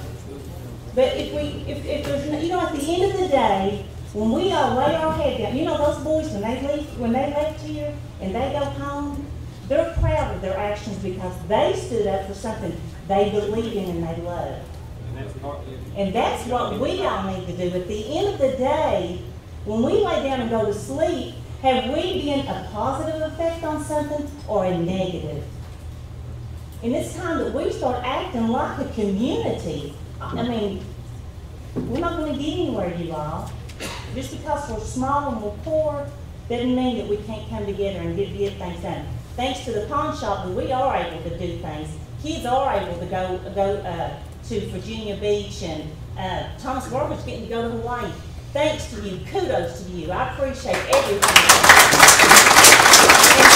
But if there's, you know, at the end of the day, when we all lay our head down, you know, those boys, when they left here and they go home, they're proud of their actions because they stood up for something they believe in and they love. And that's what we all need to do. At the end of the day, when we lay down and go to sleep, have we been a positive effect on something or a negative? And it's time that we start acting like a community. I mean, we're not going to get anywhere, you all. Just because we're small and we're poor doesn't mean that we can't come together and get things done. Thanks to the pawn shop, we are able to do things. Kids are able to go to Virginia Beach, and Thomas Walker's getting to go to Hawaii. Thanks to you. Kudos to you. I appreciate everything.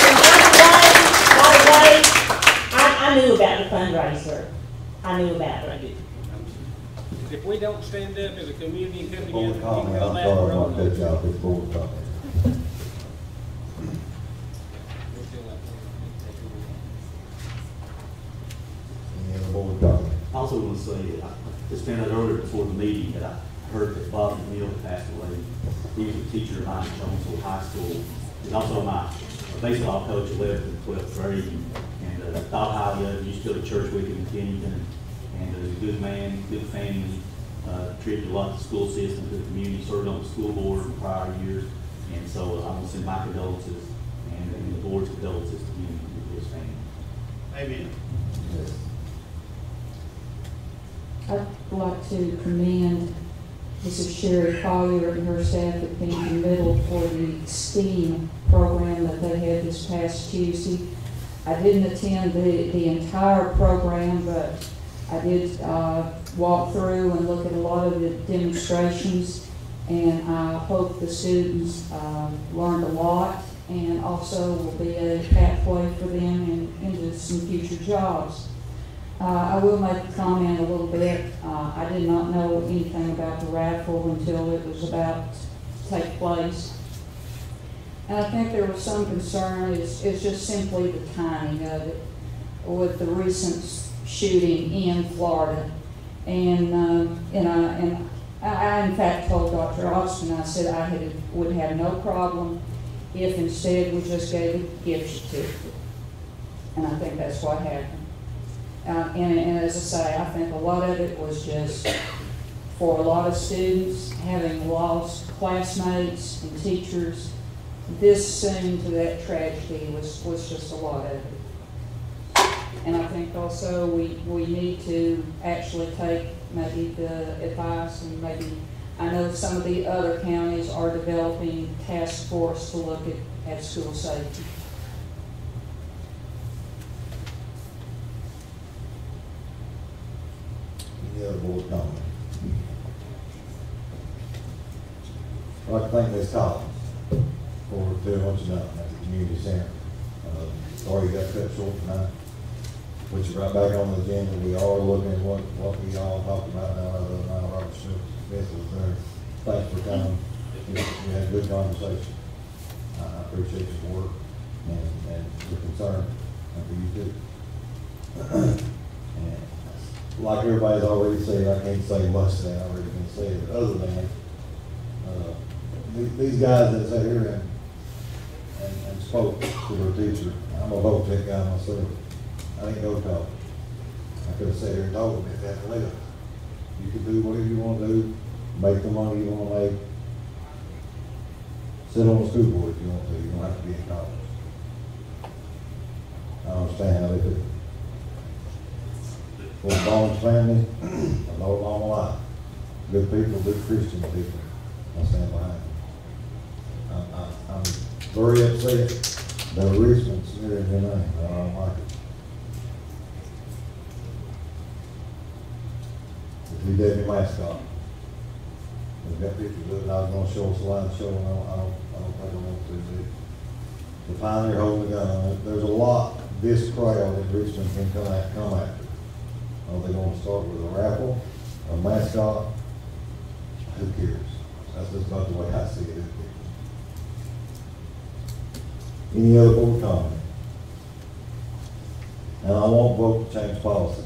And by the way, I knew about the fundraiser. I knew about it. If we don't stand up as a community and come together, Board we comment, can go I'm back sorry, road. I'm gonna cut you off, it's board comment. Any other board comment? I also want to say, I just found out earlier before the meeting that I heard that Bob McNeil passed away. He was a teacher at mine at Jonesville High School. He's also my baseball coach at 11th and 12th grade, and thought highly of him. Used to go to church with him in Kennington, and a good man, good family, contributed a lot to the school system, to the community, served on the school board in prior years, and so I want to send my condolences and the board's condolences to him and his family. Amen. Yes. I'd like to commend Mrs. Sherry Collier and her staff at Pennington Middle for the STEAM program that they had this past Tuesday. I didn't attend the entire program, but I did walk through and look at a lot of the demonstrations, and I hope the students learned a lot and also will be a pathway for them into some future jobs. I will make a comment a little bit. I did not know anything about the raffle until it was about to take place. And I think there was some concern, it's just simply the timing of it with the recent shooting in Florida. And I in fact told Dr. Austin, I said would have no problem if instead we just gave a gift certificate. And I think that's what happened. And as I say, I think a lot of it was just for a lot of students having lost classmates and teachers this soon to that tragedy was just a lot of it. And I think also we need to actually take maybe the advice and maybe, I know some of the other counties are developing task force to look at school safety. Any other board comment? I'd like to thank Ms. Collins for doing what you've done at the community center. Sorry you got cut short tonight. Put you right back on the agenda. We are looking at what we all talked about now. Robert Smith was there. Thanks for coming. We had a good conversation. I appreciate your work and your concern, and for you too. And like everybody's already said, I can't say much that I already been said, but other than these guys that sat here and spoke to their teacher. I'm a vote tech guy myself. I didn't go talk. I could have sat here and told them if they had to live. You can do whatever you want to do, make the money you want to make, sit on the school board if you want to. You don't have to be in college. I understand how they do. For the Barnes family, I know all my life. Good people, good Christian people. I stand behind them. I'm very upset that Richmond's here in your name. I don't like it. The deputy mascot. We've got pictures of it. I was going to show us a slideshow, and I don't think I want to. The pioneer holding the gun. There's a lot this crowd in Richmond can come after. Are they going to start with a raffle, a mascot? Who cares? That's just about the way I see it. Any other board comment? And I won't vote to change policy.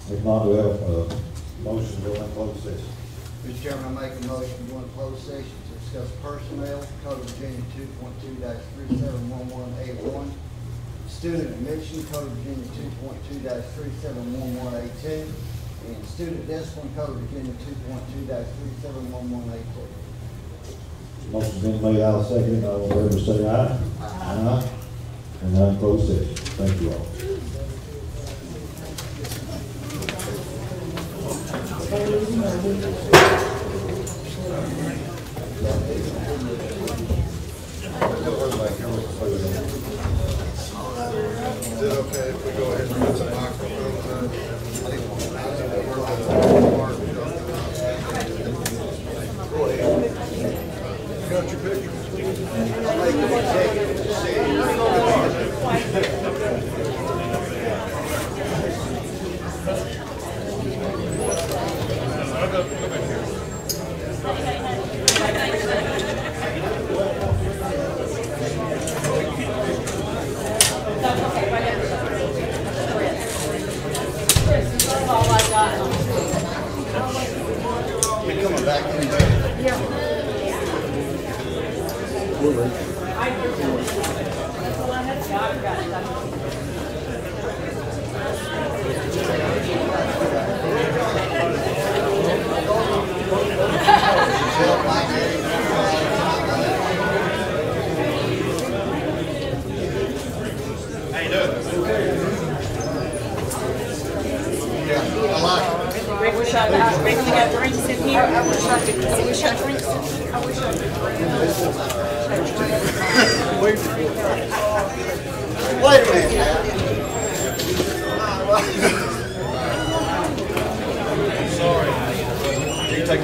If not, do we have a motion to go into closed session? Mr. Chairman, I make a motion to go into closed session to discuss personnel, Code of Virginia 2.2-3711A1, student admission, Code of Virginia 2.2-3711A2, and student discipline, Code of Virginia 2.2-3711A2. Motion's been made, I'll second it. All in favor say aye. Aye. And now in closed session. Thank you all. Is it okay if we go ahead and put some microphones on? Go ahead. Got your picture. I'll make them executive to We're coming back in there. Yeah. How you doing? I like it. I wish I got drinks in here. I wish I had drinks in here. I wish I Wait a minute. Sorry. You take